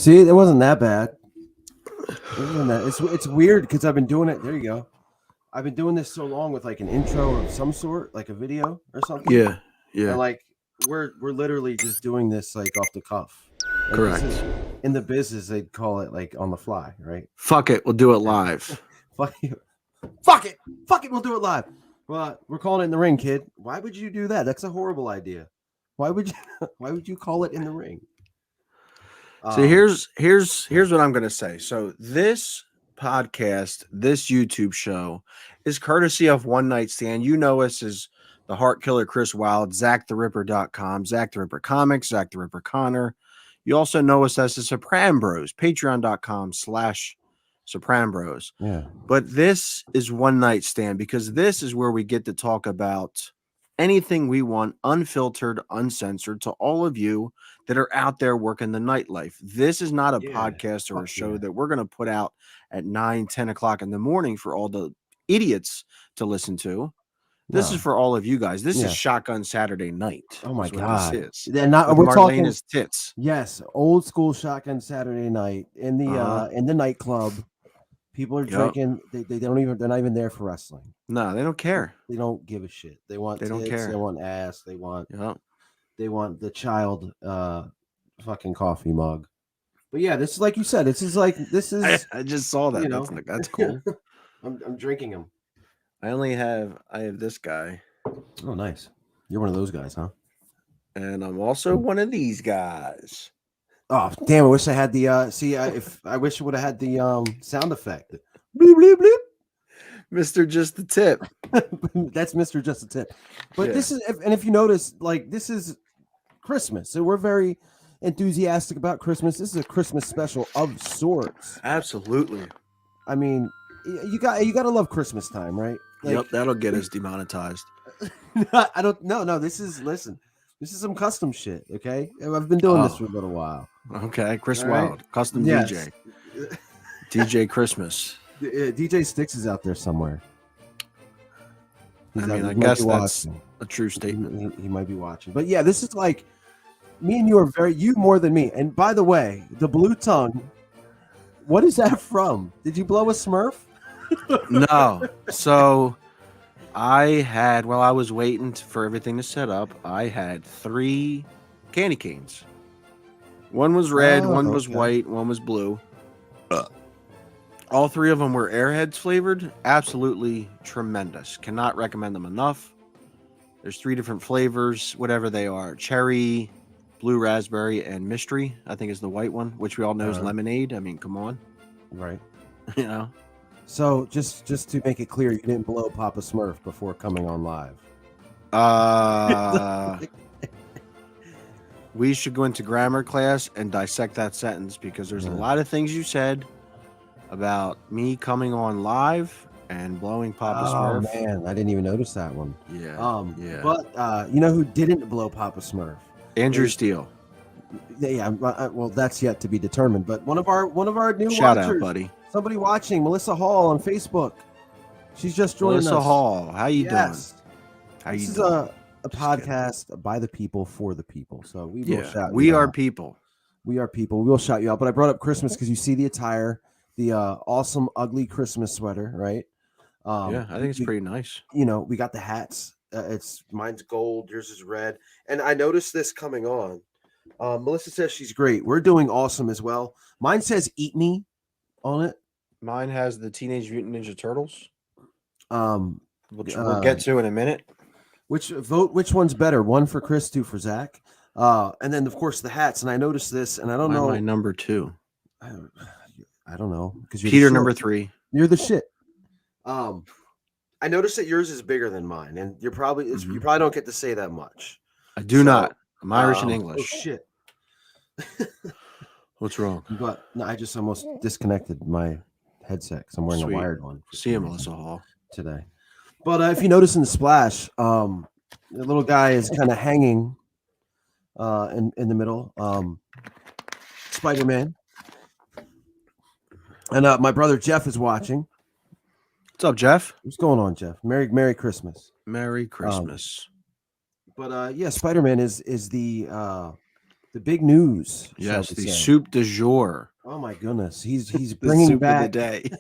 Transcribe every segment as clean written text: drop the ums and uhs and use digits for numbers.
See, it wasn't that bad. It's weird because I've been doing it. There you go. I've been doing this so long with like an intro of some sort, like a video or something. Yeah, yeah. And like we're literally just doing this like off the cuff. And Correct. In the business, they'd call it like on the fly, right? Fuck it, we'll do it live. Fuck you. Fuck it. We'll do it live. Well, we're calling it in the ring, kid. Why would you do that? That's a horrible idea. Why would you call it in the ring? So here's what I'm gonna say. So this podcast, this YouTube show, is courtesy of One Night Stand. You know us as the Heart Killer Chris Wilde, ZachTheRipper.com, Zach the Ripper Comics, Zach the Ripper Connor. You also know us as the Sopran'Bros, Patreon.com/Sopran'Bros. Yeah. But this is One Night Stand because this is where we get to talk about anything we want, unfiltered, uncensored, to all of you that are out there working the nightlife. This is not a podcast or a show that we're going to put out at 9, 10 o'clock in the morning for all the idiots to listen to. This is for all of you guys. This is Shotgun Saturday Night. Oh my God. This is. We're talking Marlena's tits. Yes, old school Shotgun Saturday Night in the nightclub. People are drinking. They're not even there for wrestling. No, they don't care. They don't give a shit. They want tits, don't care. They want ass. They want the child fucking coffee mug. But yeah, this is like you said. This is. I just saw that. That's cool. I'm drinking them. I have this guy. Oh, nice. You're one of those guys, huh? And I'm also one of these guys. Oh, damn! I wish I had the I wish I would have had the sound effect. Bleep, bleep, bleep. Mr. Just the Tip. That's Mr. Just the Tip. But this is, and if you notice, like, this is Christmas, so we're very enthusiastic about Christmas. This is a Christmas special of sorts. Absolutely. I mean, you got to love Christmas time, right? Like, yep, that'll get us demonetized. I don't. No. This is some custom shit. Okay, I've been doing this for a little while. Okay, Chris Wilde, custom DJ, DJ Christmas. DJ Sticks is out there somewhere. I guess that's a true statement. He might be watching, but yeah, this is like me and you are you more than me. And by the way, the blue tongue. What is that from? Did you blow a Smurf? No. So while I was waiting for everything to set up, I had 3 candy canes. One was red, one was white, one was blue. All 3 of them were Airheads flavored. Absolutely tremendous. Cannot recommend them enough. There's 3 different flavors, whatever they are. Cherry, blue raspberry, and mystery, I think is the white one, which we all know is lemonade. I mean, come on. Right. You know? So just to make it clear, you didn't blow Papa Smurf before coming on live. We should go into grammar class and dissect that sentence because there's a lot of things you said about me coming on live and blowing Papa Smurf. Oh man, I didn't even notice that one. Yeah. But you know who didn't blow Papa Smurf? Andrew Steele. Yeah. Well, that's yet to be determined. But one of our new shout watchers, out, buddy. Somebody watching, Melissa Hall on Facebook. She's just joined us. Melissa Hall, how you doing? This is a podcast by the people for the people. So we will shout. We are people. We are people. We will shout you out. But I brought up Christmas because you see the attire, the awesome ugly Christmas sweater, right? I think it's pretty nice. You know, we got the hats. Mine's gold, yours is red. And I noticed this coming on. Melissa says she's great. We're doing awesome as well. Mine says "Eat Me" on it. Mine has the Teenage Mutant Ninja Turtles. Which we'll get to in a minute. Which one's better? 1 for Chris, 2 for Zach. And then of course the hats. And I noticed this, and I don't know. My number 2. I don't know because Peter number 3. You're the shit. I noticed that yours is bigger than mine, and you probably don't get to say that much. I do not. I'm Irish and English. Oh shit. What's wrong? But no, I just almost disconnected my headset because I'm wearing a wired one. See you, Melissa Hall, today. But if you notice in the splash, the little guy is kind of hanging in the middle. Spiderman. And my brother Jeff is watching. What's up, Jeff? What's going on, Jeff? Merry Christmas. Merry Christmas. But Spider-Man is the The big news. Yes, shall the we say. soup du jour. Oh my goodness, he's The bringing soup back. of the day.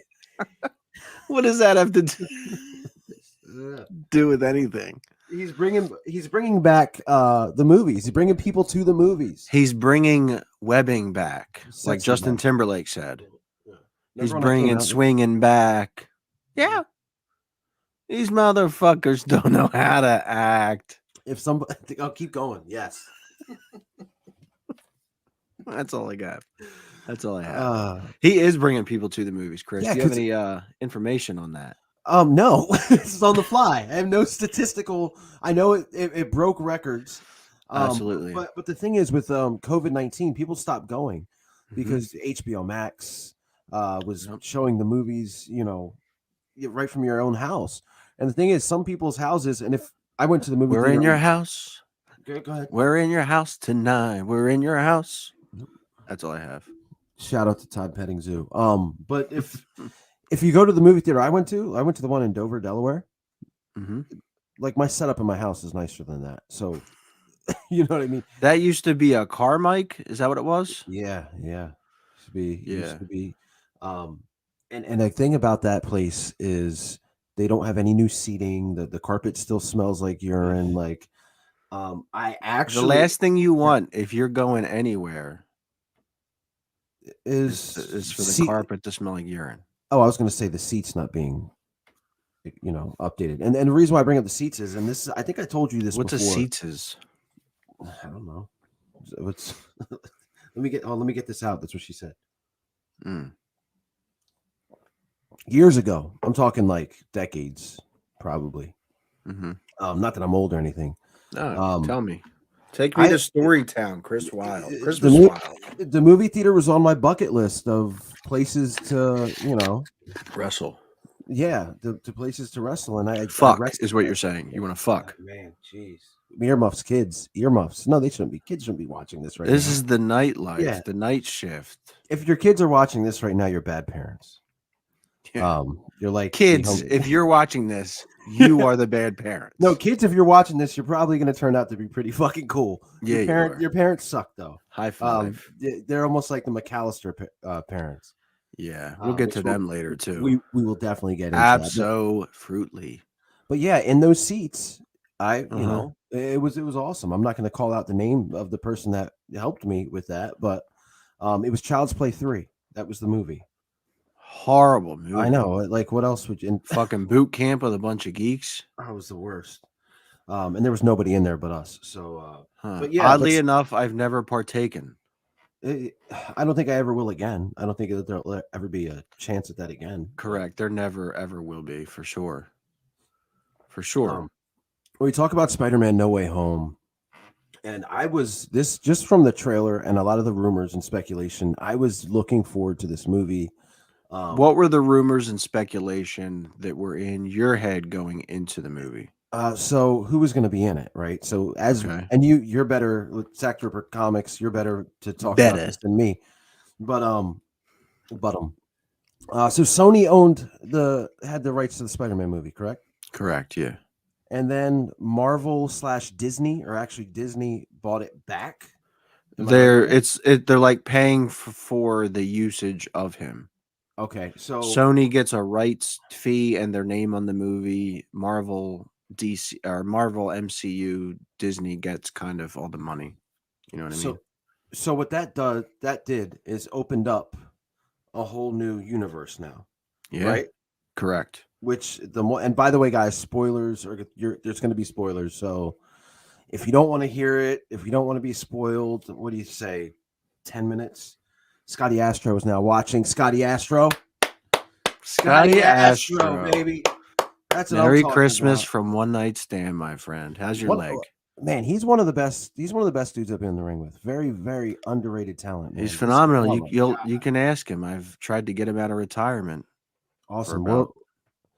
What does that have to do with anything? He's bringing back the movies. He's bringing people to the movies. He's bringing webbing back, like Sexy Justin webbing. Timberlake said. Yeah. He's Remember when I came bringing out? swinging back. Yeah. These motherfuckers don't know how to act. If somebody, I'll keep going. Yes. That's all I got. That's all I have. He is bringing people to the movies, Chris. Yeah, do you have any information on that? No, it's on the fly. I have no statistical. I know it broke records. Absolutely. But the thing is, with COVID-19, people stopped going because HBO Max was showing the movies, right from your own house. And the thing is, some people's houses, and if I went to the movie We're theater, in your house. Go ahead. We're in your house tonight. We're in your house. That's all I have. Shout out to Todd Petting Zoo. But if you go to the movie theater I went to the one in Dover, Delaware. Like my setup in my house is nicer than that. So you know what I mean? That used to be a car mic. Is that what it was? Yeah. Used to be. And the thing about that place is they don't have any new seating. The carpet still smells like urine. Like, I actually, the last thing you want if you're going anywhere is for the carpet to smell like urine. Oh, I was going to say the seats not being, updated. And the reason why I bring up the seats is, and this is, I think I told you this What's before. a seats is? I don't know. What's let me get this out. That's what she said. Years ago, I'm talking like decades, probably. Not that I'm old or anything. No, tell me. Take me to Storytown, Chris Wild. Christmas Wild. Wild. The movie theater was on my bucket list of places to, wrestle. Yeah, to places to wrestle, and I is what you're saying. You want to fuck? Oh, man, jeez. Earmuffs, kids. Earmuffs. No, they shouldn't be. Kids shouldn't be watching this right now. This is the nightlife, the night shift. If your kids are watching this right now, you're bad parents. Yeah. You're like kids. If you're watching this, you are the bad parents. No, kids. If you're watching this, you're probably going to turn out to be pretty fucking cool. Yeah, your parents suck though. High five. They're almost like the McAllister parents. Yeah, we'll get to them later too. We will definitely get into Absolutely. But yeah, in those seats, it was awesome. I'm not going to call out the name of the person that helped me with that, but it was Child's Play 3. That was the movie. Horrible movie. I know. Like, what else would you? Fucking boot camp with a bunch of geeks. I was the worst. And there was nobody in there but us. So, but yeah, oddly enough, I've never partaken. I don't think I ever will again. I don't think there'll ever be a chance at that again. Correct. There never ever will be, for sure. For sure. When we talk about Spider-Man No Way Home, and this just from the trailer and a lot of the rumors and speculation, I was looking forward to this movie. What were the rumors and speculation that were in your head going into the movie? So who was going to be in it, right? So and you're better with Zach Ripper Comics. You're better to talk about this than me. But so Sony had the rights to the Spider-Man movie, correct? Correct. Yeah. And then Marvel/Disney, or actually Disney bought it back. They're like paying for the usage of him. Okay, so Sony gets a rights fee and their name on the movie. Marvel DC or Marvel MCU Disney gets kind of all the money. You know what I mean? So what that did is opened up a whole new universe now. Yeah. Right? Correct. And by the way, guys, spoilers there's going to be spoilers. So if you don't want to hear it, if you don't want to be spoiled, what do you say? 10 minutes. Scotty Astro is now watching. Scotty Astro, baby. That's Merry Christmas from One Night Stand, my friend. How's your leg? Man, he's one of the best. He's one of the best dudes I've been in the ring with. Very, very underrated talent. Man. He's phenomenal. You can ask him. I've tried to get him out of retirement. Awesome. For about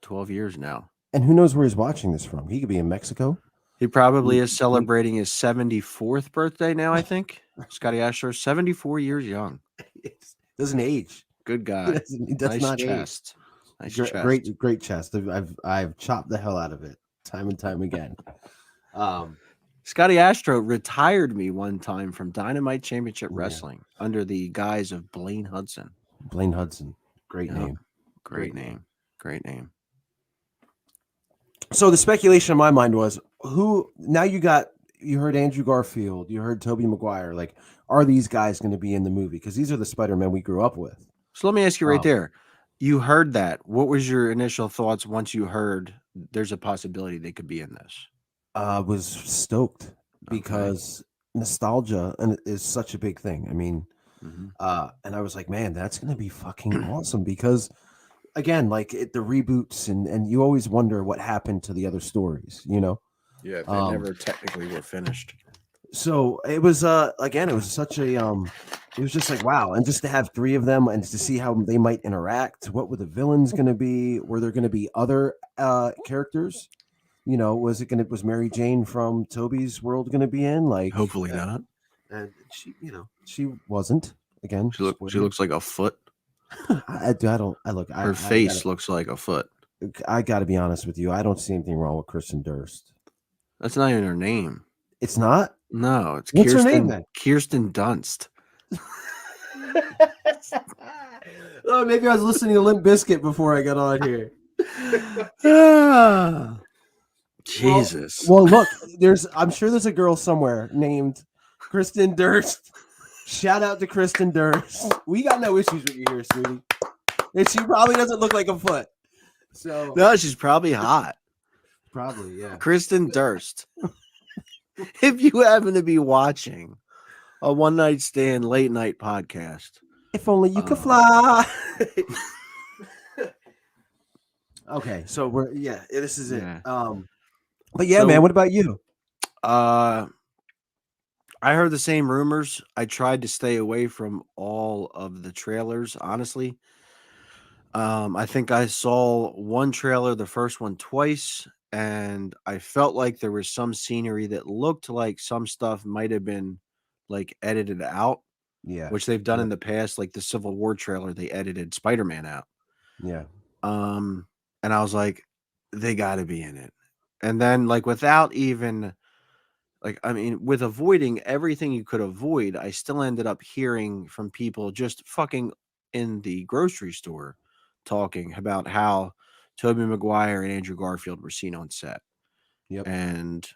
12 years now. And who knows where he's watching this from? He could be in Mexico. He probably is celebrating his 74th birthday now, I think. Scotty Asher, 74 years young. Doesn't age. Good guy. He does not chest. Nice chest. Great chest. I've chopped the hell out of it time and time again. Scotty Astro retired me one time from Dynamite Championship Yeah. Wrestling under the guise of Blaine Hudson. Blaine Hudson. Great Yep. name. Great name. Great name. So the speculation in my mind was who now you heard Andrew Garfield, you heard Tobey Maguire. Like, are these guys going to be in the movie? Because these are the Spider-Men we grew up with. So let me ask you right there. You heard that. What was your initial thoughts once you heard there's a possibility they could be in this? Was stoked because nostalgia is such a big thing. I mean, and I was like, man, that's going to be fucking awesome because again, like the reboots and you always wonder what happened to the other stories, you know? Yeah, they never technically were finished. So it was again, it was such a it was just like wow, and just to have three of them and to see how they might interact. What were the villains going to be? Were there going to be other characters? You know, was Mary Jane from Toby's World going to be in? Like, hopefully not. And she, you know, she wasn't. Again, she looks like a foot. Her face looks like a foot. I got to be honest with you. I don't see anything wrong with Kristen Durst. That's not even her name. It's not? No, it's What's her name then? Kirsten Dunst. Oh, maybe I was listening to Limp Bizkit before I got on here. Jesus. Well, look, I'm sure there's a girl somewhere named Kristen Durst. Shout out to Kristen Durst. We got no issues with you here, sweetie. And she probably doesn't look like a foot. So no, she's probably hot. Probably, yeah. Kristen Durst. If you happen to be watching a one night stand late night podcast, if only you could fly. Okay, so this is it. But yeah, so, man, what about you? I heard the same rumors. I tried to stay away from all of the trailers, honestly. I think I saw one trailer, the first one twice, and I felt like there was some scenery that looked like some stuff might have been like edited out. Yeah. Which they've done in the past, like the Civil War trailer, they edited Spider-Man out. Yeah. And I was like, they got to be in it. And then, like, without even, like, I mean, with avoiding everything you could avoid, I still ended up hearing from people just fucking in the grocery store talking about how Tobey Maguire and Andrew Garfield were seen on set. Yep. And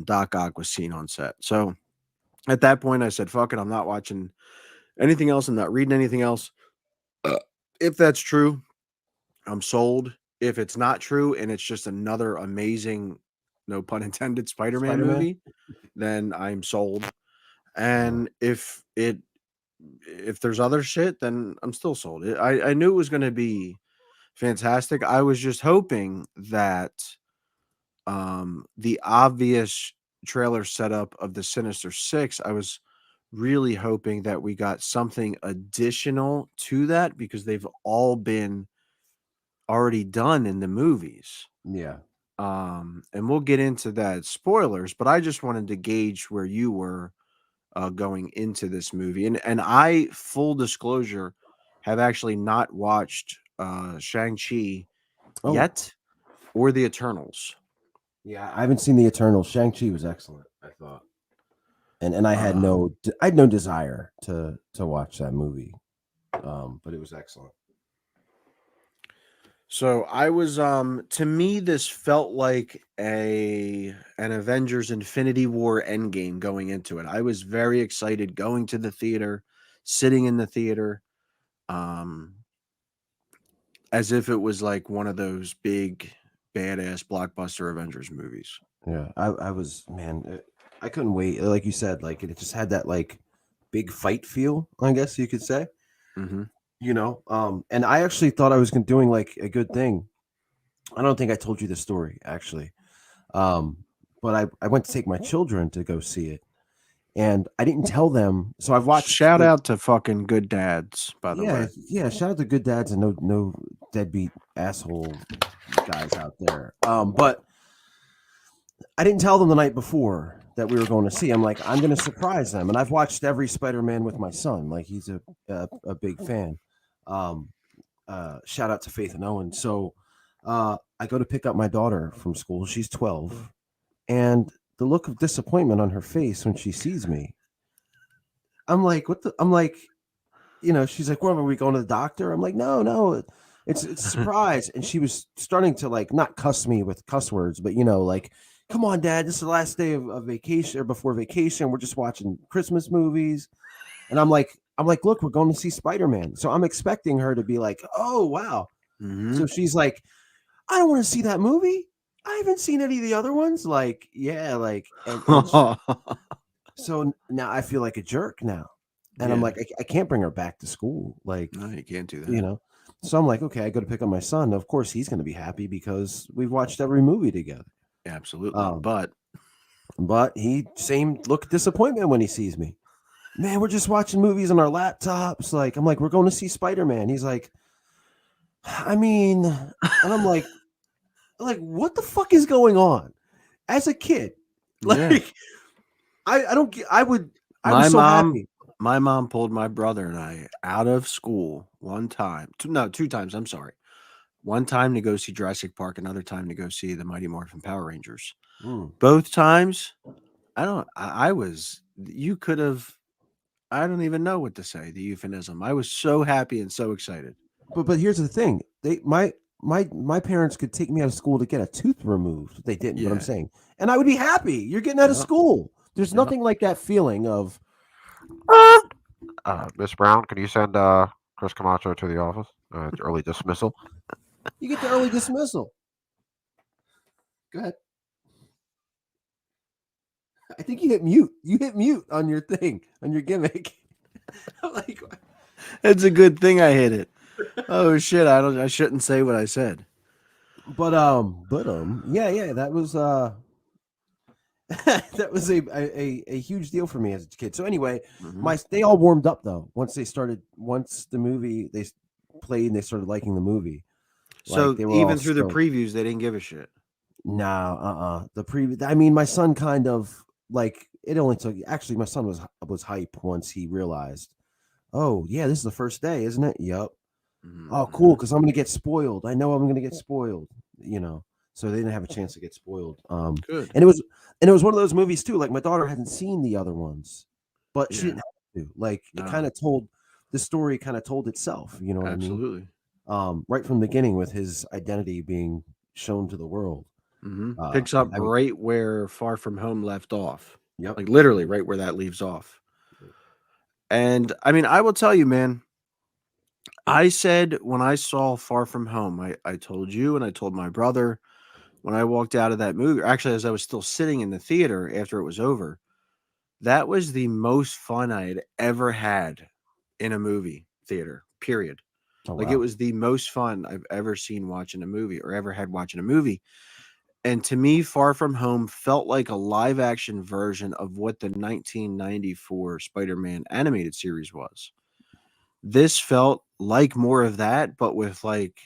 Doc Ock was seen on set. So at that point, I said, fuck it, I'm not watching anything else. I'm not reading anything else. If that's true, I'm sold. If it's not true and it's just another amazing, no pun intended, Spider-Man movie, then I'm sold. And if there's other shit, then I'm still sold. I knew it was going to be fantastic. I was just hoping that the obvious trailer setup of the Sinister Six, I was really hoping that we got something additional to that because they've all been already done in the movies. Yeah. And we'll get into that spoilers, but I just wanted to gauge where you were going into this movie. And I, full disclosure, have actually not watched Shang-Chi yet or the Eternals. Yeah, I haven't seen the Eternals. Shang-Chi was excellent, I thought. And I had no desire to watch that movie. But it was excellent. So I was to me this felt like an Avengers Infinity War Endgame going into it. I was very excited going to the theater, sitting in the theater, as if it was like one of those big badass blockbuster Avengers movies. Yeah, I was, man, I couldn't wait. Like you said, like it just had that like big fight feel, I guess you could say. Mm-hmm. You know, and I actually thought I was doing like a good thing. I don't think I told you the story actually, but I went to take my children to go see it, and I didn't tell them. So I've watched. Shout out to fucking good dads, by the way. Yeah, shout out to good dads and no deadbeat asshole guys out there. But I didn't tell them the night before that we were going to see. I'm like, I'm going to surprise them, and I've watched every Spider-Man with my son. Like he's a big fan. Shout out to Faith and Owen. So I go to pick up my daughter from school. She's 12, and the look of disappointment on her face when she sees me. I'm like, what the? I'm like, she's like, "Where are we going to the doctor?" I'm like, no, it's a surprise. And she was starting to like not cuss me with cuss words, but like, come on, Dad, this is the last day of vacation or before vacation. We're just watching Christmas movies, and I'm like, look, we're going to see Spider-Man. So I'm expecting her to be like, oh wow. Mm-hmm. So she's like, I don't want to see that movie. I haven't seen any of the other ones. Like, yeah, like, and so now I feel like a jerk now. And I'm Yeah. like, I can't bring her back to school. Like, No, you can't do that. So I'm like, okay, I go to pick up my son. Of course, he's going to be happy because we've watched every movie together. Absolutely. But he same look of disappointment when he sees me. Man, we're just watching movies on our laptops. Like, I'm like, we're going to see Spider-Man. He's like, I mean, and I'm like, what the fuck is going on? As a kid, like, I don't get. I was so happy. My mom pulled my brother and I out of school one time. Two times. I'm sorry. One time to go see Jurassic Park, another time to go see the Mighty Morphin Power Rangers. Both times, you could have, I don't even know what to say, the euphemism. I was so happy and so excited. But here's the thing. My parents could take me out of school to get a tooth removed. They didn't, what I'm saying. And I would be happy. You're getting out of school. There's nothing like that feeling of Miss Brown, can you send Chris Camacho to the office? Early dismissal. You get the early dismissal. Go ahead. I think you hit mute. You hit mute on your thing, on your gimmick. I'm like, it's a good thing I hit it. Oh shit! I shouldn't say what I said. But yeah, that was that was a huge deal for me as a kid. So anyway, they all warmed up though once the movie they played and they started liking the movie. So like, even through the previews, they didn't give a shit. No, the preview. I mean, my son kind of like it. Only took actually, my son was hype once he realized. Oh yeah, this is the first day, isn't it? Yep. Oh, cool, because I'm gonna get spoiled. I know I'm gonna get spoiled. So they didn't have a chance to get spoiled. Good. And it was one of those movies too. Like my daughter hadn't seen the other ones, but she didn't have to. Like it kind of told the story, kind of told itself. You know what Absolutely. I mean? Right from the beginning, with his identity being shown to the world. Picks up right where Far From Home left off. Yep. Like literally right where that leaves off. And I mean, I will tell you, man. I said when I saw Far From Home, I told you and I told my brother when I walked out of that movie, actually, as I was still sitting in the theater after it was over, that was the most fun I had ever had in a movie theater, period. Oh, like wow. It was the most fun I've ever seen watching a movie or ever had watching a movie. And to me, Far From Home felt like a live action version of what the 1994 Spider-Man animated series was. This felt like more of that, but with like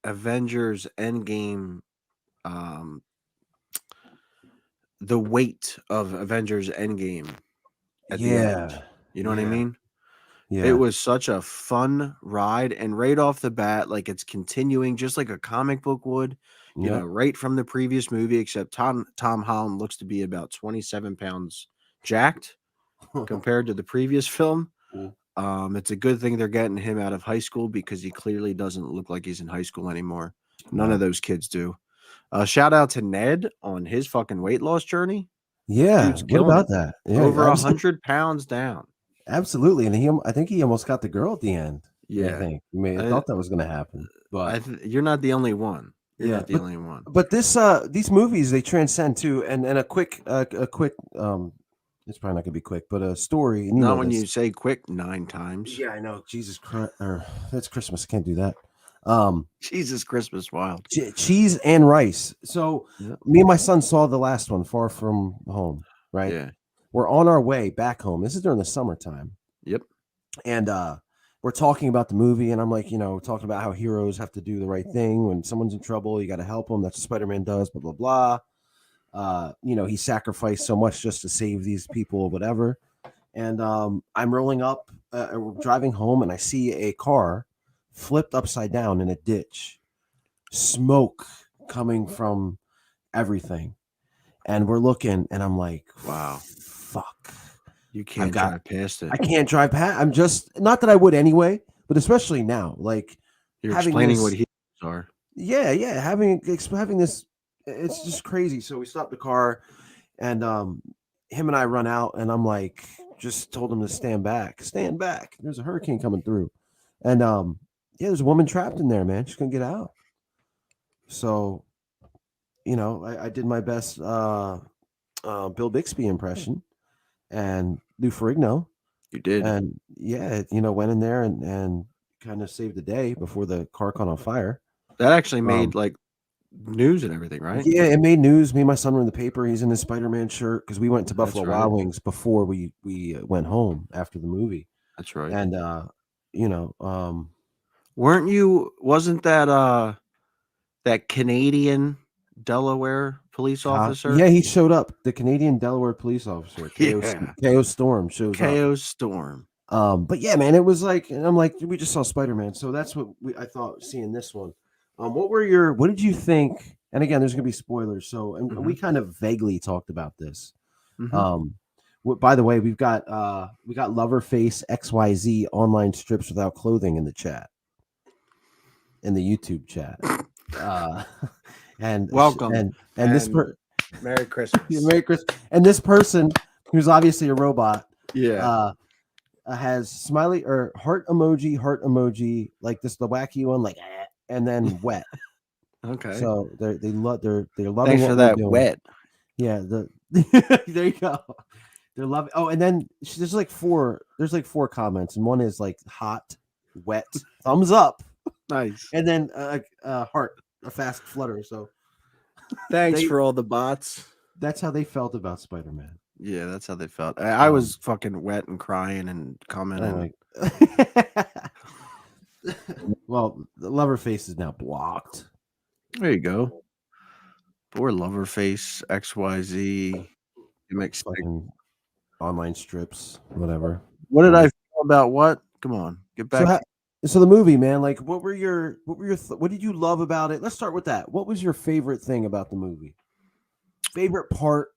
Avengers Endgame, the weight of Avengers Endgame at the end. You know what I mean? Yeah. It was such a fun ride, and right off the bat, like it's continuing just like a comic book would, you know, right from the previous movie, except Tom Holland looks to be about 27 pounds jacked compared to the previous film. It's a good thing they're getting him out of high school because he clearly doesn't look like he's in high school anymore. None of those kids do. Shout out to Ned on his fucking weight loss journey. Yeah, Dude's what about that? Yeah, over 100 pounds down. Absolutely, and I think he almost got the girl at the end. Yeah, I think I thought that was going to happen, but you're not the only one. You're not the only one. But these movies, they transcend too, and a quick it's probably not gonna be quick, but a story. And not when you say quick 9 times. Yeah, I know. Jesus Christ, that's Christmas. Can't do that. Jesus Christmas wild. Cheese and rice. So me and my son saw the last one, Far From Home. Right. Yeah. We're on our way back home. This is during the summertime. Yep. And we're talking about the movie, and I'm like, talking about how heroes have to do the right thing when someone's in trouble. You got to help them. That's what Spider-Man does. Blah blah blah. He sacrificed so much just to save these people, whatever. And I'm rolling up, driving home, and I see a car flipped upside down in a ditch, smoke coming from everything. and we're looking, and I'm like, Wow. fuck. You can't drive past it. I can't drive past. I'm just not that I would anyway, but especially now, like You're having explaining this, what heroes are. yeah, having this, it's just crazy. So we stopped the car, and him and I run out, and I'm like, just told him to stand back. There's a hurricane coming through, and yeah, there's a woman trapped in there, man. She couldn't get out. So, I did my best Bill Bixby impression and Lou Ferrigno. You did. And yeah, went in there and kind of saved the day before the car caught on fire. That actually made like news and everything, right? Yeah, it made news. Me and my son were in the paper. He's in his Spider-Man shirt because we went to Buffalo right. Wild Wings before we went home after the movie. That's right. And wasn't that that Canadian Delaware police officer? Yeah, he showed up. The Canadian Delaware police officer, Yeah. KO Storm shows up. KO Storm. But yeah, man, it was like, and I'm like, we just saw Spider-Man, so that's what I thought seeing this one. What did you think? And again, there's gonna be spoilers, so and we kind of vaguely talked about this. By the way, we got Loverface XYZ online strips without clothing in the chat, in the YouTube chat. And welcome and this Merry Christmas. Merry Christmas. And this person, who's obviously a robot, has smiley or heart emoji, like this, the wacky one, like, and then wet. Okay. So they're loving. Thanks for that wet. Yeah. There you go. They're loving. Oh, and then there's like four comments, and one is like hot, wet, thumbs up, nice, and then heart, a fast flutter. So thanks for all the bots. That's how they felt about Spider-Man. Yeah, that's how they felt. I was fucking wet and crying and commenting. Well, the Loverface is now blocked. There you go. Poor Loverface XYZ. You make fucking online strips, whatever. What did I feel about what? Come on, get back. So the movie, man, like, what did you love about it? Let's start with that. What was your favorite thing about the movie? Favorite part?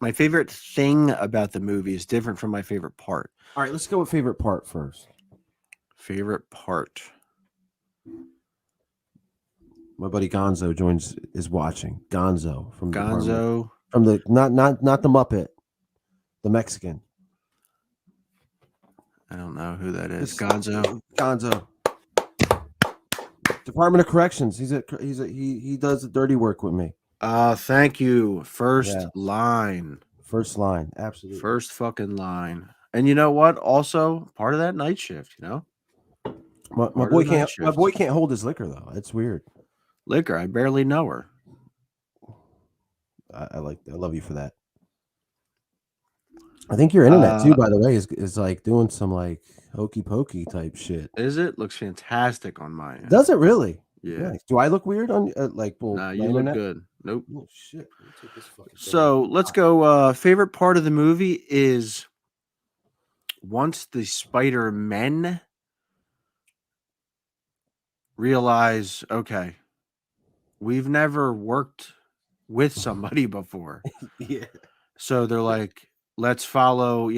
My favorite thing about the movie is different from my favorite part. All right, let's go with favorite part first. Favorite part. My buddy Gonzo is watching. Gonzo from the not the Muppet, the Mexican. I don't know who that is. Gonzo. Department of Corrections. He does the dirty work with me. Thank you. First line. Absolutely. First fucking line. And you know what? Also, part of that night shift, My boy can't hold his liquor though. It's weird. Liquor, I barely know her. I love you for that. I think your internet too, by the way, is like doing some like hokey pokey type shit. Is it? Looks fantastic on my end. Does it really? Yeah. Nice. Do I look weird on Nah, you look good. Nope. Oh shit. Take this fucking so let's go. Favorite part of the movie is once the Spider-Men realize, okay, we've never worked with somebody before. Yeah. So they're like, let's follow,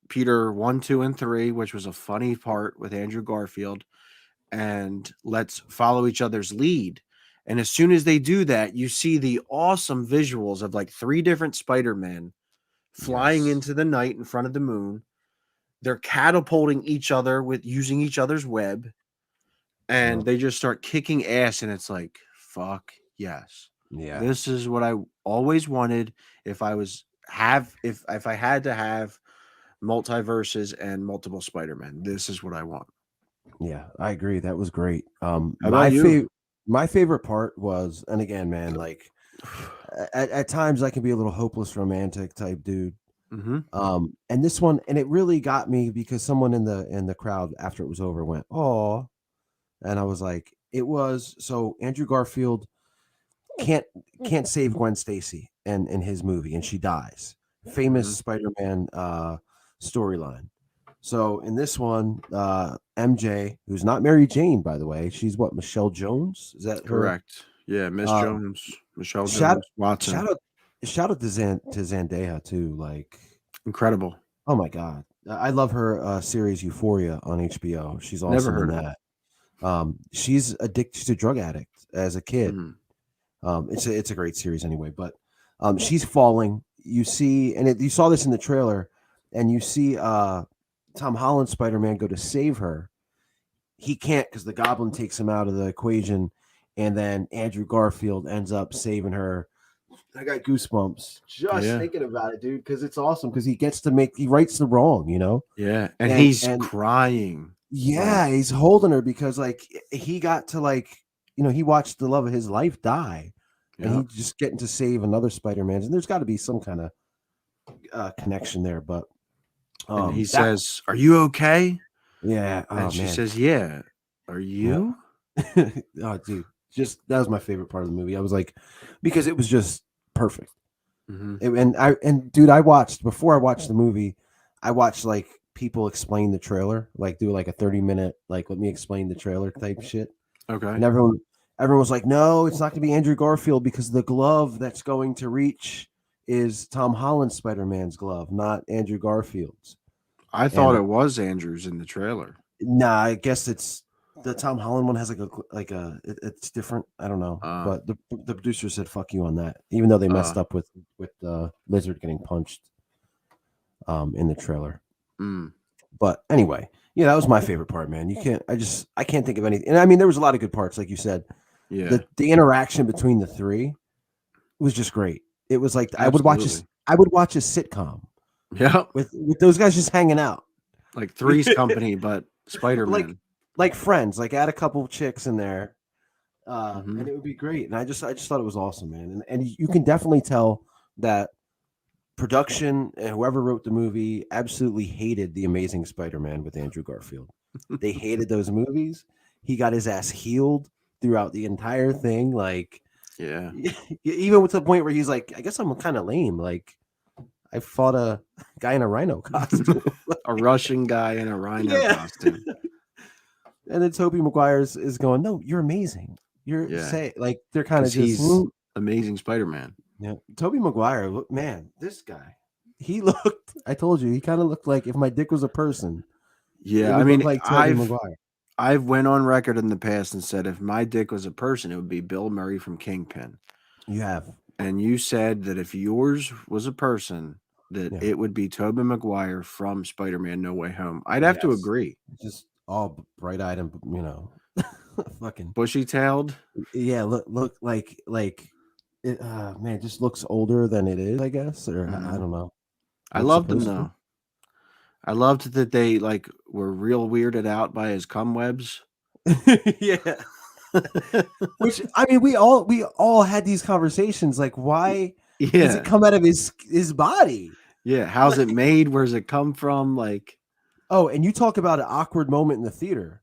Peter 1, 2, and 3, which was a funny part with Andrew Garfield, and let's follow each other's lead. And as soon as they do that, you see the awesome visuals of like 3 different Spider-Men flying into the night in front of the moon. They're catapulting each other with using each other's web, and they just start kicking ass, and it's like, fuck yes. Yeah. This is what I always wanted. If I had to have multiverses and multiple Spider-Men, this is what I want. Yeah, I agree. That was great. My favorite part was, and again, man, like at times I can be a little hopeless romantic type dude. Mm-hmm. And this one, and it really got me because someone in the crowd after it was over went, "Oh," and I was like, "It was." So Andrew Garfield can't save Gwen Stacy in his movie, and she dies. Famous Spider-Man storyline. So in this one, MJ, who's not Mary Jane, by the way, she's what, Michelle Jones? Is that correct? Her? Yeah, Miss Jones. Michelle Shout Jones Watson. shout out to Zendaya too. Like, Incredible. oh my god, I love her series Euphoria on HBO. She's Never awesome heard in of it. that. She's addicted. She's a drug addict as a kid. Mhm. It's a great series anyway. But she's falling. You see, and you saw this in the trailer, and you see Tom Holland Spider-Man go to save her. He can't because the Goblin takes him out of the equation, and then Andrew Garfield ends up saving her. I got goosebumps just thinking about it, dude, because it's awesome because he rights the wrong, you know? Yeah. And he's crying. Yeah, he's holding her because like he got to he watched the love of his life die. And he's just getting to save another Spider-Man. And there's got to be some kind of connection there. But and he says, "Are you okay?" Yeah. And she says, "Yeah." Are you? Yeah. Oh, dude. That was my favorite part of the movie. I was like, because it was just perfect. Mm-hmm. Before I watched the movie, I watched like people explain the trailer, like do like a 30-minute, like let me explain the trailer type shit. Okay. And everyone was like, no, it's not going to be Andrew Garfield because the glove that's going to reach is Tom Holland's Spider-Man's glove, not Andrew Garfield's. I thought it was Andrew's in the trailer. Nah, I guess it's the Tom Holland one has it's different. I don't know, but the producer said fuck you on that, even though they messed up with the lizard getting punched in the trailer. But anyway, yeah, that was my favorite part, man. I can't think of anything. And I mean, there was a lot of good parts, like you said. Yeah, the interaction between the three was just great. It was like I would watch a sitcom. Yeah, with those guys just hanging out, like Three's Company, but Spider-Man, like Friends. Like add a couple chicks in there, and it would be great. And I just thought it was awesome, man. And you can definitely tell that production and whoever wrote the movie absolutely hated The Amazing Spider-Man with Andrew Garfield. They hated those movies. He got his ass healed throughout the entire thing. Like, yeah, even to the point where he's like, I guess I'm kind of lame. Like, I fought a guy in a rhino costume. a Russian guy in a rhino costume. And then Tobey Maguire is going, no, you're amazing. You're like, they're kind of just he's Amazing Spider-Man. Yeah, Tobey Maguire, look, man, this guy, he looked. I told you, he kind of looked like if my dick was a person. Yeah, I mean, like Tobey Maguire. I've went on record in the past and said if my dick was a person, it would be Bill Murray from Kingpin. You have, and you said that if yours was a person, that it would be Tobey Maguire from Spider-Man: No Way Home. I'd have to agree. Just all bright-eyed and fucking bushy-tailed. Yeah, look like it. Man, it just looks older than it is, I guess, or I don't know. I loved him though. I loved that they were real weirded out by his cum webs. Yeah. Which I mean, we all had these conversations. Like, why does it come out of his body? Yeah, how's it made? Where's it come from? Like, oh, and you talk about an awkward moment in the theater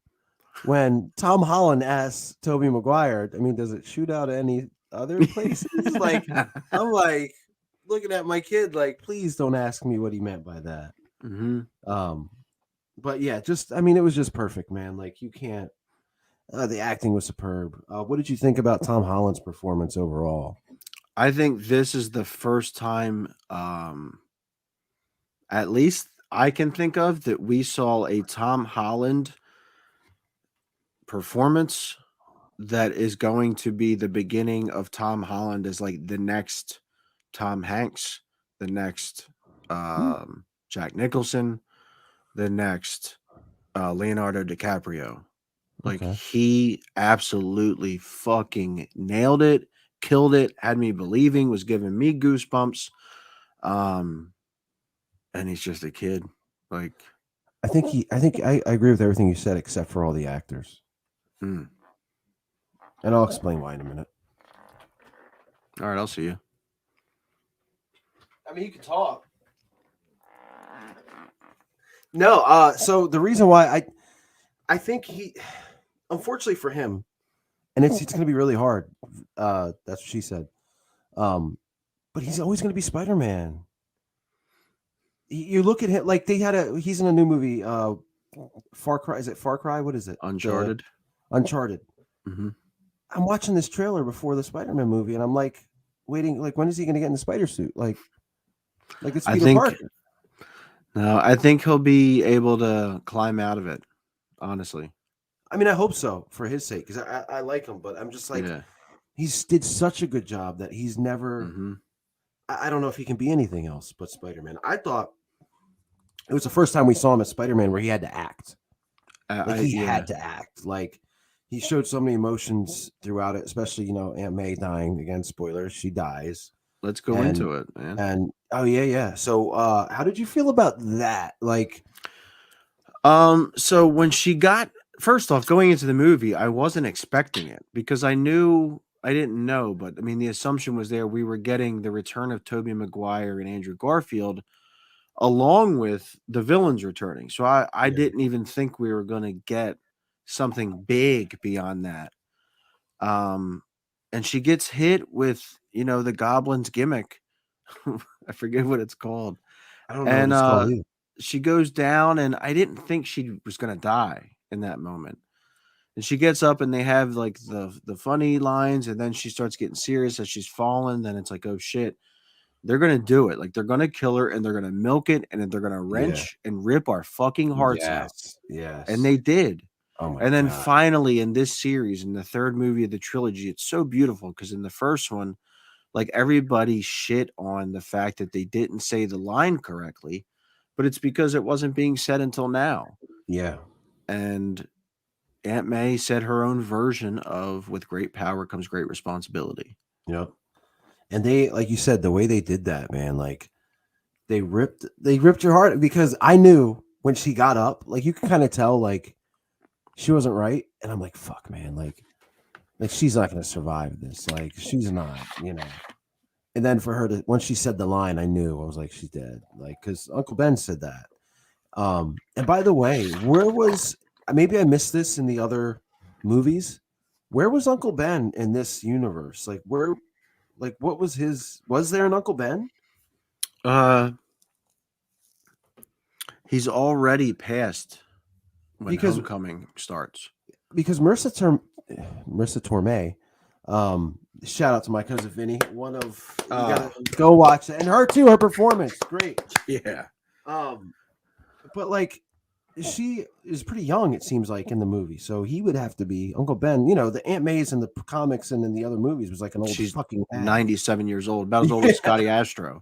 when Tom Holland asks Tobey Maguire, I mean, does it shoot out any other places? Like, I'm like looking at my kid, like, please don't ask me what he meant by that. But yeah, I mean, it was just perfect, man. Like, you can't. The acting was superb. What did you think about Tom Holland's performance overall? I think this is the first time, at least I can think of, that we saw a Tom Holland performance that is going to be the beginning of Tom Holland as like the next Tom Hanks, the next Jack Nicholson, the next Leonardo DiCaprio. Like, he absolutely fucking nailed it, killed it, had me believing, was giving me goosebumps. And he's just a kid. Like, I agree with everything you said except for all the actors. And I'll explain why in a minute. All right, I'll see you. I mean, you can talk. No, so the reason why I think unfortunately for him, and it's going to be really hard. That's what she said. But he's always going to be Spider-Man. You look at him like he's in a new movie, Far Cry. Is it Far Cry? What is it? Uncharted. Uncharted. I'm watching this trailer before the Spider-Man movie, and I'm like waiting, like when is he going to get in the spider suit? Like it's I Peter think Parker. no, I think he'll be able to climb out of it. Honestly, I mean, I hope so for his sake because I like him, but I'm just like yeah. he's did such a good job that he's never. Hmm. I don't know if he can be anything else but Spider-Man. I thought it was the first time we saw him as Spider-Man where he had to act. Like he Yeah. had to act. Like he showed so many emotions throughout it, especially Aunt May dying. Again, spoilers, she dies. Let's go And into it, man. and oh yeah. So how did you feel about that? Like So when she got first off going into the movie, I wasn't expecting it because I didn't know, but I mean the assumption was there we were getting the return of Tobey Maguire and Andrew Garfield along with the villains returning. So I yeah, didn't even think we were gonna get something big beyond that. Um and she gets hit with, the goblin's gimmick. I forget what it's called. I don't know what And it's called either. she goes down, and I didn't think she was gonna die in that moment. And she gets up, and they have like the funny lines, and then she starts getting serious as she's falling. Then it's like, oh shit, they're gonna do it. Like they're gonna kill her, and they're gonna milk it, and then they're gonna Yeah. wrench and rip our fucking hearts out. Yes. And they did. Oh my And then god. finally, in this series, in the third movie of the trilogy, it's so beautiful because in the first one, like everybody shit on the fact that they didn't say the line correctly, but it's because it wasn't being said until now. Yeah. And Aunt May said her own version of with great power comes great responsibility. Yep. And they, like you said, the way they did that, man, like they ripped your heart because I knew when she got up, like you can kind of tell, like she wasn't right, and I'm like, fuck, man, like she's not gonna survive this, like she's not. And then for her to, once she said the line, I knew I was like, she's dead, like because Uncle Ben said that. And by the way, where was maybe I missed this in the other movies? Where was Uncle Ben in this universe? Like where? Like, what was his? Was there an Uncle Ben? Uh he's already passed when Because Homecoming starts. Marissa Tomei, shout out to my cousin Vinny. One of you gotta Oh. go watch it, and her too. Her performance, great. Yeah. But like, she is pretty young. It seems like in the movie, so he would have to be Uncle Ben. The Aunt May's in the comics and in the other movies was like an old She's fucking hag. 97 years old, about as old as Scotty Astro.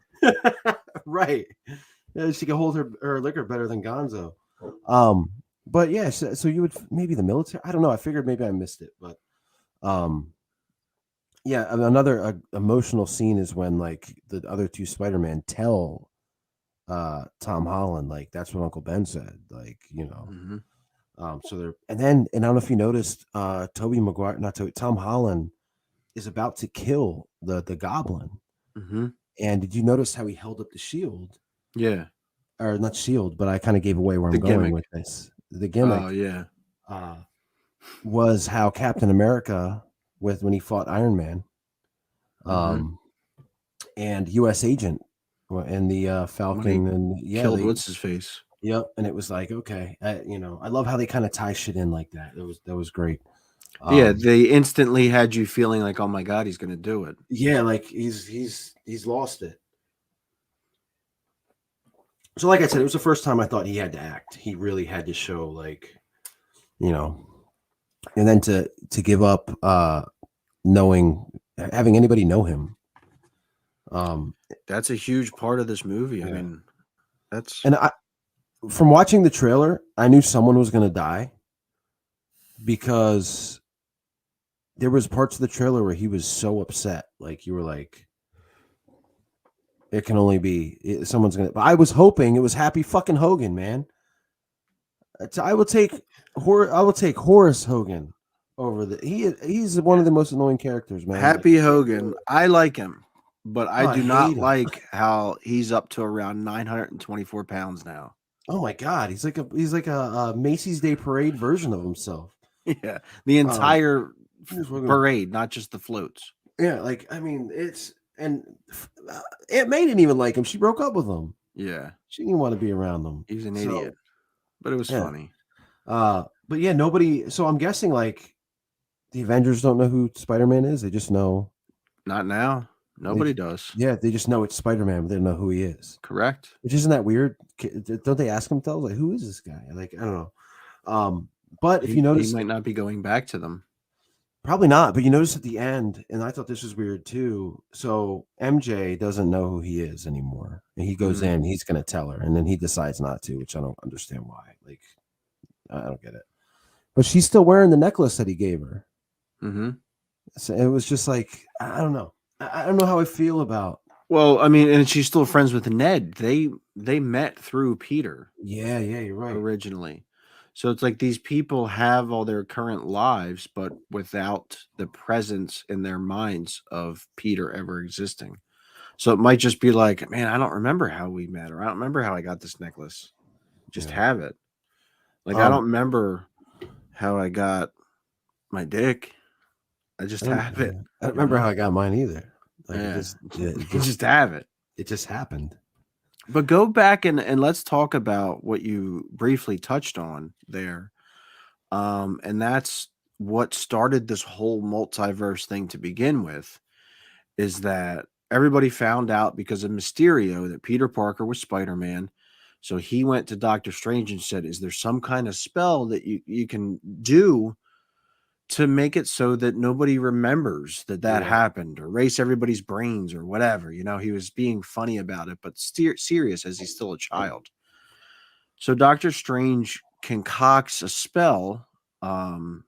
Right. Yeah, she can hold her liquor better than Gonzo. But yeah, so you would maybe the military. I don't know. I figured maybe I missed it, but yeah. Another emotional scene is when like the other two Spider-Man tell Tom Holland like that's what Uncle Ben said, like Mhm. So they're and I don't know if you noticed, Toby Maguire, not Toby, Tom Holland is about to kill the Goblin. Mhm. And did you notice how he held up the shield? Yeah. Or not shield, but I kind of gave away where The I'm going gimmick. with this. The gimmick Oh yeah. was how Captain America, when he fought Iron Man, Mhm. and U.S. Agent and the When he Falcon, and yeah, killed what's his face. yep. And it was like, okay, I love how they kind of tie shit in like that. That was great. Yeah, they instantly had you feeling like, oh my god, he's gonna do it. Yeah, like he's lost it. So, like I said, it was the first time I thought he had to act. He really had to show, like, and then to give up, having anybody know him. That's a huge part of this movie. I Yeah. mean, that's And from watching the trailer, I knew someone was going to die because there was parts of the trailer where he was so upset. Like you were like, it can only be someone's going to. But I was hoping it was Happy fucking Hogan, man. I will take Horace Hogan over he's one of the most annoying characters, man. Happy Hogan. I like him, but I Oh, I do not hate him. like how he's up to around 924 pounds now. Oh my god, he's like a Macy's Day Parade version of himself. Yeah, the entire fucking- parade, not just the floats. Yeah, like I mean, Aunt May didn't even like him. She broke up with him. Yeah, She didn't want to be around him. he was an So, idiot, but it was yeah. funny. But yeah, nobody. So I'm guessing like The Avengers don't know who Spider-Man is. They just know. Not now. Nobody does. Yeah, they just know it's Spider-Man, but they don't know who he is. Correct. Which isn't that weird? Don't they ask themselves like, who is this guy? Like, I don't know. But if you notice, he might not be going back to them. probably not. But you notice at the end, and I thought this was weird too. So MJ doesn't know who he is anymore, and he goes in. He's going to tell her, and then he decides not to, which I don't understand why. Like, I don't get it. But she's still wearing the necklace that he gave her. Mm-hmm. So it was just like, I don't know. I don't know how I feel about. Well, I mean, and she's still friends with Ned. They met through Peter. Yeah, you're right. Originally. So it's like these people have all their current lives, but without the presence in their minds of Peter ever existing. So it might just be like, man, I don't remember how we met, or I don't remember how I got this necklace. Just have it. Like, I don't remember how I got my dick. I just have it. I don't remember how I got mine either. Like Yeah. it just have it. It just happened. But go back and let's talk about what you briefly touched on there. And that's what started this whole multiverse thing to begin with, is that everybody found out because of Mysterio that Peter Parker was Spider-Man. So he went to Doctor Strange and said, is there some kind of spell that you can do to make it so that nobody remembers that happened, or erase everybody's brains or whatever? You know, he was being funny about it, but serious, as he's still a child. So Doctor Strange concocts a spell, and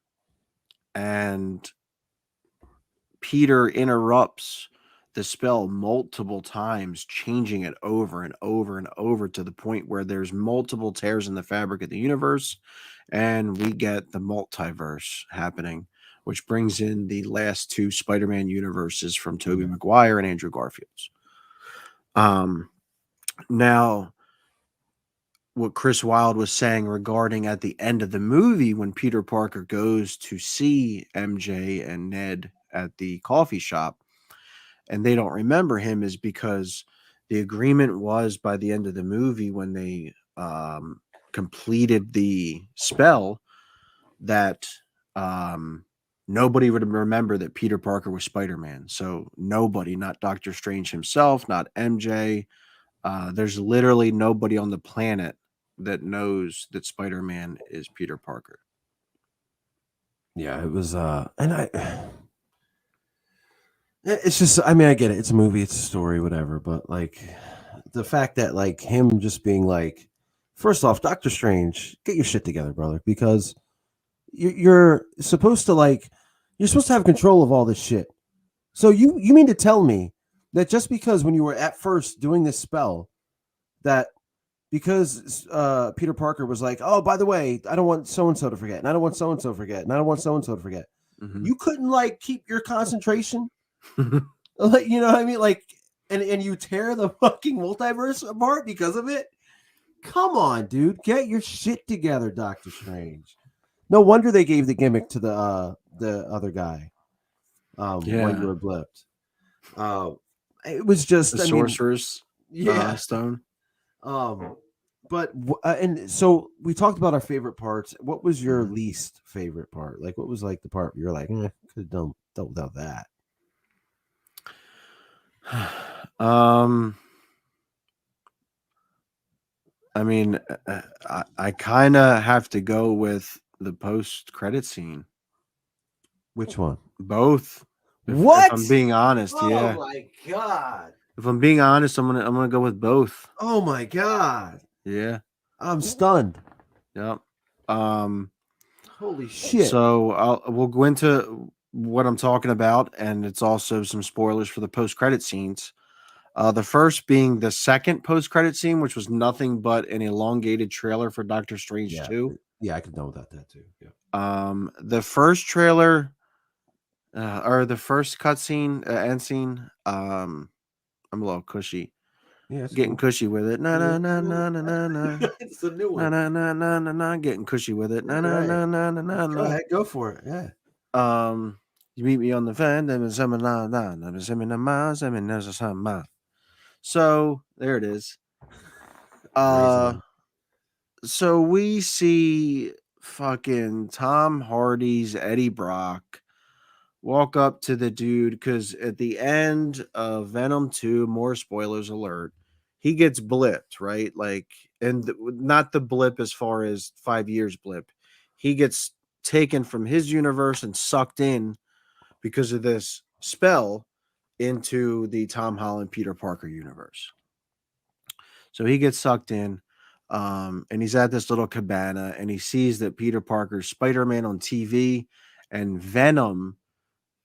Peter interrupts the spell multiple times, changing it over and over and over to the point where there's multiple tears in the fabric of the universe, and we get the multiverse happening, which brings in the last two Spider-Man universes from Tobey Maguire and Andrew Garfield's. Now, what Chris Wilde was saying regarding at the end of the movie when Peter Parker goes to see MJ and Ned at the coffee shop and they don't remember him is because the agreement was by the end of the movie when they completed the spell that nobody would remember that Peter Parker was Spider-Man. So nobody, not Doctor Strange himself, not MJ. There's literally nobody on the planet that knows that Spider-Man is Peter Parker. Yeah, it was and it's just, I mean, I get it. It's a movie, it's a story, whatever, but like the fact that like him just being like, first off, Doctor Strange, get your shit together, brother, because you're supposed to have control of all this shit. So you mean to tell me that just because when you were at first doing this spell, that because Peter Parker was like, oh, by the way, I don't want so and so to forget, and I don't want so and so to forget, and I don't want so and so to forget. You couldn't like keep your concentration, like, you know what I mean? Like, and you tear the fucking multiverse apart because of it. Come on, dude, get your shit together, Doctor Strange. No wonder they gave the gimmick to the other guy. When you were blipped. It was just the sorcerer's stone. But and so we talked about our favorite parts. What was your least favorite part? Like, what was like the part you're like, could have done without that? I mean, I kind of have to go with the post-credit scene. Which one? Both. If I'm being honest, yeah. Oh my god. If I'm being honest, I'm gonna go with both. Oh my god. Yeah. I'm stunned. Yep. Holy shit. So we'll go into what I'm talking about, and it's also some spoilers for the post-credit scenes. The first being the second post-credit scene, which was nothing but an elongated trailer for Doctor Strange 2. Yeah, I could know about that too. Yeah. The first trailer, or the first cutscene, end scene, I'm a little cushy. Yeah, getting cushy with it. Na na na na na na na. It's the new one. Na na na na na. Getting cushy with it. Na na na na na na. Go ahead, go for it. Yeah. You meet me on the fan. So there it is. So we see fucking Tom Hardy's Eddie Brock walk up to the dude because at the end of Venom 2, more spoilers alert, he gets blipped, right? Like, and not the blip as far as 5 years blip. He gets taken from his universe and sucked in because of this spell into the Tom Holland Peter Parker universe. So he gets sucked in, and he's at this little cabana, and he sees that Peter Parker's Spider-Man on TV, and Venom,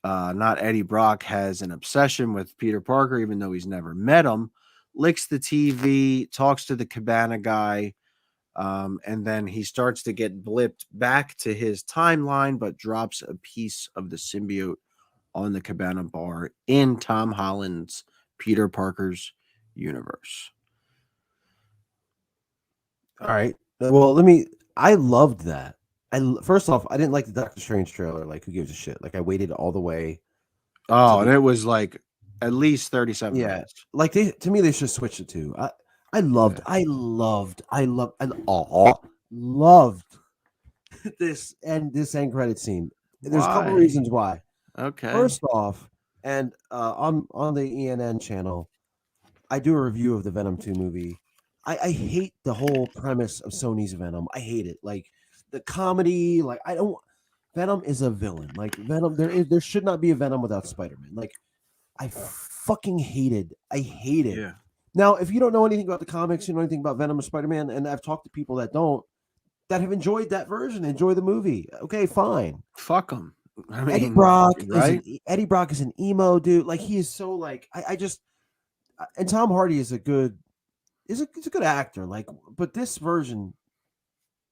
not Eddie Brock, has an obsession with Peter Parker, even though he's never met him. Licks the TV, talks to the cabana guy, and then he starts to get blipped back to his timeline, but drops a piece of the symbiote on the cabana bar in Tom Holland's Peter Parker's universe. All right. Well, let me. I loved that. First off, I didn't like the Doctor Strange trailer. Like, who gives a shit? Like, I waited all the way. Oh, and it was like at least 37 minutes. Like to me, they should switch it to. I loved this end credit scene. There's a couple Why? reasons why. Okay. First off, and on the ANN channel, I do a review of the Venom 2 movie. I hate the whole premise of Sony's Venom. I hate it. Like the comedy, like I don't. Venom is a villain. Like Venom, there should not be a Venom without Spider-Man. Like I fucking hated. I hate it. Yeah. Now, if you don't know anything about the comics, you know anything about Venom or Spider-Man, and I've talked to people that don't, that have enjoyed that version, enjoy the movie. Okay, fine. Fuck them. I mean, Eddie Brock, right? Eddie Brock is an emo dude. Like he is so like I just, and Tom Hardy is a good actor. Like, but this version,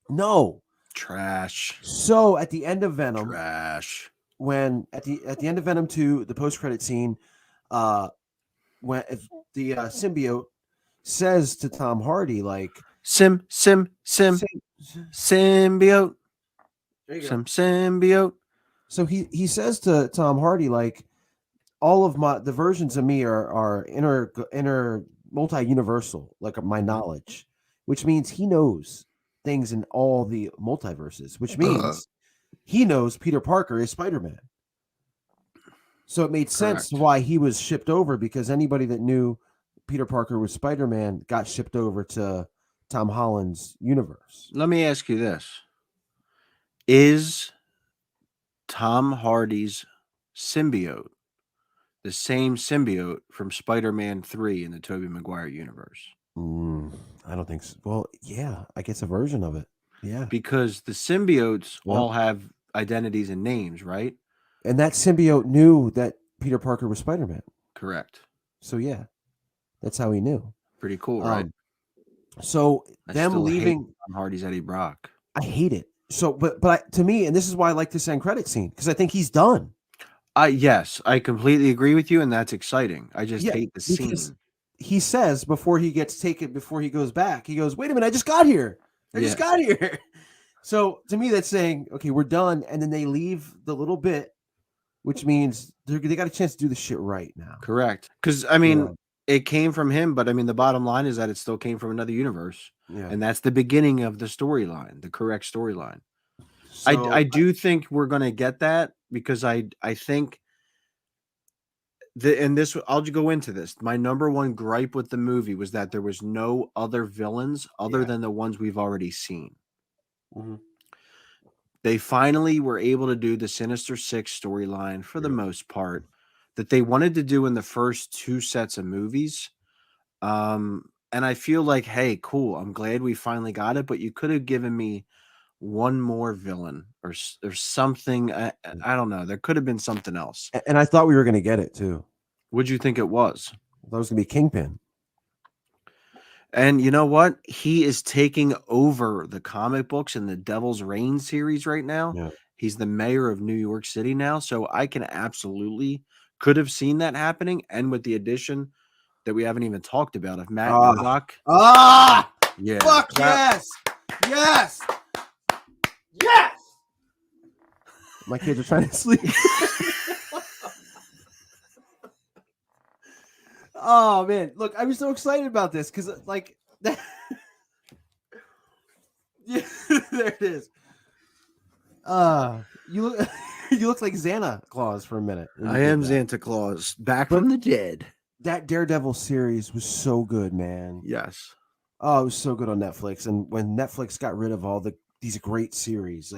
no. Trash. So at the end of Venom, Trash. when at the end of Venom 2, the post-credit scene, when if the symbiote says to Tom Hardy, like symbiote. Symbiote. So he says to Tom Hardy, like, all of the versions of me are inner multi-universal, like my knowledge, which means he knows things in all the multiverses, which means he knows Peter Parker is Spider-Man. So it made sense why he was shipped over, because anybody that knew Peter Parker was Spider-Man got shipped over to Tom Holland's universe. Let me ask you this. Is Tom Hardy's symbiote the same symbiote from Spider-Man 3 in the Tobey Maguire universe? I don't think so. Well, yeah, I guess a version of it. Yeah. Because the symbiotes all have identities and names, right? And that symbiote knew that Peter Parker was Spider-Man. Correct. So yeah, that's how he knew. Pretty cool, right? So I them leaving Tom Hardy's Eddie Brock. I hate it. So, but to me, and this is why I like this end credit scene, because I think he's done. Yes, I completely agree with you, and that's exciting. I just hate the scene. He says before he gets taken, before he goes back, he goes, "Wait a minute, I just got here. I just got here." So to me, that's saying, okay, we're done, and then they leave the little bit, which means they got a chance to do the shit right now. Correct. Because I mean, it came from him, but I mean, the bottom line is that it still came from another universe, and that's the beginning of the storyline, the correct storyline. So, I do think we're gonna get that, because I think I'll just go into this. My number one gripe with the movie was that there was no other villains other than the ones we've already seen. Mm-hmm. They finally were able to do the Sinister Six storyline for the most part that they wanted to do in the first two sets of movies. And I feel like, hey, cool. I'm glad we finally got it, but you could have given me one more villain or something. I don't know. There could have been something else. And I thought we were going to get it too. What'd you think it was? I thought it was going to be Kingpin. And you know what? He is taking over the comic books in the Devil's Reign series right now. Yeah. He's the mayor of New York City now. So I can absolutely could have seen that happening. And with the addition that we haven't even talked about of Matt Murdock. Yeah. Fuck yes. Yes. Yes. My kids are trying to sleep. Oh man, look, I was so excited about this because, like, yeah, there it is. You look. You look like Santa Claus for a minute. when you I did am that. Santa Claus, back But- from the dead. That Daredevil series was so good, man. Yes. Oh, it was so good on Netflix. And when Netflix got rid of all these great series,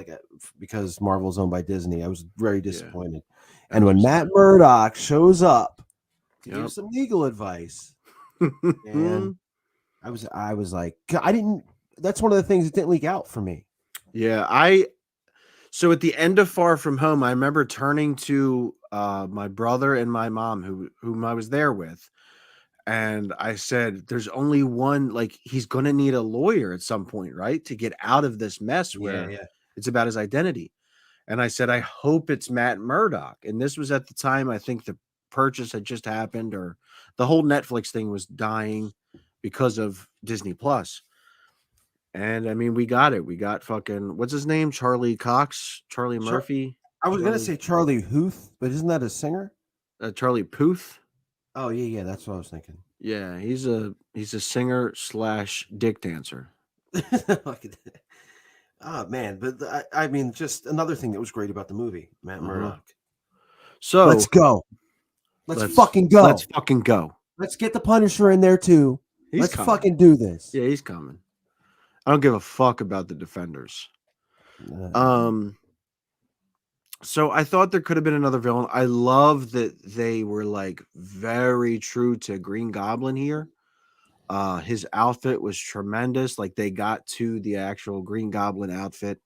because Marvel's owned by Disney, I was very disappointed. And when Matt Murdock shows up to give some legal advice, and I was like, I didn't. That's one of the things that didn't leak out for me. Yeah, so at the end of Far From Home, I remember turning to my brother and my mom, whom I was there with, and I said, "There's only one. Like, he's gonna need a lawyer at some point, right, to get out of this mess where it's about his identity." And I said, "I hope it's Matt Murdock." And this was at the time I think the purchase had just happened, or the whole Netflix thing was dying because of Disney Plus. And I mean, we got it. We got fucking what's his name? Charlie Cox, Charlie Murphy. I was gonna say Charlie Huth, but isn't that a singer? Charlie Puth. Oh yeah, that's what I was thinking. Yeah, he's a singer / dick dancer. Oh man, but I mean, just another thing that was great about the movie, Matt Murdock. So let's go. Let's fucking go. Let's fucking go. Let's get the Punisher in there too. Let's fucking do this. Yeah, he's coming. I don't give a fuck about the Defenders. So I thought there could have been another villain. I love that they were like very true to Green Goblin here. His outfit was tremendous. Like they got to the actual Green Goblin outfit.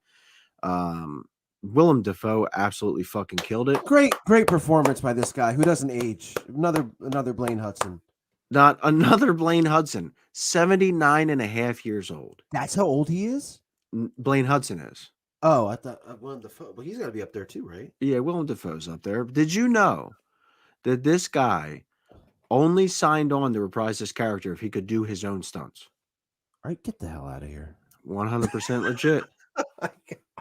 Willem Dafoe absolutely fucking killed it. Great performance by this guy who doesn't age. Another Blaine Hudson. Not another Blaine Hudson, 79 and a half years old. That's how old he is? Blaine Hudson is. Oh, I thought Willem Dafoe. Well, he's got to be up there too, right? Yeah, Willem Dafoe's up there. Did you know that this guy only signed on to reprise this character if he could do his own stunts? All right, get the hell out of here. 100% legit.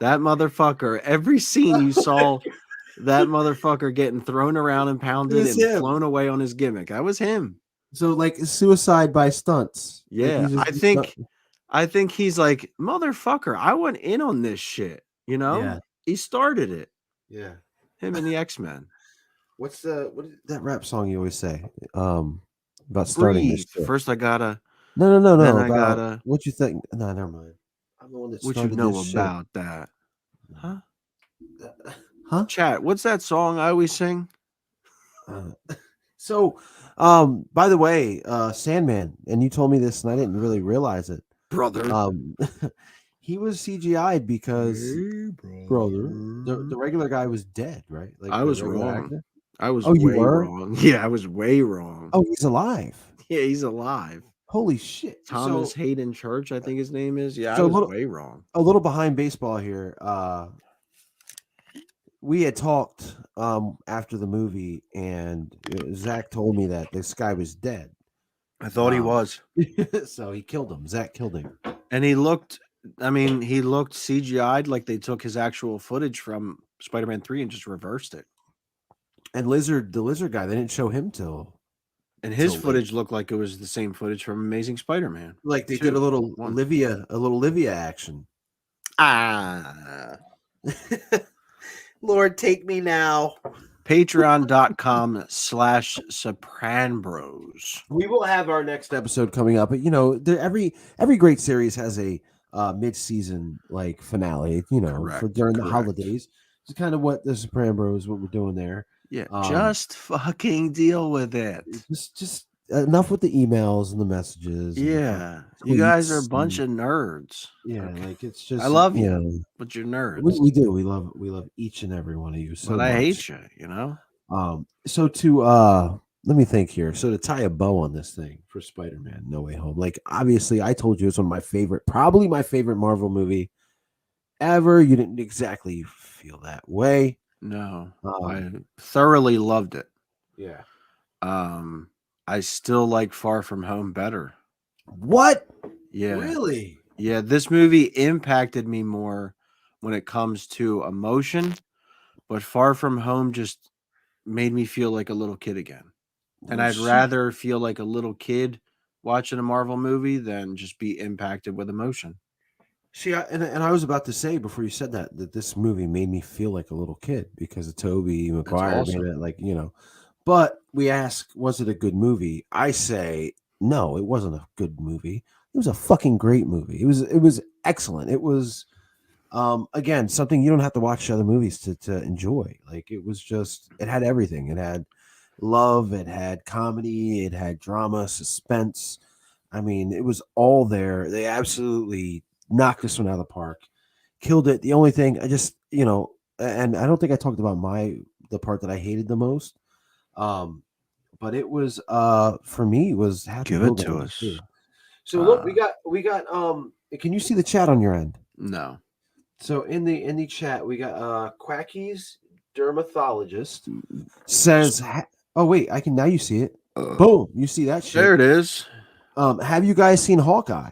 That motherfucker, every scene you saw that motherfucker getting thrown around and pounded and flown away on his gimmick. That was him. So like suicide by stunts. Yeah, like I think he's like, motherfucker, I went in on this shit. You know? Yeah. He started it. Yeah. Him and the X-Men. What is that rap song you always say? About starting this shit? First I gotta No. Then I gotta what you think? No, never mind. I'm the one that started what you know this about that? Huh? Huh? Chat, what's that song I always sing? So, by the way, Sandman, and you told me this, and I didn't really realize it, brother. He was CGI'd because, brother, the regular guy was dead, right? Like I was wrong. Actor? I was Oh, you way were? wrong. Yeah, I was way wrong. Oh, he's alive. Yeah, he's alive. Holy shit! Thomas Hayden Church, I think his name is. Yeah, so I was way wrong. A little behind baseball here. We had talked after the movie, and Zach told me that this guy was dead. I thought he was. So he killed him. Zach killed him. And he looked CGI'd like they took his actual footage from Spider-Man 3 and just reversed it. And the lizard guy, they didn't show him till. And his footage looked like it was the same footage from Amazing Spider-Man. Like they did a little Olivia action. Lord, take me now. Patreon.com/Sopran'Bros. We will have our next episode coming up, but every great series has a mid-season like finale. During the holidays. It's kind of what the Sopran'Bros, what we're doing there. Yeah, just fucking deal with it. Just enough with the emails and the messages. Yeah, you guys are a bunch of nerds. Yeah, like it's just I love you, but you're nerds. We do. We love each and every one of you. So but I hate you. You know. So to let me think here. So to tie a bow on this thing for Spider-Man No Way Home, like obviously I told you it's one of my favorite, probably my favorite Marvel movie ever. You didn't exactly feel that way. No, I thoroughly loved it. Yeah. I still like Far From Home better. What? Yeah. Really? Yeah, this movie impacted me more when it comes to emotion, but Far From Home just made me feel like a little kid again. And I'd rather feel like a little kid watching a Marvel movie than just be impacted with emotion. See, and I was about to say before you said that this movie made me feel like a little kid because of Toby Maguire made awesome. it like, But we ask, was it a good movie? I say no, it wasn't a good movie. It was a fucking great movie. It was excellent. It was again something you don't have to watch other movies to enjoy. Like it had everything. It had love, it had comedy, it had drama, suspense. I mean, it was all there. They absolutely knocked this one out of the park, killed it. The only thing I just, and I don't think I talked about the part that I hated the most. But it was for me was Happy Give it Gilmore to number us. 2. So look, we got can you see the chat on your end? No. So in the chat, we got Quacky's dermatologist says oh wait, I can now you see it. Boom, you see that shit. There it is. Have you guys seen Hawkeye?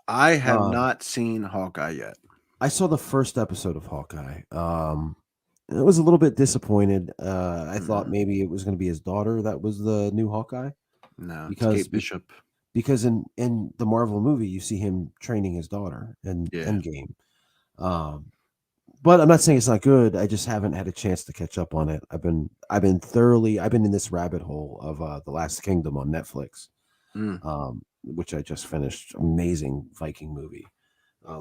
I have not seen Hawkeye yet. I saw the first episode of Hawkeye. I was a little bit disappointed. I thought maybe it was going to be his daughter that was the new Hawkeye. No, because Kate Bishop. Because in the Marvel movie, you see him training his daughter in Endgame. But I'm not saying it's not good. I just haven't had a chance to catch up on it. I've been in this rabbit hole of The Last Kingdom on Netflix, which I just finished. Amazing Viking movie,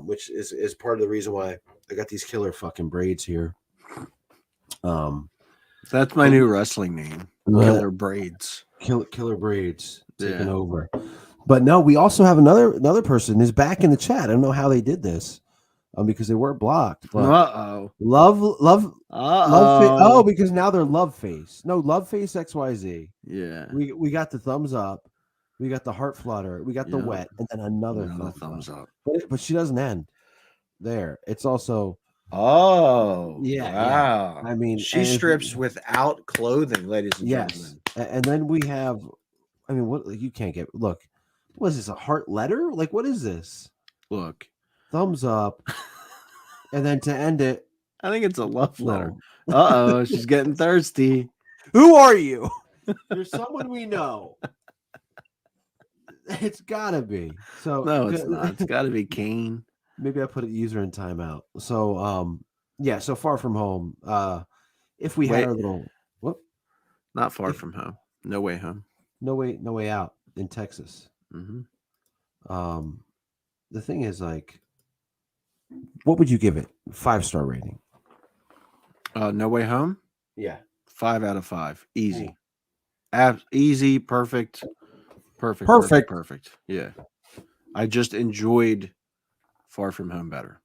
which is part of the reason why I got these killer fucking braids here. That's my new wrestling name. Killer Braids. Killer Braids taking over. But no, we also have another person is back in the chat. I don't know how they did this. Because they were blocked. But love. Oh, because now they're Love Face. No, Love Face XYZ. Yeah. We got the thumbs up. We got the heart flutter. We got the wet, and then another thumbs up. But she doesn't end there. It's also. Oh, yeah. Wow. I mean, she strips without clothing, ladies and gentlemen. And then we have. I mean, what you can't get. Look, what is this? A heart letter? Like, what is this? Look. Thumbs up, and then to end it, I think it's a love letter. Uh-oh, she's getting thirsty. Who are you? You're someone we know. It's gotta be. So no, it's not. It's gotta be Kane. Maybe I put a user in timeout. So so Far From Home. If we had our little not Far From Home. No Way Home. No Way Out in Texas. Mm-hmm. The thing is, like, what would you give it? 5-star rating. No Way Home? Yeah. 5 out of 5. Easy. Easy, perfect. Yeah. I just enjoyed Far From Home better.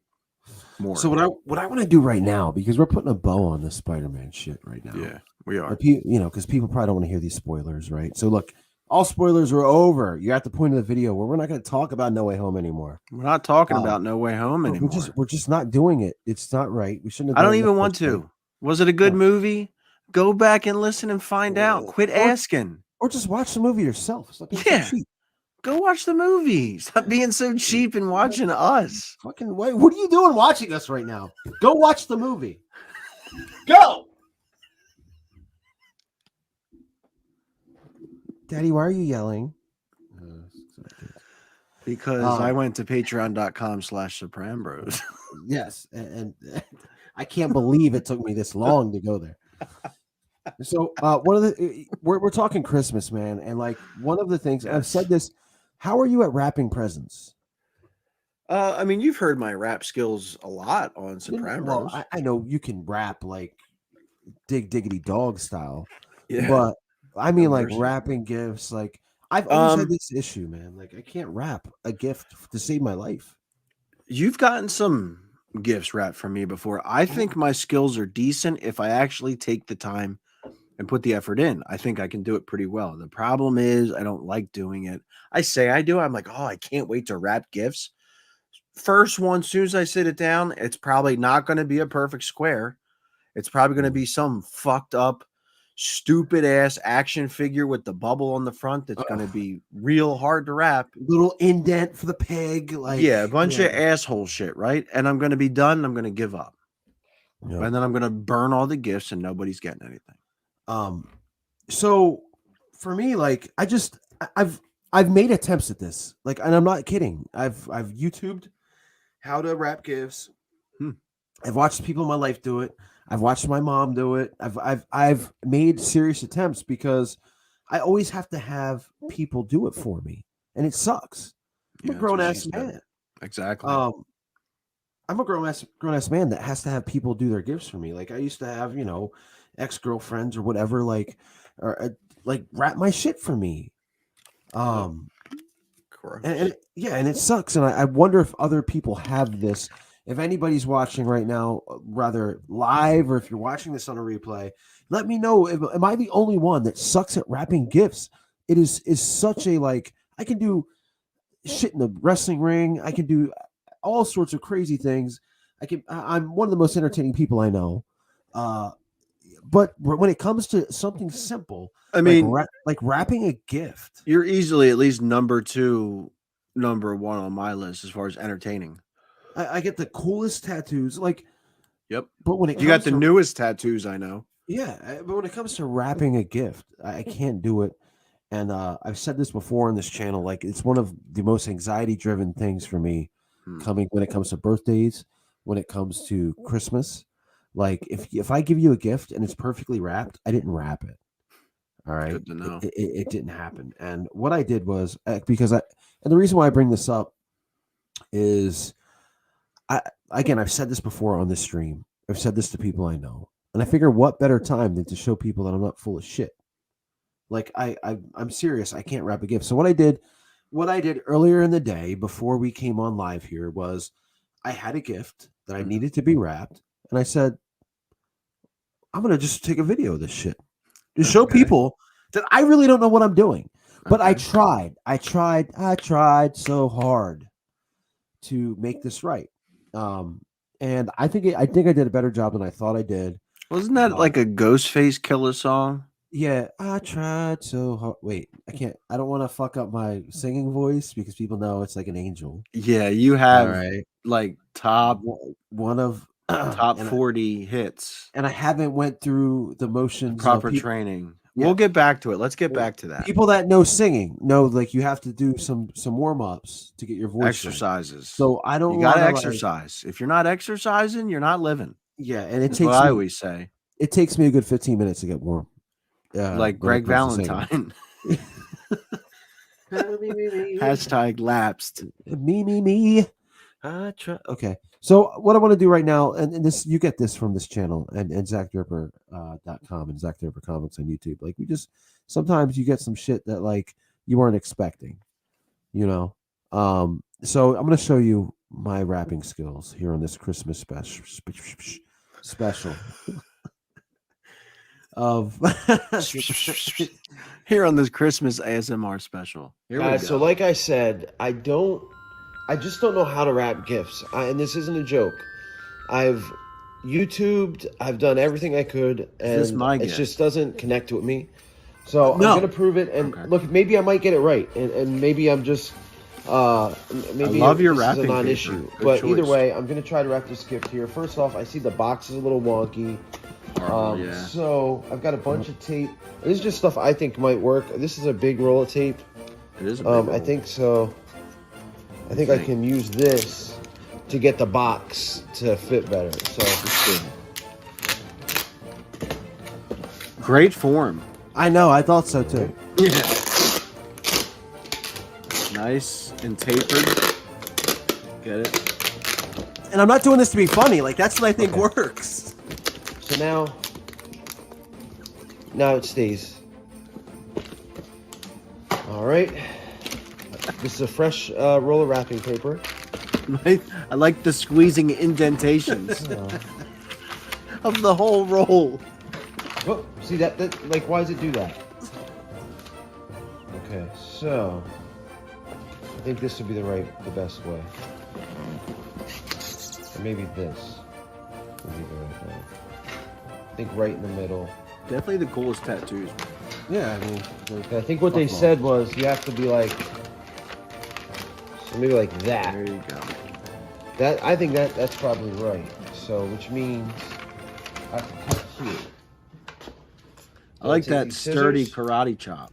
More. So what I want to do right now, because we're putting a bow on this Spider-Man shit right now. Yeah, we are. Because people probably don't want to hear these spoilers, right? So look, all spoilers are over. You're at the point of the video where we're not going to talk about No Way Home anymore. We're not talking about No Way Home anymore. We're just not doing it. It's not right. We shouldn't have. I don't even want to. Was it a good movie? Go back and listen and find out. Quit asking. Or just watch the movie yourself. Stop being so cheap. Go watch the movie. Stop being so cheap and watching us. Fucking wait. What are you doing watching us right now? Go watch the movie. Go. Daddy, why are you yelling? Because I went to patreon.com/Sopran'Bros. Yes. And I can't believe it took me this long to go there. So one of the we're talking Christmas, man. And like one of the things I've said this, how are you at wrapping presents? I mean, you've heard my rap skills a lot on Sopran'Bros. Well, I know you can rap like diggity dog style. Yeah. But I mean, like wrapping gifts, like I've always had this issue, man. Like I can't wrap a gift to save my life. You've gotten some gifts wrapped from me before. I think my skills are decent if I actually take the time and put the effort in. I think I can do it pretty well. The problem is I don't like doing it. I say I do. I'm like, oh, I can't wait to wrap gifts. First one, as soon as I sit it down, it's probably not going to be a perfect square. It's probably going to be some fucked up, stupid ass action figure with the bubble on the front that's going to be real hard to wrap. Little indent for the peg. Like, a bunch of asshole shit, right? And I'm going to be done. I'm going to give up. Yep. And then I'm going to burn all the gifts and nobody's getting anything. So for me, like I've made attempts at this, like, and I'm not kidding. I've YouTubed how to wrap gifts. Hmm. I've watched people in my life do it. I've watched my mom do it. I've made serious attempts because I always have to have people do it for me, and it sucks. I'm a Yeah, that's grown what ass she said. man. Exactly. I'm a grown ass man that has to have people do their gifts for me. Like I used to have, ex girlfriends or whatever, like wrap my shit for me. Um, and it sucks. And I wonder if other people have this. If anybody's watching right now, rather live, or if you're watching this on a replay, let me know. Am I the only one that sucks at wrapping gifts? It is such a I can do shit in the wrestling ring. I can do all sorts of crazy things. I'm one of the most entertaining people I know. But when it comes to something simple, I mean, like wrapping a gift, you're easily at least number 2, number 1 on my list as far as entertaining. I get the coolest tattoos. Yep. But when you got the newest tattoos, I know. Yeah, but when it comes to wrapping a gift, I can't do it. And I've said this before on this channel. Like it's one of the most anxiety-driven things for me, coming when it comes to birthdays, when it comes to Christmas. Like if I give you a gift and it's perfectly wrapped, I didn't wrap it. All right, Good to know. It didn't happen. And what I did was and the reason why I bring this up is I've said this before on this stream. I've said this to people I know, and I figure what better time than to show people that I'm not full of shit. Like I'm serious. I can't wrap a gift. So what I did earlier in the day before we came on live here was I had a gift that I needed to be wrapped, and I said, I'm gonna just take a video of this shit to show people that I really don't know what I'm doing. But I tried so hard to make this right. And I think I did a better job than I thought I did. Wasn't that like a Ghostface Killer song? Yeah, I tried so hard. Wait, I don't want to fuck up my singing voice because people know it's like an angel. Yeah, you have like top one of top 40 hits, and I haven't went through the motions proper of training. Yeah. We'll get back to it. Let's get back to that. People that know singing know like you have to do some warm-ups to get your voice exercises. Right. So I don't. You gotta exercise. If you're not exercising, you're not living. Yeah, and That's what I always say. It takes me a good 15 minutes to get warm. Like Greg Valentine. Hashtag lapsed. Me. Okay. So what I want to do right now, and this you get this from this channel and ZachTheRipper.com and Zach the Ripper Comics on YouTube. Like sometimes you get some shit that like you weren't expecting, So I'm gonna show you my rapping skills here on this Christmas special. Of here on this Christmas ASMR special. Here we go. So like I said, I just don't know how to wrap gifts. And this isn't a joke. I've YouTubed, I've done everything I could, and it just doesn't connect with me. So I'm gonna prove it. And look, maybe I might get it right, and maybe I'm just maybe I love your this wrapping is a non-issue. But choice. Either way, I'm gonna try to wrap this gift here. First off, I see the box is a little wonky. So I've got a bunch of tape. This is just stuff I think might work. This is a big roll of tape. It is a big roll. I think so. I think I can use this to get the box to fit better. So great form. I know. I thought so too. Yeah. Nice and tapered. Get it? And I'm not doing this to be funny. Like that's what I think works. So now it stays. All right. This is a fresh roll of wrapping paper. I like the squeezing indentations of the whole roll. Oh, see that? Like, why does it do that? Okay, so I think this would be the best way. Or maybe this would be the right way. I think right in the middle. Definitely the coolest tattoos. Yeah, I mean, I think what they said was you have to be like, so maybe like that. There you go. I think that's probably right. So, which means I have to cut here. I like that sturdy karate chop.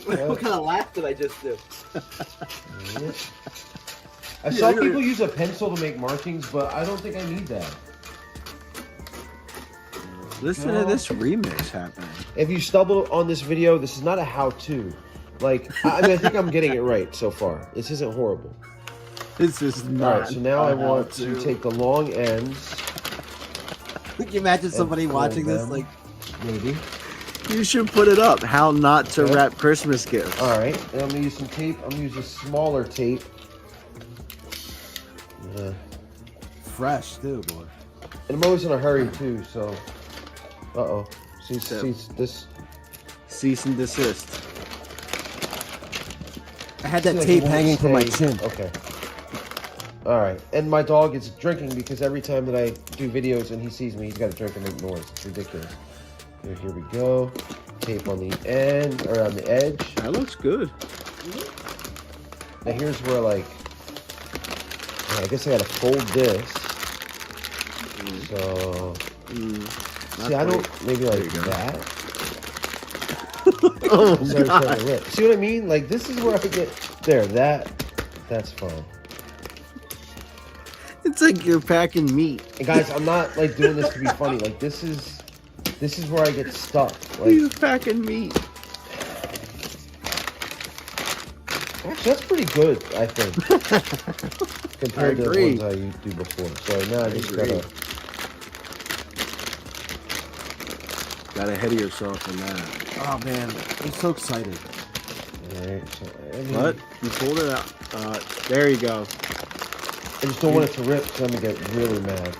What kind of laugh did I just do? I saw people use a pencil to make markings, but I don't think I need that. Listen to this remix happening. If you stumble on this video, this is not a how-to. Like, I mean, I think I'm getting it right so far. This isn't horrible. This is All not. right, so now I want to take the long ends. Can you imagine somebody watching this? Like, Maybe. You should put it up. How not to wrap Christmas gifts. All right, and I'm gonna use some tape. I'm gonna use a smaller tape. fresh too, boy. And I'm always in a hurry too, so. Uh-oh. See this. Cease and desist. I had that See, like, tape it won't hanging from my stay- chin. Okay. All right, and my dog is drinking because every time that I do videos and he sees me, he's got to drink and make noise. It's ridiculous. Here we go. Tape on the end or on the edge. That looks good. Now here's where like, I guess I gotta fold this. So, see, I don't maybe like that. Oh, Instead of trying God. to rip. See what I mean? Like this is where I get there. That's fine. It's like you're packing meat. And guys, I'm not like doing this to be funny. Like this is where I get stuck. You're Like packing meat. actually, that's pretty good, I think, compared to the agree. ones I used to do before. So now I just agree. gotta. Got ahead of yourself in that. Oh man, I'm so excited. All right. So I mean, What? You pulled it out. There you go. I just don't want it to rip, because I'm gonna get really mad.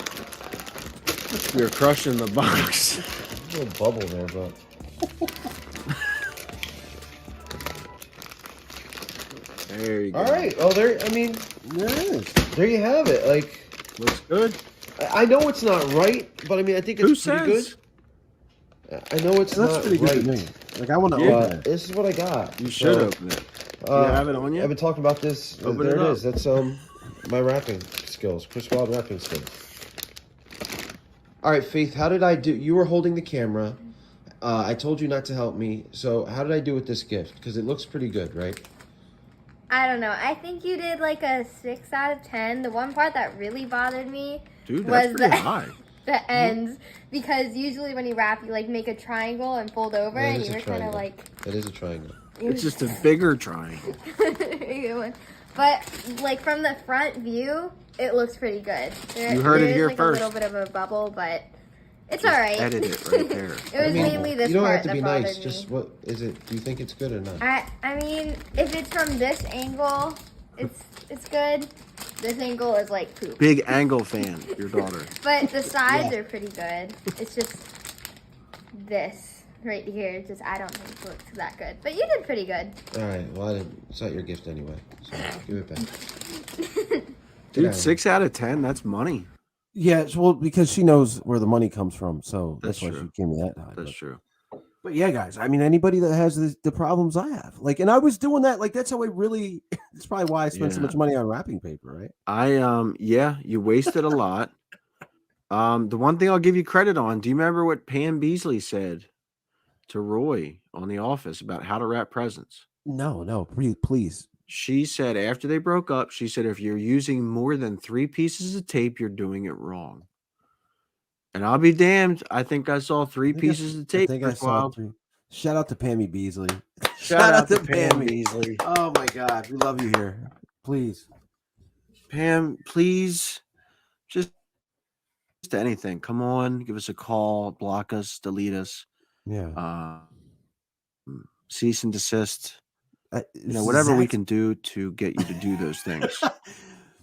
You're crushing the box. There's a little bubble there, but. There you go. All right. Oh, there. I mean, there you have it. Like, Looks good. I know it's not right, but I mean, I think it's Who pretty says? good. I know it's That's not pretty good right, to me. Like I want to Yeah. open but it. this is what I got. You should So, open it. Do you have it on you? I've been talking about this. Open there it it up. is. That's my rapping skills. Chris Wild rapping skills. All right, Faith. How did I do? You were holding the camera. I told you not to help me. So how did I do with this gift? Because it looks pretty good, right? I don't know. I think you did like a 6 out of 10. The one part that really bothered me Dude, that's was pretty the, high. the ends. Because usually when you wrap, you like make a triangle and fold over, That and is you a were kind of triangle. like. That is a triangle. It's just a bigger triangle. But like from the front view, it looks pretty good. You heard it there is, here like first. a little bit of a bubble, but it's all right. edit it right there. It was mainly this You don't part have to that be bothered nice. me. Just what is it? Do you think it's good or not? I mean, if it's from this angle, it's good. This angle is like poop. Big angle fan, your daughter. But the sides are pretty good. It's just this right here. Just I don't think it looks that good. But you did pretty good. All right. Well, I didn't. It's not your gift anyway. So give it back. Dude, out. 6 out of 10, that's money. Yeah, well, because she knows where the money comes from, so That's that's, why true. she gave me that high. That's true. But yeah, guys, I mean, anybody that has the problems I have, like, and I was doing that, like, that's how I really. That's probably why I spent so Yeah. much money on wrapping paper, right? Yeah, you wasted a lot. The one thing I'll give you credit on, do you remember what Pam Beasley said to Roy on The Office about how to wrap presents? No, please. She said after they broke up, she said, if you're using more than 3 pieces of tape, you're doing it wrong. And I'll be damned. I think I saw 3 pieces of tape. I think I Chris saw Wild. 3. Shout out to Pammy Beasley. Shout out to Pam Pam Beasley. Oh my God, we love you here. Please. Pam, please, just anything. Come on, give us a call, block us, delete us, Yeah. cease and desist. Whatever we can do to get you to do those things.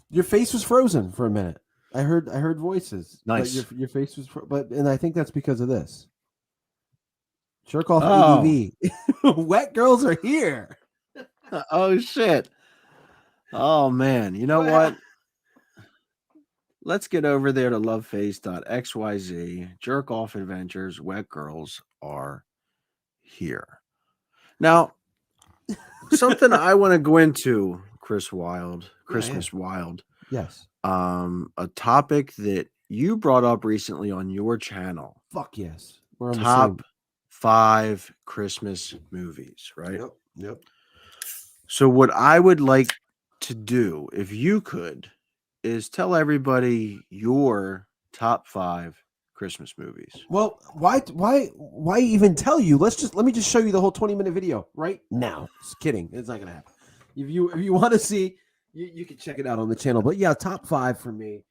Your face was frozen for a minute. I heard voices. but Nice. Your face was, and I think that's because of this. Jerk off Oh. ADV. Wet girls are here. Oh shit. Oh man. You know what? Let's get over there to loveface.xyz. Jerk off adventures. Wet girls are here. Now, something I want to go into, Chris Wild, Christmas Wild. Yes. A topic that you brought up recently on your channel. Fuck yes. We're on Top 5 Christmas movies, right? Yep. So what I would like to do, if you could, is tell everybody your top 5 Christmas movies. Well, why even tell you? Let me just show you the whole 20-minute video right now. Just kidding. It's not gonna happen. If you want to see, you can check it out on the channel. But yeah, top 5 for me.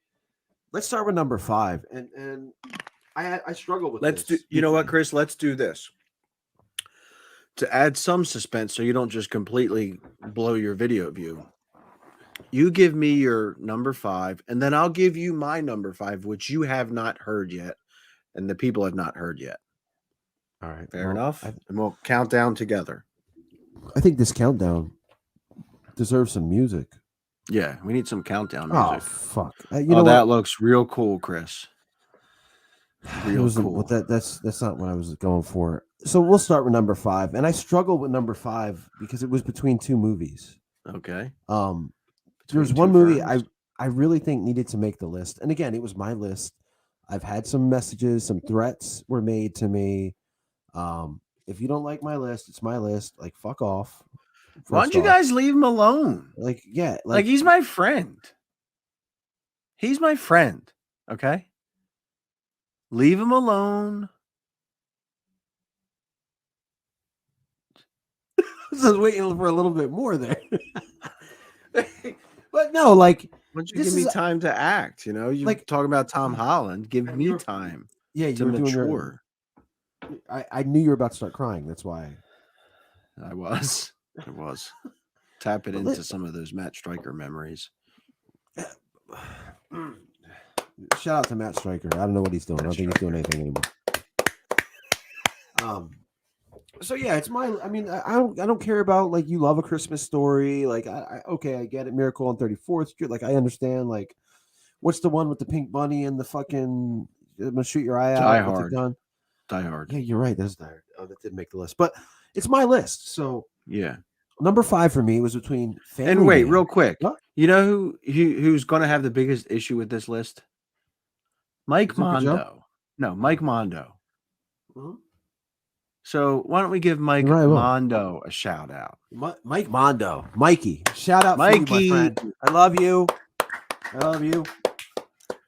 Let's start with number 5. And I struggle with Let's do. this. You know what, Chris? Let's do this to add some suspense, so you don't just completely blow your video view. You give me your number 5, and then I'll give you my number 5, which you have not heard yet, and the people have not heard yet. All right. Fair enough. And we'll count down together. I think this countdown deserves some music. Yeah, we need some countdown Oh music. fuck! That looks real cool, Chris. Real cool. But that's not what I was going for. So we'll start with number 5, and I struggled with number 5 because it was between 2 movies. Okay. There was one movie I really think needed to make the list, and again, it was my list. I've had some messages, some threats were made to me. If you don't like my list, it's my list. Like, fuck off. Why don't you guys leave him alone? Like, yeah, like he's my friend. He's my friend. Okay. Leave him alone. I was waiting for a little bit more there. But no, like, why don't you give me time to act? You know, you like talking about Tom Holland. Give me time. Yeah, to mature. I knew you were about to start crying. That's why. I was. Tapping into some of those Matt Stryker memories. Shout out to Matt Stryker. I don't know what he's doing. I don't think he's doing anything anymore. So yeah, it's my. I mean, I don't care about like You Love a Christmas Story. Like, okay, I get it. Miracle on 34th Street. Like, I understand. Like, what's the one with the pink bunny and the fucking? I'm gonna shoot your eye out. Die Hard. With the gun. Die Hard. Yeah, you're right. That's Die Hard. Oh, that didn't make the list, but it's my list. So yeah, number 5 for me was between. Family and wait, Man. real quick. What? You know who's going to have the biggest issue with this list? Mike Mondo. No, Mike Mondo. Mm-hmm. So why don't we give Mike Mondo a shout out? Mike Mondo, Mikey, shout out, Mikey, for you, my friend. I love you. I love you.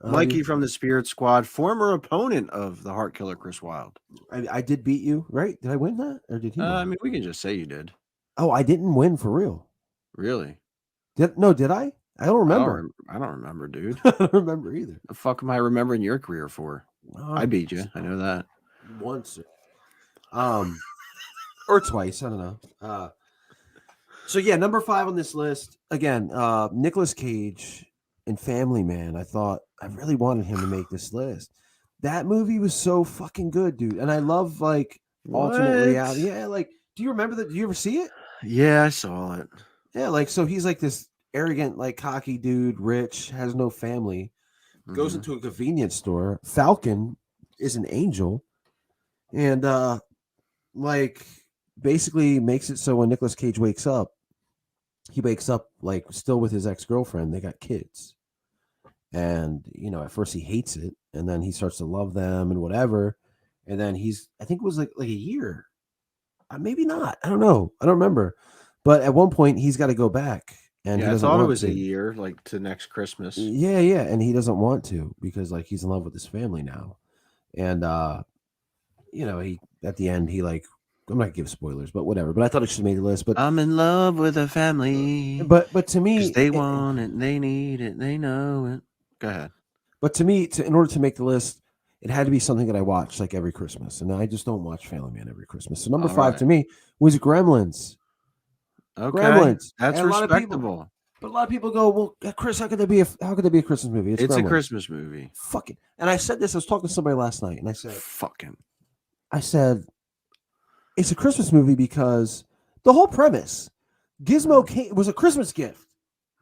Mikey from the Spirit Squad, former opponent of the Heart Killer Chris Wilde. I did beat you, right? Did I win that, or did he? I mean, we can just say you did. Oh, I didn't win for real. Really? Did I? I don't remember. I don't remember, dude. I don't remember either. The fuck am I remembering your career for? I beat you. I know that. Once. Or twice. I don't know. So yeah, number 5 on this list again. Nicolas Cage and Family Man. I really wanted him to make this list. That movie was so fucking good, dude. And I love like alternate reality. Yeah, like, do you remember that? Did you ever see it? Yeah, I saw it. Yeah, like, so he's like this arrogant, like cocky dude, rich, has no family, goes into a convenience store. Falcon is an angel, and like basically makes it so when Nicolas Cage wakes up, he wakes up like still with his ex-girlfriend. They got kids, and at first he hates it, and then he starts to love them and whatever, and then I think it was like a year, maybe not, I don't know, I don't remember, but at one point he's got to go back, and I thought it was a year, like to next Christmas. Yeah, and he doesn't want to because like he's in love with his family now, and he at the end he like. I'm not gonna give spoilers, but whatever. But I thought it should have made the list. But I'm in love with a family. But to me, they want it, they need it, they know it. Go ahead. But to me, in order to make the list, it had to be something that I watch like every Christmas, and I just don't watch Family Man every Christmas. So number 5 to me was Gremlins. Okay, Gremlins. That's respectable. But a lot of people go, "Well, Chris, how could there be a Christmas movie? It's a Christmas movie." Fucking. And I said this. I was talking to somebody last night, and I said, "Fucking." I said. It's a Christmas movie because the whole premise, Gizmo was a Christmas gift.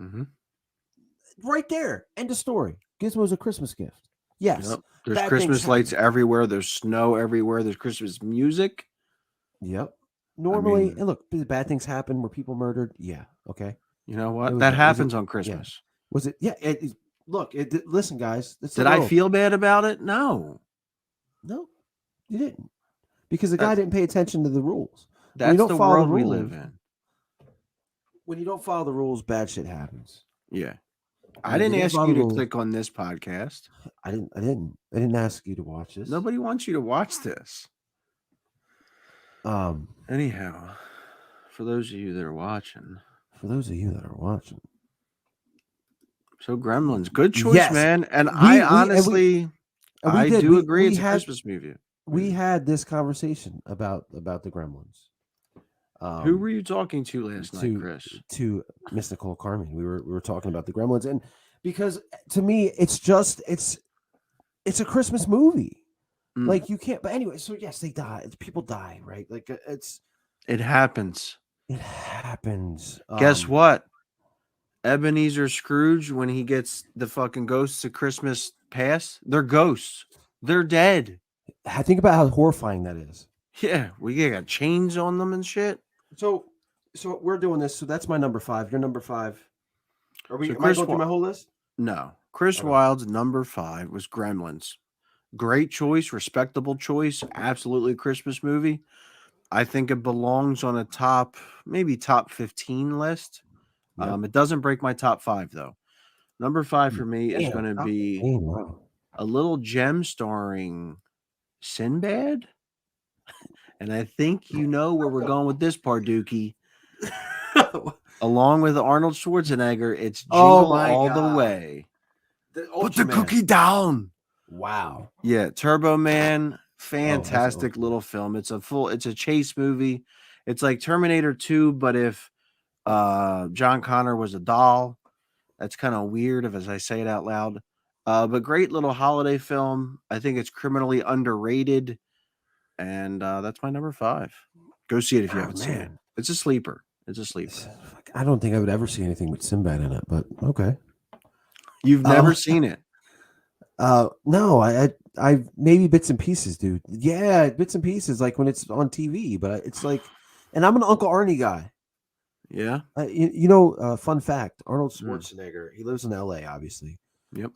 Mm-hmm. Right there. End of story. Gizmo was a Christmas gift. Yes. Yep. There's Christmas lights everywhere. There's snow everywhere. There's Christmas music. Yep. Normally, and look, bad things happen. Were people murdered? Yeah. Okay. You know what? That happens on Christmas. Yeah. Was it? Yeah. Look, listen, guys. Did I feel bad about it? No. No, you didn't. Because the guy didn't pay attention to the rules. That's the world we live in. when you don't follow the rules, bad shit happens. Yeah. I They didn't ask follow you the to rules. click on this podcast. I didn't ask you to watch this. Nobody wants you to watch this. Anyhow, for those of you that are watching. For those of you that are watching. So Gremlins, good choice, Yes. man. And We- I we- and we- honestly, and we I did. do We- agree we it's had- a Christmas movie. We had this conversation about the Gremlins. Who were you talking to last night, Chris? To Miss Nicole Carmen. We were talking about the Gremlins, and because to me, it's a Christmas movie. Mm. Like you can't. But anyway, so yes, they die. People die, right? Like It happens. it happens. Guess what? Ebenezer Scrooge, when he gets the fucking ghosts of Christmas past, they're ghosts. They're dead. Think about how horrifying that is. Yeah, we got chains on them and shit. So we're doing this. So that's my number 5. Your number 5. Are we? So Am I going through my whole list? No. Chris Okay. Wilde's number 5 was Gremlins. Great choice, respectable choice, absolutely a Christmas movie. I think it belongs on a maybe top 15 list. Yep. It doesn't break my top 5 though. Number 5 for me is going to be Wow. a little gem starring Sinbad. And I think you know where we're going with this part, Dookie. Along with Arnold Schwarzenegger, it's Jingle my All the God. Way. Put the Ultraman. cookie down. Wow. Yeah, Turbo Man, that's fantastic awesome. little film. It's a chase movie. It's like Terminator 2, but if John Connor was a doll. That's kind of weird as I say it out loud. But great little holiday film. I think it's criminally underrated. And that's my number 5. Go see it if you haven't seen it. It's a sleeper. I don't think I would ever see anything with Sinbad in it, but okay. You've never seen it. No, I maybe bits and pieces, dude. Yeah, bits and pieces, like when it's on TV. But it's like, and I'm an Uncle Arnie guy. Yeah. Fun fact: Arnold Schwarzenegger. He lives in L.A. Obviously. Yep.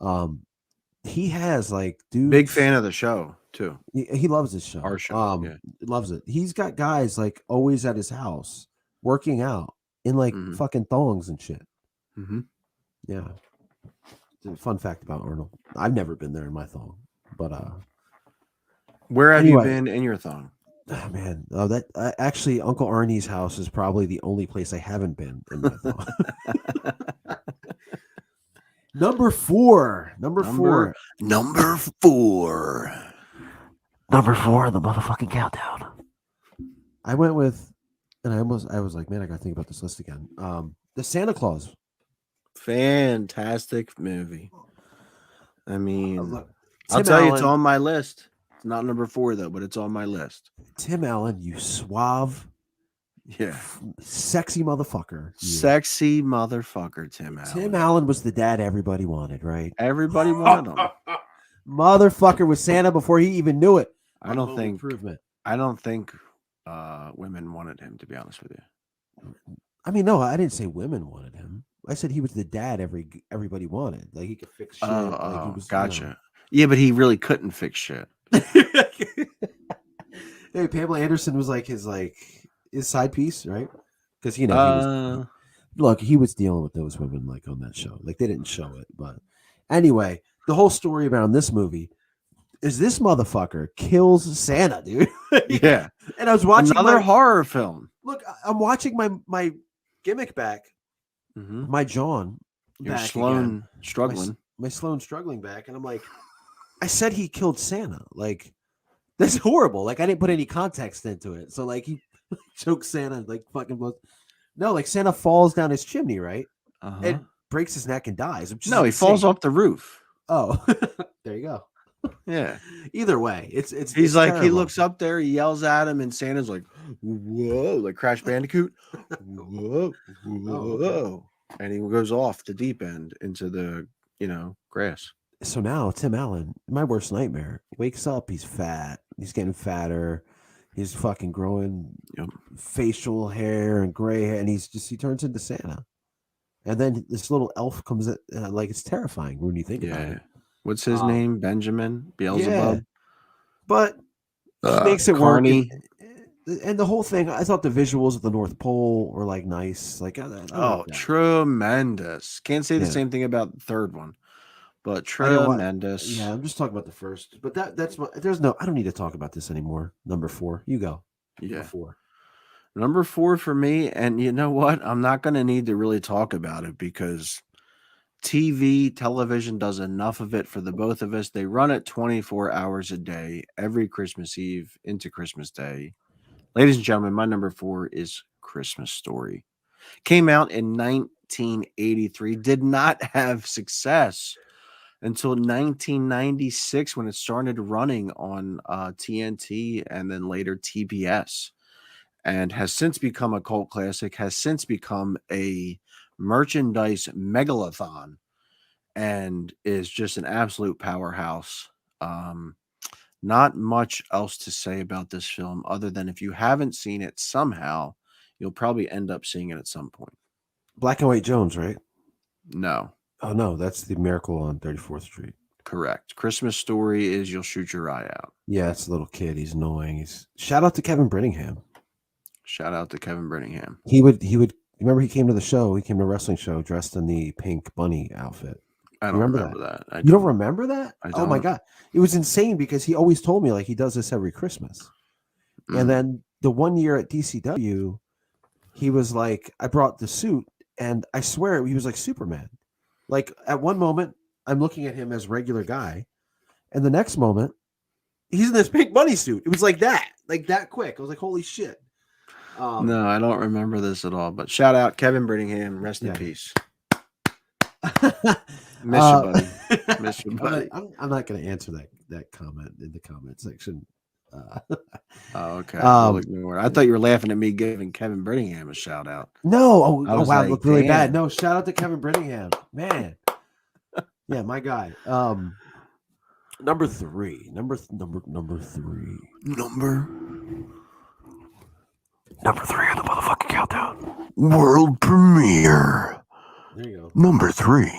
He has dude. Big fan of the show too. He loves this show. Our show. Loves it. He's got guys always at his house working out in fucking thongs and shit. Mm-hmm. Yeah. Fun fact about Arnold. I've never been there in my thong, but where have anyway. you been in your thong? Oh, man, actually Uncle Arnie's house is probably the only place I haven't been in my thong. Number four, the motherfucking countdown. I went with, and I was like, man, I gotta think about this list again. The Santa Claus. Fantastic movie. I mean, I'll Tim tell you, Allen- it's on my list. It's not number 4 though, but it's on my list. Tim Allen, you suave, Yeah, sexy motherfucker. You. sexy motherfucker, Tim Allen. Tim Allen was the dad everybody wanted, right? Everybody wanted him. Motherfucker was Santa before he even knew it. I don't think Improvement. women wanted him, to be honest with you. I mean, no, I didn't say women wanted him. I said he was the dad everybody wanted. Like he could fix shit. He was, Gotcha. Yeah, but he really couldn't fix shit. Hey, Pamela Anderson was his side piece, right? Because he was dealing with those women on that show. They didn't show it, but anyway, the whole story around this movie is this motherfucker kills Santa, dude. Yeah, and I was watching another horror film. Look, I'm watching my gimmick back, Mm-hmm. my John. You're back Sloan again. struggling. My Sloan struggling back, and I'm like, I said he killed Santa. That's horrible. I didn't put any context into it. So he chokes Santa, fucking blows. No, Santa falls down his chimney, right? And breaks his neck and dies. Which is No, he insane. falls off the roof. Oh, there you go. Yeah. Either way, it's He's he terrible. looks up there, he yells at him, and Santa's like, whoa, like Crash Bandicoot. Whoa, whoa. And he goes off the deep end into the, grass. So now Tim Allen, my worst nightmare, wakes up, he's fat, he's getting fatter, he's fucking growing facial hair and gray hair, and he turns into Santa. And then this little elf comes in, it's terrifying when you think about it. What's his name? Benjamin? Beelzebub? Yeah. But he makes it Carney. work. And the whole thing, I thought the visuals of the North Pole were like nice. Like, I like Oh, that. tremendous. Can't say the Yeah. same thing about the third one, but I know what. tremendous. Yeah, I'm just talking about the first. But that's what. I don't need to talk about this anymore. Number 4, you go. Number Yeah. 4. Number 4 for me, and you know what? I'm not going to need to really talk about it because television does enough of it for the both of us. They run it 24 hours a day, every Christmas Eve into Christmas Day. Ladies and gentlemen, my number 4 is Christmas Story. Came out in 1983, did not have success until 1996 when it started running on TNT and then later TBS, and has since become a cult classic, has since become a merchandise megalathon, and is just an absolute powerhouse. Not much else to say about this film other than if you haven't seen it somehow, you'll probably end up seeing it at some point. Black and White Jones, right? No, Oh no, that's the Miracle on 34th Street. correct. Christmas Story is You'll Shoot Your Eye Out. Yeah, it's a little kid. He's annoying. Shout out to Kevin Brittingham. Shout out to Kevin Brittingham. He would. Remember, he came to the show. He came to a wrestling show dressed in the pink bunny outfit. I don't remember that. You don't remember that? I Oh my don't. god, it was insane because he always told me like he does this every Christmas. And then the one year at DCW, he was like, I brought the suit, and I swear he was like Superman. Like at one moment, I'm looking at him as regular guy, and the next moment, he's in this pink bunny suit. It was like that quick. I was like, holy shit. No, I don't remember this at all. But shout out Kevin Brittingham. Rest in peace. Miss you, buddy. Miss you, buddy. I'm not going to answer that comment in the comment section. Oh, okay. We'll ignore it. I thought you were laughing at me giving Kevin Brittingham a shout out. No. I Oh was wow, like, it looked really bad. damn. No, shout out to Kevin Brittingham. Man. Yeah, my guy. Number 3. Number 3. Number 3 on the motherfucking countdown. World premiere. There you go. Number 3.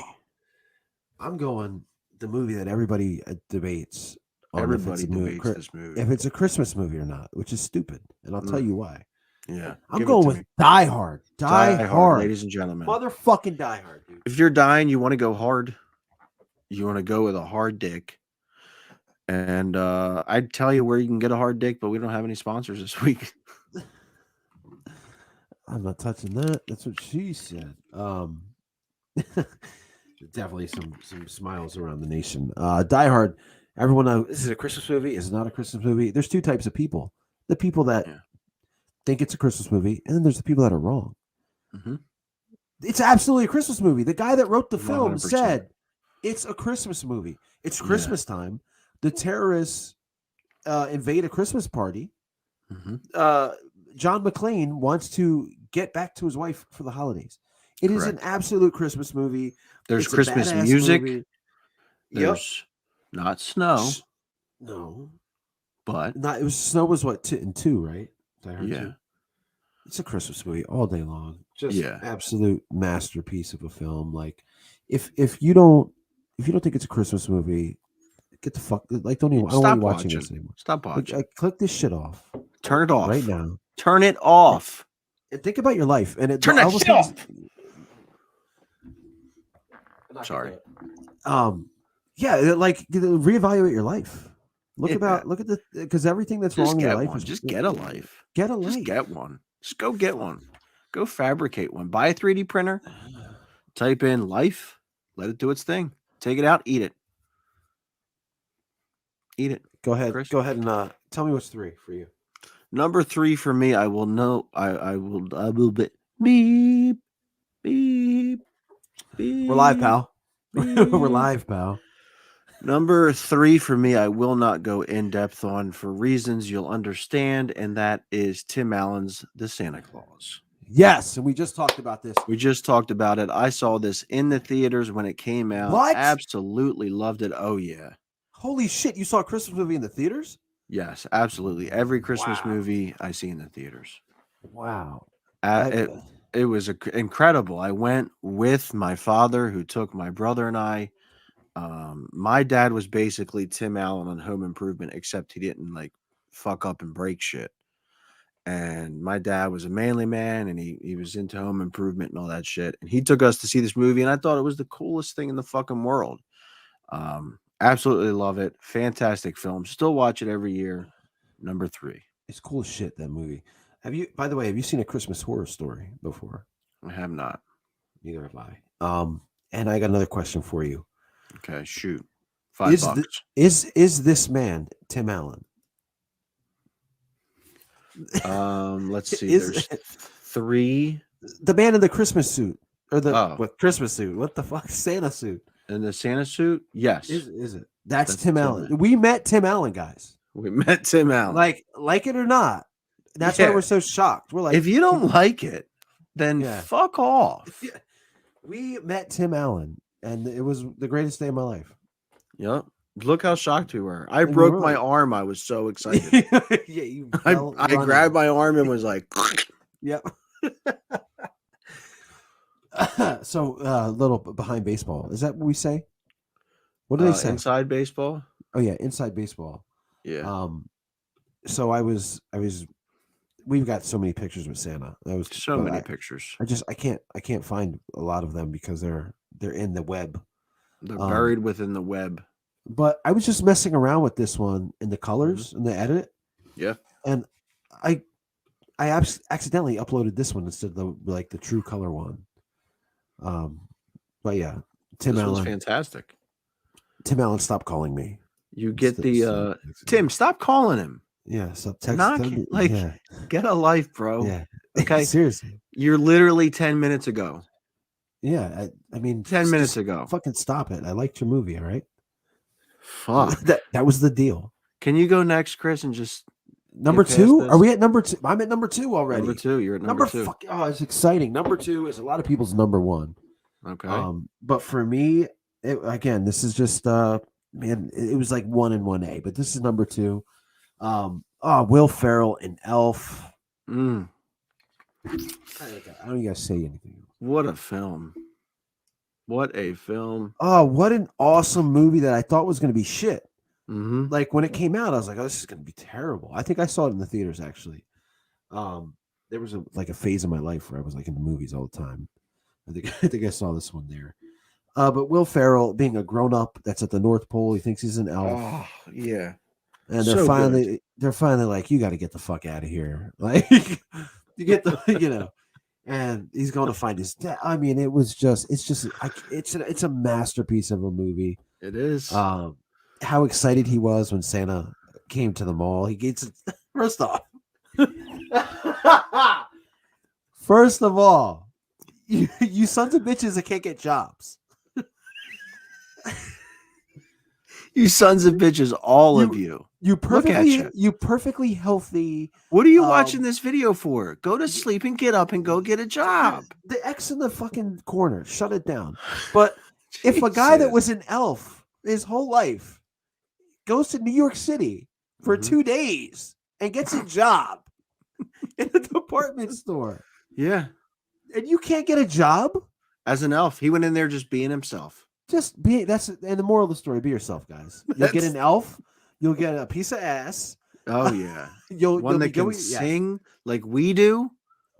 I'm going the movie that everybody debates. Everybody debates this movie. If it's a Christmas movie or not, which is stupid, and I'll tell you why. Yeah, I'm going with Die Hard. Die Hard, ladies and gentlemen. Motherfucking Die Hard, dude. If you're dying, you want to go hard. You want to go with a hard dick. And I'd tell you where you can get a hard dick, but we don't have any sponsors this week. I'm not touching that. That's what she said. Definitely some smiles around the nation. Die Hard. Everyone knows, is it a Christmas movie? Is it not a Christmas movie? There's two types of people. The people that think it's a Christmas movie, and then there's the people that are wrong. Mm-hmm. It's absolutely a Christmas movie. The guy that wrote the film 100%. said it's a Christmas movie. It's Christmas time. The terrorists invade a Christmas party. Mm-hmm. John McClane wants to get back to his wife for the holidays. It is an absolute Christmas movie. There's It's a Christmas badass music. movie. There's not snow, No, but not. It was snow. Was what in 2, right? Die Hard 2? yeah, It's a Christmas movie all day long. Just Yeah. absolute masterpiece of a film. Like if you don't think it's a Christmas movie, get the fuck like don't even. I don't want stop you watching watching this anymore. Stop Like, watching. click this shit off Turn it off right now. Turn it off. And think about your life. And Turn that shit off. Sorry. Yeah, like reevaluate your life. Look at the because everything that's Just wrong in your get life one. is Just get a life. Get a life. Just get one. Just go get one. Go fabricate one. Buy a 3D printer. Type in life. Let it do its thing. Take it out. Eat it. Eat it. Go ahead. Chris? Go ahead and tell me what's 3 for you. Number 3 for me. I will know. I will be beep beep beep. We're live, pal. beep. We're live, pal. Number 3 for me, I will not go in depth on for reasons you'll understand, and that is Tim Allen's The Santa Claus. Yes, and we just talked about this. We just talked about it. I saw this in the theaters when it came out. What? Absolutely loved it. Oh, yeah. Holy shit! You saw a Christmas movie in the theaters? Yes, absolutely. Every Christmas movie I see in the theaters. Wow. It was incredible. I went with my father, who took my brother and I. My dad was basically Tim Allen on Home Improvement, except he didn't like fuck up and break shit. And my dad was a manly man, and he was into home improvement and all that shit. And he took us to see this movie, and I thought it was the coolest thing in the fucking world. Absolutely love it. Fantastic film. Still watch it every year. Number 3. It's cool as shit, that movie. By the way, have you seen A Christmas Horror Story before? I have not. Neither have I. And I got another question for you. Okay, shoot. $5. Is this man Tim Allen? Let's see. There's 3 The man in the Christmas suit. Or the Oh. Christmas suit. What the fuck? Santa suit. in the Santa suit. Yes, Is it? That's That's Tim Tim Allen. Allen. We met Tim Allen, guys. we met Tim Allen. Like it or not. That's Yeah. why we're so shocked. We're like, if you don't like it, then Yeah. fuck off. we met Tim Allen, and it was the greatest day of my life. Yep. Look how shocked we were. I We broke were. my arm. I was so excited. Yeah, you. I fell I running. grabbed my arm and was like, Yep. So, little behind baseball. Is that what we say? What do they say? inside baseball. Oh yeah, inside baseball. Yeah. So we've got so many pictures with Santa. That was So but many I- pictures. I can't find a lot of them because they're in the web. They're um, buried within the web. But I was just messing around with this one in the colors and the edit, Yeah. and I accidentally uploaded this one instead of the true color one. But yeah, Tim This one's Allen. fantastic. Tim Allen, stop calling me. You get Stop- the stop texting Tim. me. Stop calling him. Yeah, stop texting. Knock send it, me- like, yeah, Get a life, bro. yeah. Okay. Seriously. You're literally 10 minutes ago. Yeah, I mean, 10 minutes just ago. Fucking stop it. I liked your movie. All right. Fuck. That was the deal. Can you go next, Chris, and just Number past 2? this? Are we at number 2? I'm at number 2 already. number 2? You're at number 2. Oh, it's exciting. Number 2 is a lot of people's number 1. Okay. But for me, this is just man, it was like 1 and 1A, but this is number 2. Will Ferrell and Elf. Mm, I don't you guys say anything. what a film. What a film. Oh, what an awesome movie that I thought was going to be shit. Mm-hmm. Like when it came out, I was like, "Oh, this is going to be terrible." I think I saw it in the theaters actually. There was a phase in my life where I was like in the movies all the time. I think I saw this one there. But Will Ferrell, being a grown up that's at the North Pole, he thinks he's an elf, Oh, yeah. and so they're finally like, "You got to get the fuck out of here!" Like you get the and he's going to find his dad. I mean, it's a masterpiece of a movie. It is. How excited he was when Santa came to the mall. He gets first off. First of all, you sons of bitches that can't get jobs. You sons of bitches, all of you. You Look at perfectly healthy. What are you watching this video for? Go to sleep and get up and go get a job. The X in the fucking corner. Shut it down. But if a guy that Jesus. was an elf his whole life goes to New York City for Mhm. 2 days and gets a job in a department store, Yeah. and you can't get a job, As an elf, he went in there just being himself. just be and the moral of the story: be yourself, guys. You'll get an elf, you'll get a piece of ass. Oh, yeah. You'll One be that can going- yeah. sing like we do,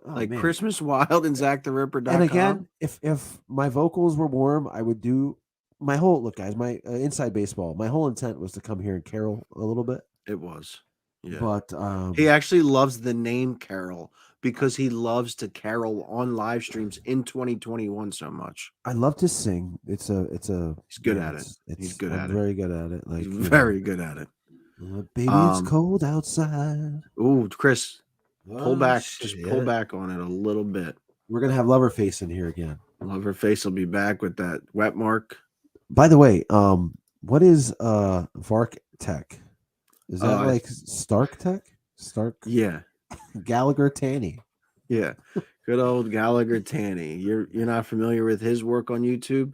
Oh, like man. Christmas Wild and TheRipperZC. And again, if my vocals were warm, I would do my whole look, guys. My inside baseball. My whole intent was to come here and carol a little bit, it was. Yeah. but He actually loves the name Carol because he loves to carol on live streams in 2021 so much. I love to sing. It's a. He's good at it. He's good I'm at it. very good at it. Like He's you know, very good at it. Baby, it's cold outside. Ooh, Chris, pull Oh, back. shit, Just pull yeah. back on it a little bit. We're gonna have Loverface in here again. Loverface will be back with that wet mark. By the way, what is Vark Tech? Is that I- like Stark Tech? Stark Yeah. Gallagher Tanny. Yeah. Good old Gallagher Tanny. You're not familiar with his work on YouTube?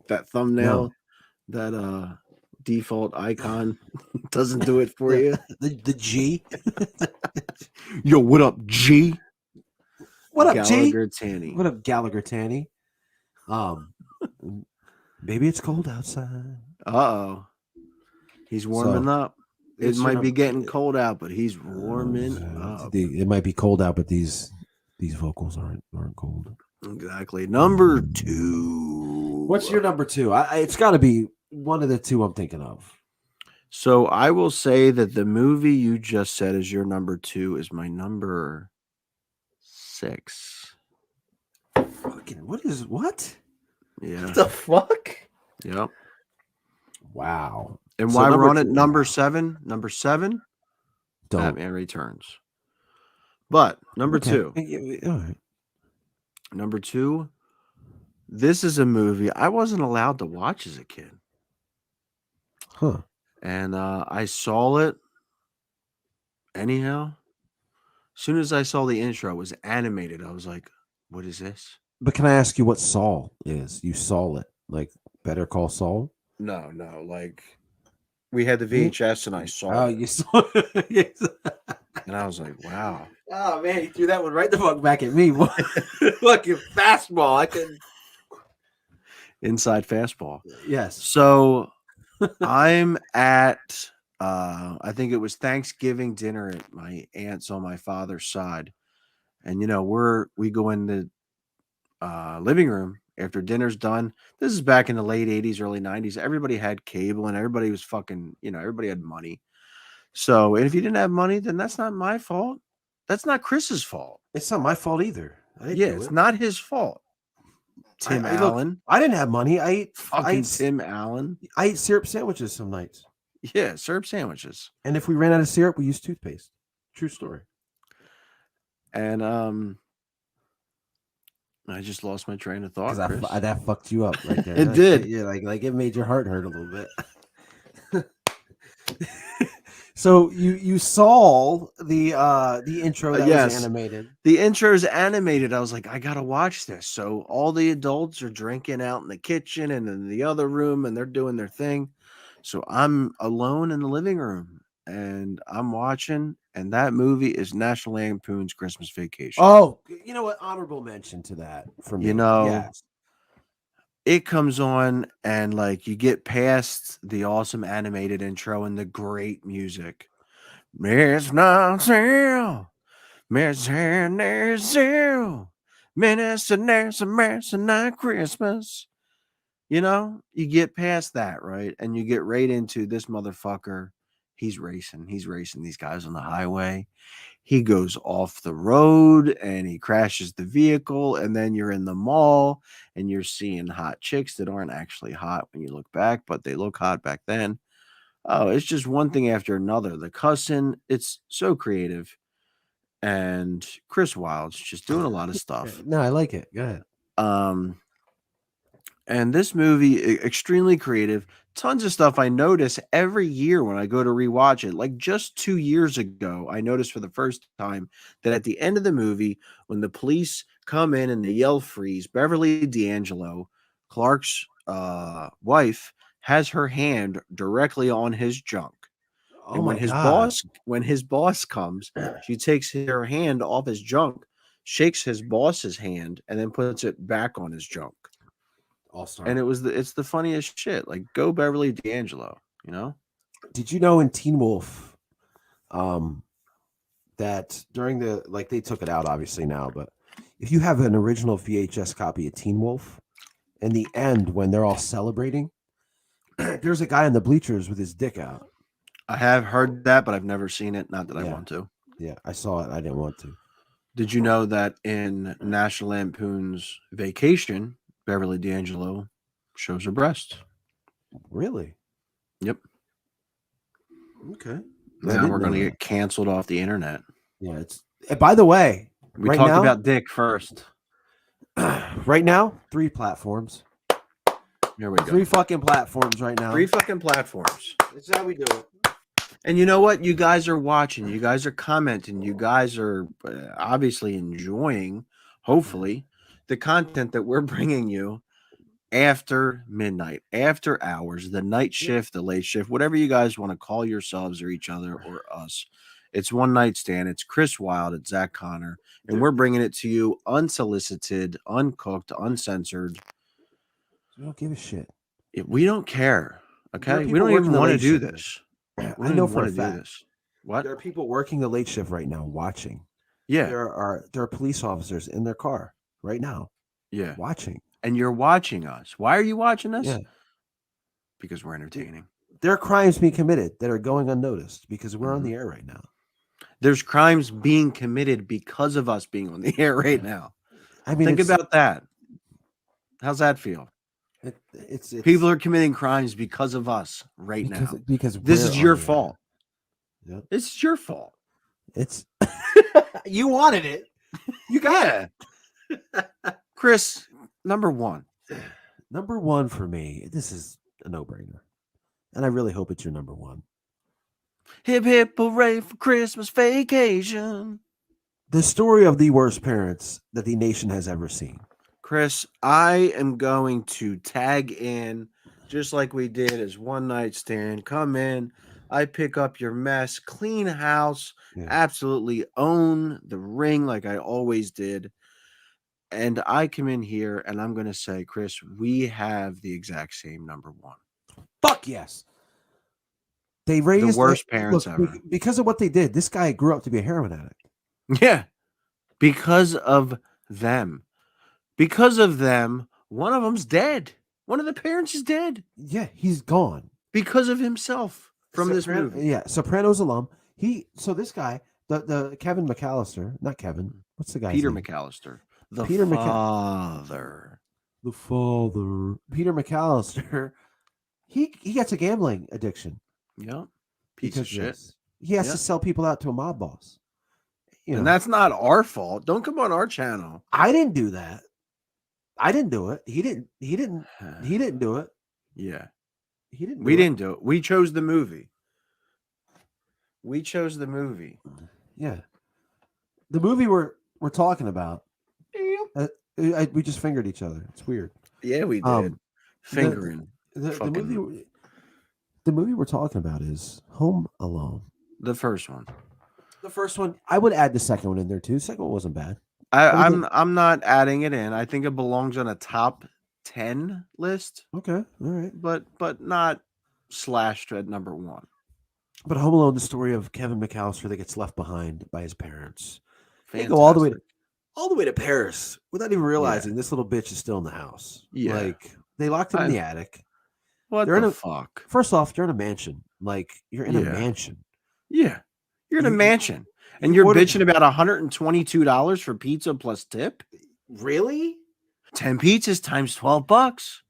That thumbnail, that default icon doesn't do it for you. The G. Yo, what up, G? What up, G? Gallagher Tanny. What up, Gallagher Tanny? Baby, it's cold outside. Uh-oh. He's warming up. It It's your might be number- getting cold out, but he's warming up. It might be cold out, but these vocals aren't cold. Exactly. Number 2. What's your number 2? It's got to be one of the two I'm thinking of. So I will say that the movie you just said is your number 2 is my number 6. Fucking what? Yeah. The fuck? Yep. Wow. And So why we're number on it, two- number 7? Number 7, Don't. Batman Returns. But number Okay. 2. All right. Number 2, this is a movie I wasn't allowed to watch as a kid. Huh. And I saw it anyhow. As soon as I saw the intro, it was animated. I was like, what is this? But can I ask you what Saul is? You saw it, like Better Call Saul? No, like we had the VHS and I saw Oh, it. you saw it. Yes. And I was like, wow. Oh man, he threw that one right the fuck back at me. Fucking fastball. I couldn't. Inside fastball. Yes. So I'm at I think it was Thanksgiving dinner at my aunt's on my father's side. And we go in the living room after dinner's done. This is back in the late 80s, early 90s. Everybody had cable and everybody was fucking, everybody had money. So, and if you didn't have money, then that's not my fault. That's not Chris's fault. It's not my fault either. I didn't Yeah, do it's it. not his fault. Tim Look, Allen. I didn't have money. I Fucking ate Tim Allen. I ate syrup sandwiches some nights. Yeah, syrup sandwiches. And if we ran out of syrup, we used toothpaste. True story. And I just lost my train of thought. Because that fucked you up right there. It did. Yeah, like it made your heart hurt a little bit. So you saw the intro that yes. was animated. The intro is animated. I was like, I gotta watch this. So all the adults are drinking out in the kitchen and in the other room, and they're doing their thing. So I'm alone in the living room, and I'm watching. And that movie is National Lampoon's Christmas Vacation. Oh, you know what? Honorable mention to that for me. Yes. It comes on, and like you get past the awesome animated intro and the great music. It's not zero. Minister, not Christmas. You get past that, right? And you get right into this motherfucker. He's racing these guys on the highway. He goes off the road and he crashes the vehicle. And then you're in the mall and you're seeing hot chicks that aren't actually hot when you look back, but they look hot back then. Oh, it's just one thing after another. The cussing, it's so creative. And Chris Wilde's just doing a lot of stuff. No, I like it. Go ahead. And this movie, extremely creative. Tons of stuff I notice every year when I go to rewatch it. Like just 2 years ago, I noticed for the first time that at the end of the movie, when the police come in and they yell freeze, Beverly D'Angelo, Clark's wife, has her hand directly on his junk. And when his boss comes, she takes her hand off his junk, shakes his boss's hand, and then puts it back on his junk. All-star. And it's the funniest shit. Like, go Beverly D'Angelo, Did you know in Teen Wolf, that during they took it out obviously now, but if you have an original VHS copy of Teen Wolf, in the end when they're all celebrating, there's a guy in the bleachers with his dick out. I have heard that, but I've never seen it. Not that I want to. Yeah, I saw it. I didn't want to. Did you know that in National Lampoon's Vacation, Beverly D'Angelo shows her breast? Really? Yep. Okay. Now we're going to get canceled off the internet. Yeah, it's. By the way, we right talked now, about dick first. Right now, 3 platforms. Here we go. 3 fucking platforms right now. 3 fucking platforms. That's how we do it. And you know what? You guys are watching. You guys are commenting. You guys are obviously enjoying, hopefully, the content that we're bringing you after midnight, after hours, the night shift, the late shift, whatever you guys want to call yourselves or each other or us. It's One Night Stand. It's Chris Wilde. It's Zach Connor. And we're bringing it to you unsolicited, uncooked, uncensored. We don't give a shit. We don't care. Okay. People We don't even working want to do relationships. this. I know for a wanna do fact this. What? there are people working the late shift right now watching. Yeah, There are police officers in their car right now yeah. watching. And you're watching us. Why are you watching us? Yeah. Because we're entertaining. There are crimes being committed that are going unnoticed because we're on Mhm. the air right now. There's crimes being committed because of us being on the air right now. I mean, Think it's, about that. How's that feel? it's People are committing crimes because of us right now. because This we're is on your the air. fault. Yep. This is your fault. It's you wanted it. You got it. Chris, number one. Number one for me. This is a no-brainer, and I really hope it's your number one. Hip hip hooray for Christmas vacation. The story of the worst parents that the nation has ever seen. Chris, I am going to tag in just like we did as one night stand. Come in, I pick up your mess, clean house, absolutely own the ring like I always did. And I come in here and I'm going to say, Chris, we have the exact same number one. Fuck yes. They raised the worst parents ever. Because of what they did. This guy grew up to be a heroin addict. Yeah. Because of them. Because of them, one of them's dead. One of the parents is dead. Yeah, he's gone. Because of himself from this movie. Yeah, Sopranos alum. This guy, the Kevin McAllister, not Kevin. What's the guy's Peter name? McAllister. Peter father. The father. Peter McAllister. He gets a gambling addiction. Yeah. Piece of shit. He has to sell people out to a mob boss. And that's not our fault. Don't come on our channel. I didn't do that. I didn't do it. He didn't do it. Yeah. We didn't do it. We chose the movie. We chose the movie. Yeah. The movie we're talking about. We just fingered each other. It's weird. Yeah, we did. Fingering. The movie we're talking about is Home Alone. The first one. The first one. I would add the second one in there too. The second one wasn't bad. I'm not adding it in. I think it belongs on a top 10 list. Okay. All right. But not slashed at number one. But Home Alone, the story of Kevin McAllister that gets left behind by his parents. Fantastic. They go all the way to Paris without even realizing this little bitch is still in the house. Yeah. Like they locked him in the attic. What the fuck? First off, you're in a mansion. Like you're in a mansion. Yeah. You're in a mansion. And you're bitching about $122 for pizza plus tip? Really? 10 pizzas times $12.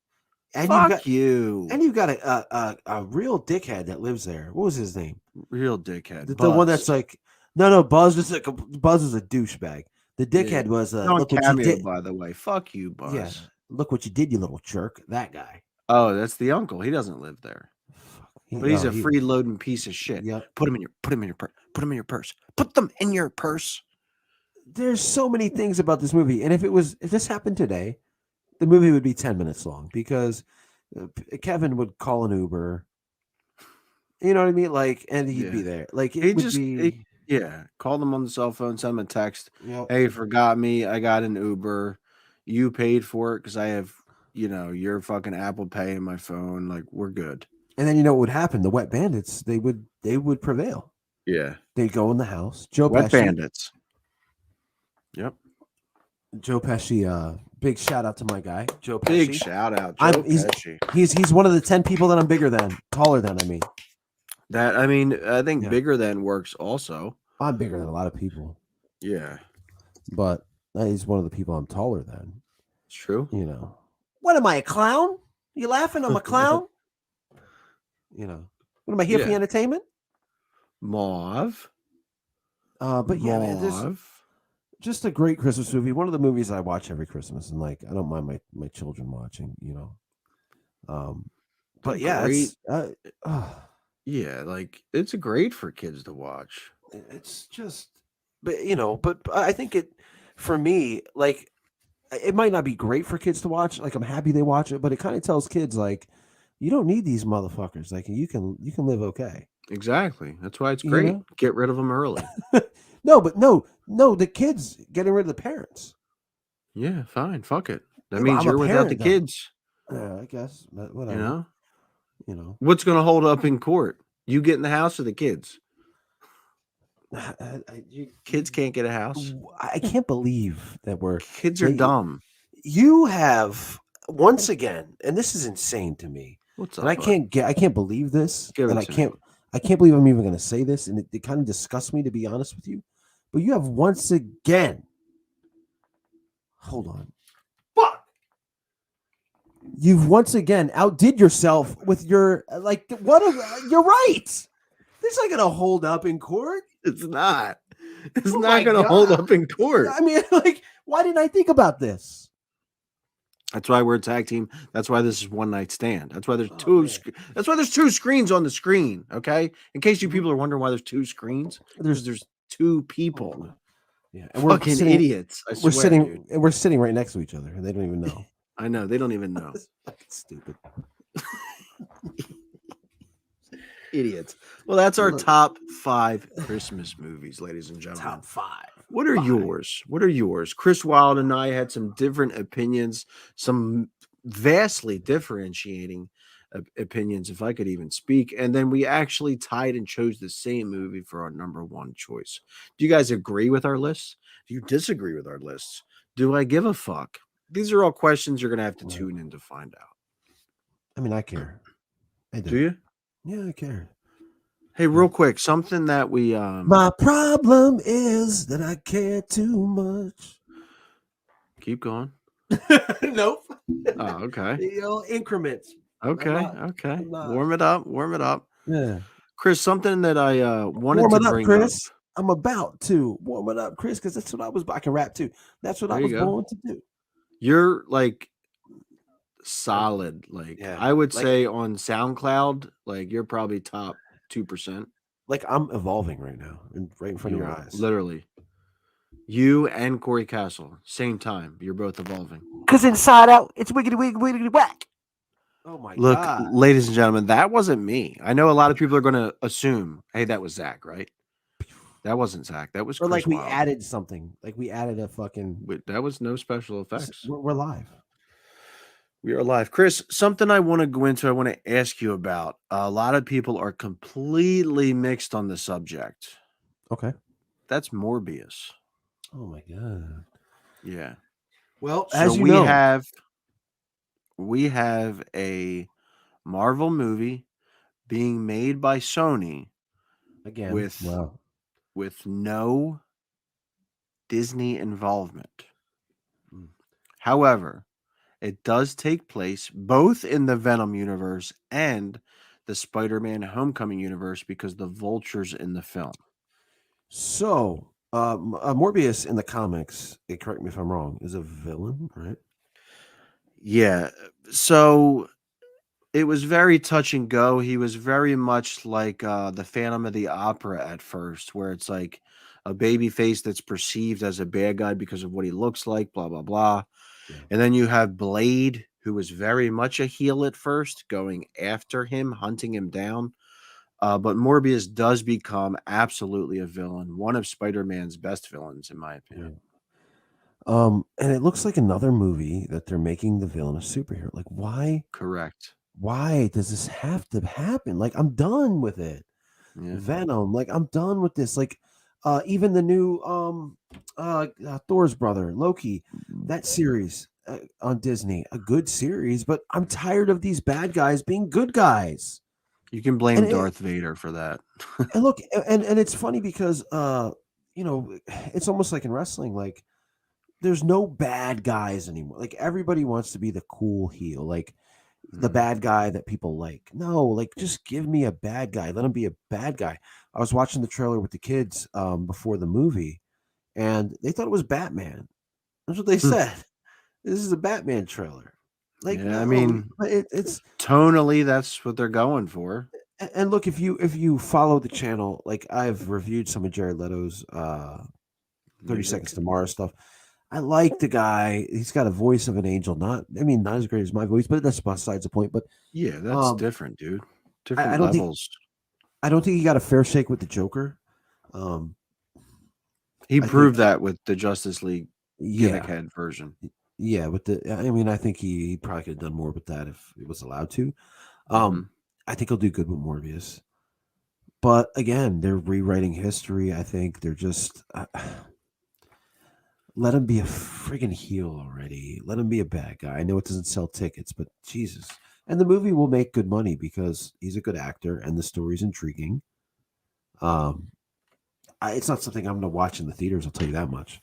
And Fuck you. And you've got a real dickhead that lives there. What was his name? Real dickhead. The one that's like, no, Buzz is a douchebag. The dickhead was look what you did. By the way. Fuck you, Buzz. Yeah. Look what you did, you little jerk. That guy. Oh, that's the uncle. He doesn't live there. But he's a freeloading piece of shit. Yep. Put him in your purse. Put them in your purse. There's so many things about this movie. And if this happened today, the movie would be 10 minutes long because Kevin would call an Uber. You know what I mean? Like, and he'd be there. Like, call them on the cell phone, send them a text. Yep. Hey, forgot me. I got an Uber. You paid for it because I have, your fucking Apple Pay in my phone. Like, we're good. And then you know what would happen? The Wet Bandits, they would prevail. Yeah. They'd go in the house. Wet Bandits. Yep. Joe Pesci, big shout out to my guy, Joe Pesci. Big shout out, Joe Pesci. He's one of the 10 people that I'm taller than, I mean. I think bigger than works also. I'm bigger than a lot of people. Yeah. But he's one of the people I'm taller than. It's true. What am I, a clown? You laughing? I'm a clown? What am I here for entertainment? Mauve. But yeah, man, this just a great Christmas movie. One of the movies I watch every Christmas, and like I don't mind my children watching. But yeah, like it's great for kids to watch. It's just, but I think it for me, like it might not be great for kids to watch. Like I'm happy they watch it, but it kind of tells kids like you don't need these motherfuckers. Like you can live okay. Exactly. That's why it's great. Get rid of them early. No, the kids getting rid of the parents. Yeah, fine. Fuck it. That means you're without the kids. Yeah, I guess. But whatever. What's going to hold up in court? You get in the house or the kids? You, Kids can't get a house. I can't believe that Kids are dumb. You have once again, and this is insane to me. What's And up? I can't believe this, Give and it to me. I can't believe I'm even going to say this, and it kind of disgusts me, to be honest with you. But you have once again. Hold on. Fuck. You've once again outdid yourself with your you're right. This ain't gonna hold up in court. It's not. It's Oh not my going to hold God. up in court. I mean, like, why didn't I think about this? That's why we're a tag team. That's why this is one night stand. That's why there's Oh, two. man. That's why there's two screens on the screen. Okay, in case you people are wondering why there's two screens, there's two people. Yeah, and Fucking idiots. I swear, dude. we're sitting right next to each other, and they don't even know. I know they don't even know. It's fucking stupid. Idiots. Well, that's our top 5 Christmas movies, ladies and gentlemen. Top 5. What are yours? What are yours? Chris Wilde and I had some different opinions, some vastly differentiating opinions, if I could even speak. And then we actually tied and chose the same movie for our number 1 choice. Do you guys agree with our lists? Do you disagree with our lists? Do I give a fuck? These are all questions you're going to have to tune in to find out. I mean, I care. I do. Do you? Yeah, I care. Hey, real quick, something that we My problem is that I care too much. keep going. Nope. Oh, okay. You know, increments. Okay. I'm not. Warm it up. Warm it up. Yeah. Chris, something that I wanted Warm to it up, bring Chris. up. I'm about to warm it up, Chris, because that's what I can rap too. That's what I There was you go. born to do. You're like solid. Like Yeah. I would Like- say on SoundCloud, like you're probably top 2%. Like I'm evolving right now, right in front of You your are, eyes. literally. You and Corey Castle, same time. You're both evolving. Because inside out, it's wiggity wiggity whack. Oh my Look, God. ladies and gentlemen, that wasn't me. I know a lot of people are going to assume, hey, that was Zach, right? That wasn't Zach. That was Or Chris like we Wilde. added something. Like we added a fucking. But that was no special effects. We're live. We are live. Chris, something I want to go into, I want to ask you about. A lot of people are completely mixed on the subject. Okay. That's Morbius. Oh my God. Yeah. Well, So as you we know, have a Marvel movie being made by Sony again with no Disney involvement. However, it does take place both in the Venom universe and the Spider-Man Homecoming universe because the Vulture's in the film. So, Morbius in the comics, correct me if I'm wrong, is a villain, right? Yeah. So it was very touch and go. He was very much like the Phantom of the Opera at first, where it's like a baby face that's perceived as a bad guy because of what he looks like, blah, blah, blah. Yeah. And then you have Blade, who was very much a heel at first, going after him, hunting him down. But Morbius does become absolutely a villain, one of Spider-Man's best villains, in my opinion. Yeah. And it looks like another movie that they're making the villain a superhero. Like, why? Correct. Why does this have to happen? Like, I'm done with it. Yeah. Venom, like, I'm done with this. Like, even the new Thor's brother, Loki, that series on Disney, a good series, but I'm tired of these bad guys being good guys. You can blame Darth Vader for that. And look, and it's funny because you know, it's almost like in wrestling, like there's no bad guys anymore. Like everybody wants to be the cool heel, like the bad guy that people like. No, like just give me a bad guy. Let him be a bad guy. I was watching the trailer with the kids before the movie, and they thought it was Batman. That's what they said. This is a Batman trailer. Like, yeah, no, I mean, it's tonally that's what they're going for. And look, if you follow the channel, like I've reviewed some of Jared Leto's 30 Seconds to Mars stuff. I like the guy. He's got a voice of an angel. Not as great as my voice, but that's besides the point. But yeah, that's different, dude. Different I don't levels. I don't think he got a fair shake with the Joker. He proved that with the Justice League gimmick head version. Yeah, I think he probably could have done more with that if it was allowed to. I think he'll do good with Morbius. But again, they're rewriting history. I think they're just let him be a friggin' heel already. Let him be a bad guy. I know it doesn't sell tickets, but Jesus. And the movie will make good money because he's a good actor and the story's intriguing. It's not something I'm going to watch in the theaters. I'll tell you that much.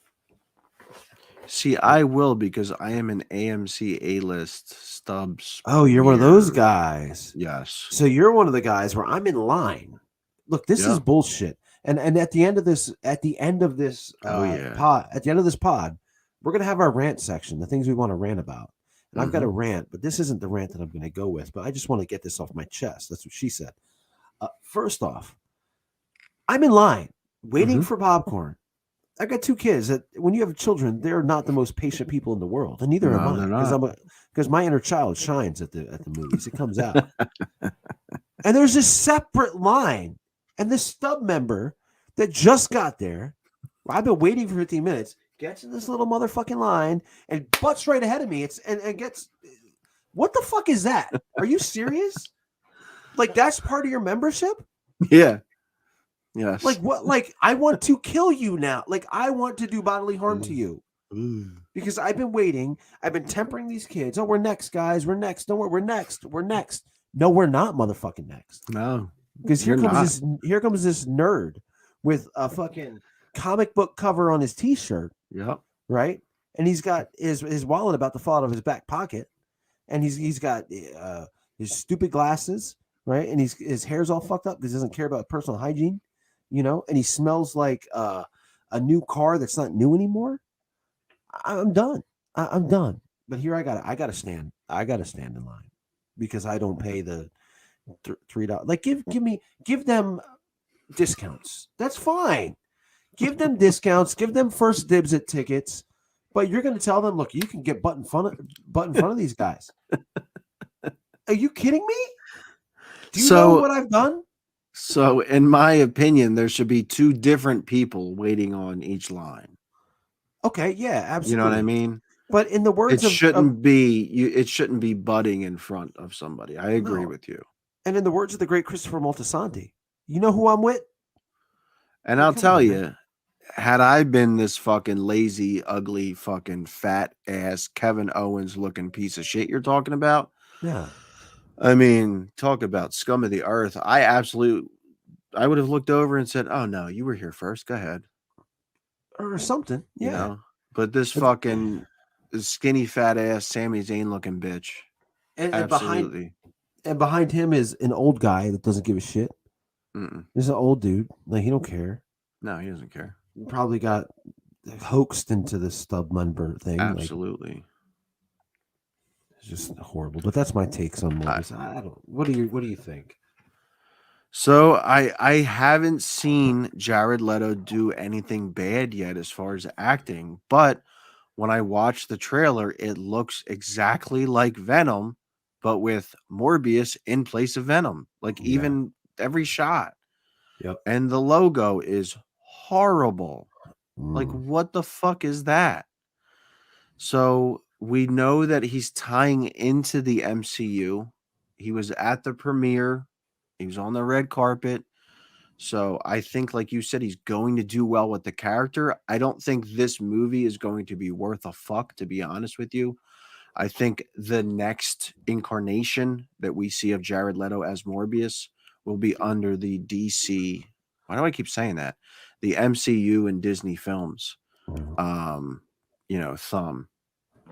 See, I will because I am an AMC A-list Stubbs. Oh, you're one of those premiere. guys. Yes. So you're one of the guys where I'm in line. Look, this is bullshit. And at the end of this, Oh, yeah. pod, we're gonna have our rant section, the things we want to rant about. And I've got a rant, but this isn't the rant that I'm gonna go with. But I just want to get this off my chest. That's what she said. First off, I'm in line waiting for popcorn. I got 2 kids that when you have children, they're not the most patient people in the world, and neither am I, because my inner child shines at the movies. It comes out, and there's this separate line, and this stub member that just got there. I've been waiting for 15 minutes. Gets in this little motherfucking line and butts right ahead of me. And gets. What the fuck is that? Are you serious? Like that's part of your membership? Yeah. Yes. Like what? Like I want to kill you now. Like I want to do bodily harm to you because I've been waiting. I've been tempering these kids. Oh, we're next, guys. We're next. Don't worry. We're next. We're next. No, we're not, motherfucking next. No, because here comes this nerd with a fucking comic book cover on his T-shirt. Yep. Right, and he's got his wallet about to fall out of his back pocket, and he's got his stupid glasses. Right, and his hair's all fucked up because he doesn't care about personal hygiene. And he smells like a new car that's not new anymore. I'm done. I'm done. But here I gotta stand. I gotta stand in line because I don't pay the $3. Like give them discounts. That's fine. Give them discounts. Give them first dibs at tickets. But you're gonna tell them, look, you can get butt in front of these guys. Are you kidding me? Do you know what I've done? So, in my opinion, there should be 2 different people waiting on each line. Okay, yeah, absolutely. You know what I mean? But in the words it shouldn't be butting in front of somebody. I agree with you. And in the words of the great Christopher Moltisanti, you know who I'm with? And I'll tell you, had I been this fucking lazy, ugly, fucking fat ass Kevin Owens looking piece of shit you're talking about, yeah. I mean, talk about scum of the earth. I would have looked over and said, "Oh no, you were here first. Go ahead," or something. Yeah. You know? But this fucking skinny fat ass Sami Zayn looking bitch, absolutely. And behind him is an old guy that doesn't give a shit. There's an old dude, like he don't care. No, he doesn't care. He probably got hoaxed into this stub member thing. Absolutely. Like, it's just horrible. But that's my takes on movies. I don't. What do you think? So I haven't seen Jared Leto do anything bad yet as far as acting, but when I watched the trailer, it looks exactly like Venom, but with Morbius in place of Venom. Like even every shot. Yep. And the logo is horrible. Like what the fuck is that? So we know that he's tying into the MCU. He was at the premiere. He was on the red carpet. So I think, like you said, he's going to do well with the character. I don't think this movie is going to be worth a fuck, to be honest with you. I think the next incarnation that we see of Jared Leto as Morbius will be under the DC. Why do I keep saying that? The MCU and Disney films. Thumb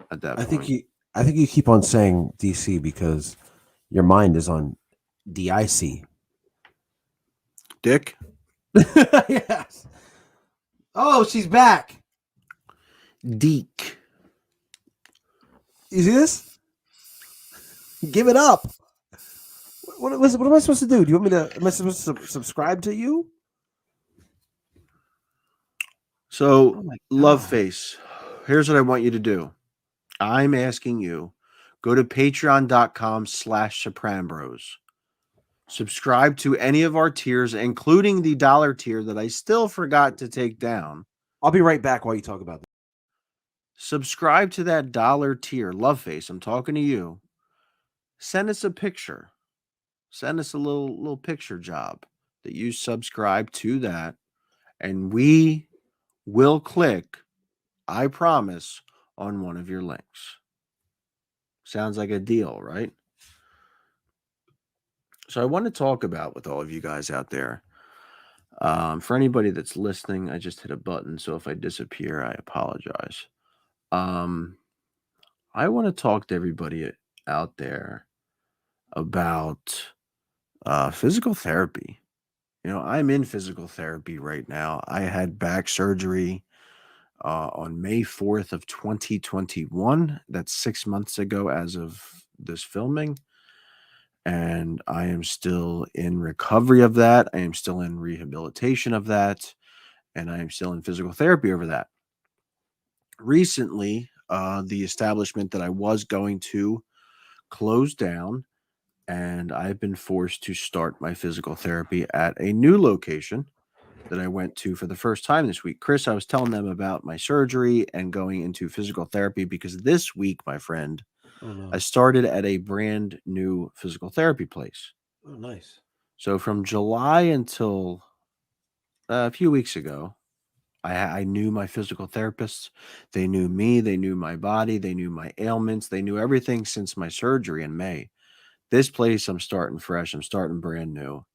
at that point. I think you keep on saying DC because your mind is on DIC. Dick? Yes. Oh, she's back. Deke. You see this? Give it up. What am I supposed to do? Am I supposed to subscribe to you? So, Love Face, here's what I want you to do. I'm asking you, go to patreon.com/Sopran'Bros. Subscribe to any of our tiers, including the $1 tier that I still forgot to take down. I'll be right back while you talk about that. Subscribe to that $1 tier. Love Face, I'm talking to you. Send us a picture. Send us a little picture job. that you subscribe to that, and we will click, I promise, on one of your links. Sounds like a deal, right? So I want to talk about with all of you guys out there. For anybody that's listening, I just hit a button, so if I disappear, I apologize. I want to talk to everybody out there about physical therapy. I'm in physical therapy right now. I had back surgery on May 4th of 2021. That's 6 months ago as of this filming. And I am still in recovery of that. I am still in rehabilitation of that. And I am still in physical therapy over that. Recently, the establishment that I was going to closed down, and I've been forced to start my physical therapy at a new location that I went to for the first time this week. Chris, I was telling them about my surgery and going into physical therapy because this week, my friend, I started at a brand new physical therapy place. Oh, nice. So from July until a few weeks ago, I knew my physical therapists. They knew me. They knew my body. They knew my ailments. They knew everything since my surgery in May. This place, I'm starting fresh. I'm starting brand new.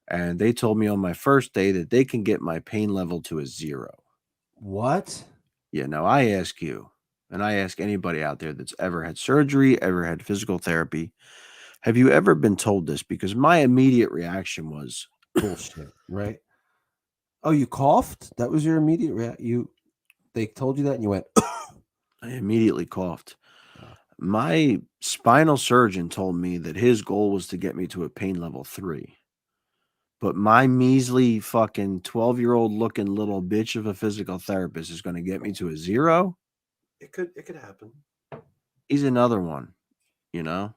And they told me on my first day that they can get my pain level to a 0. What? Yeah, now I ask you, and I ask anybody out there that's ever had surgery, ever had physical therapy, have you ever been told this? Because my immediate reaction was Bullshit, right? Oh, you coughed? That was your immediate reaction? They told you that and you went, I immediately coughed. My spinal surgeon told me that his goal was to get me to a pain level 3. But my measly fucking 12-year-old looking little bitch of a physical therapist is going to get me to a 0? It could happen. He's another one, No,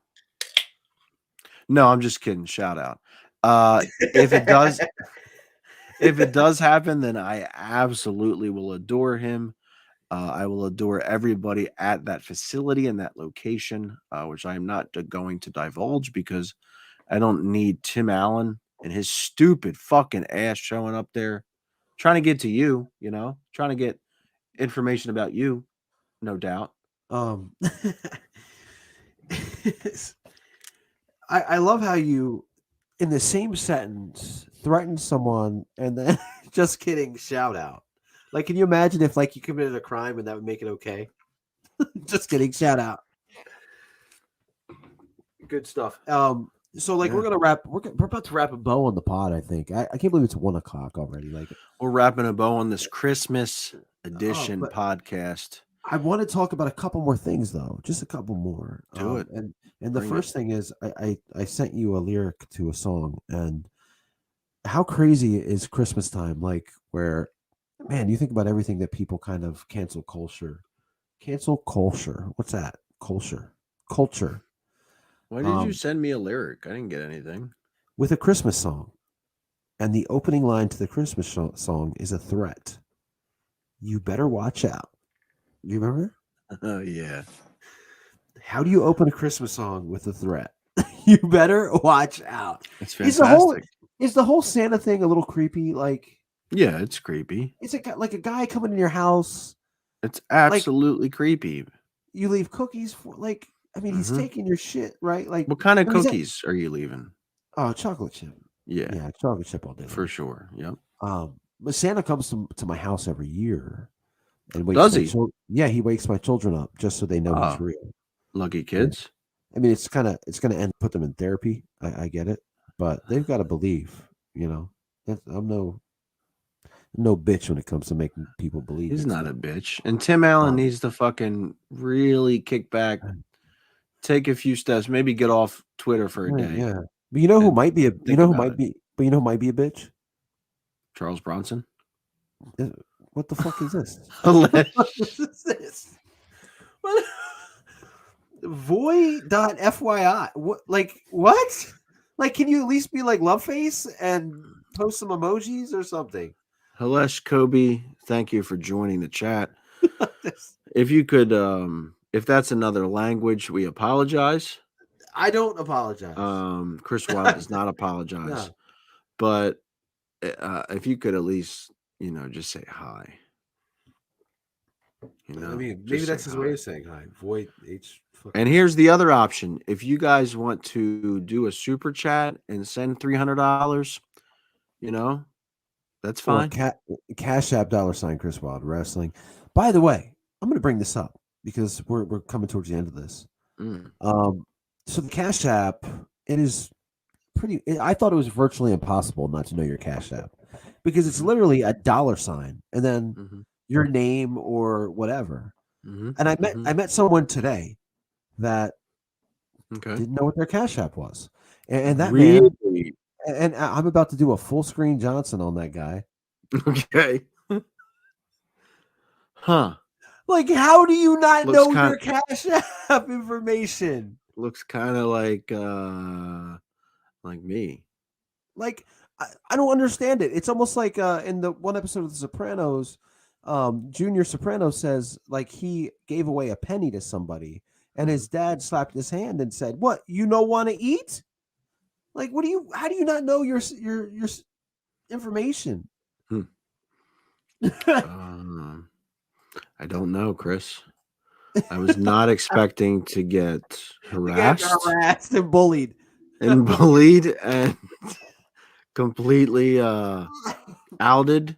I'm just kidding. Shout out. If it does happen, then I absolutely will adore him. I will adore everybody at that facility and that location, which I am not going to divulge because I don't need Tim Allen and his stupid fucking ass showing up there trying to get to you, trying to get information about you, no doubt. I love how you, in the same sentence, threaten someone and then just kidding, shout out. Like, can you imagine if you committed a crime and that would make it okay? Just kidding, shout out. Good stuff. So we're gonna wrap. We're about to wrap a bow on the pod. I think. I can't believe it's 1 o'clock already. We're wrapping a bow on this Christmas edition podcast. I want to talk about a couple more things though, just a couple more. Do it. And the first thing is, I sent you a lyric to a song, and how crazy is Christmas time? Where, man, you think about everything that people kind of cancel culture. Cancel culture. What's that? Culture. Why did you send me a lyric? I didn't get anything. With a Christmas song. And the opening line to the Christmas song is a threat. You better watch out. You remember? Oh, yeah. How do you open a Christmas song with a threat? You better watch out. It's fantastic. Is the whole Santa thing a little creepy? Yeah, it's creepy. It's a guy coming in your house. It's absolutely creepy. You leave cookies for he's taking your shit, right? What kind of cookies are you leaving? Oh, chocolate chip. Yeah, chocolate chip all day. For sure. Yep. But Santa comes to my house every year, and wakes does he? He wakes my children up just so they know he's real. Lucky kids. I mean, it's gonna put them in therapy. I get it, but they've got to believe. I'm no bitch when it comes to making people believe. He's not a bitch, and Tim Allen needs to fucking really kick back. Take a few steps, maybe get off Twitter for a day. Yeah, but who might be a bitch? Charles Bronson. What the fuck is this? What is this? What? Voy.fyi. What? What? Can you at least be love face and post some emojis or something? Halesh Kobe, thank you for joining the chat. If you could, if that's another language, we apologize. I don't apologize. Chris Wilde does not apologize. But if you could at least, just say hi. I mean, just maybe say that's his hi. way of saying hi. Void H. And here's the other option. If you guys want to do a super chat and send $300, that's Or fine. Cash App $ Chris Wild Wrestling. By the way, I'm going to bring this up because we're coming towards the end of this. Mm. So the Cash App, it is I thought it was virtually impossible not to know your Cash App because it's literally a $, and then Mm-hmm. your name or whatever. Mm-hmm. And I met someone today that Okay. didn't know what their Cash App was, and that Really? man. And I'm about to do a full screen Johnson on that guy. Okay. Huh. Like, how do you not Looks know your kind- Cash App information? Looks kind of like me. Like, I don't understand it. It's almost like in the one episode of The Sopranos, Junior Soprano says like he gave away a penny to somebody, and his dad slapped his hand and said, "What, you don't want to eat? Like, how do you not know your information?" I don't know, Chris. I was not expecting to get harassed And bullied. and bullied and completely outed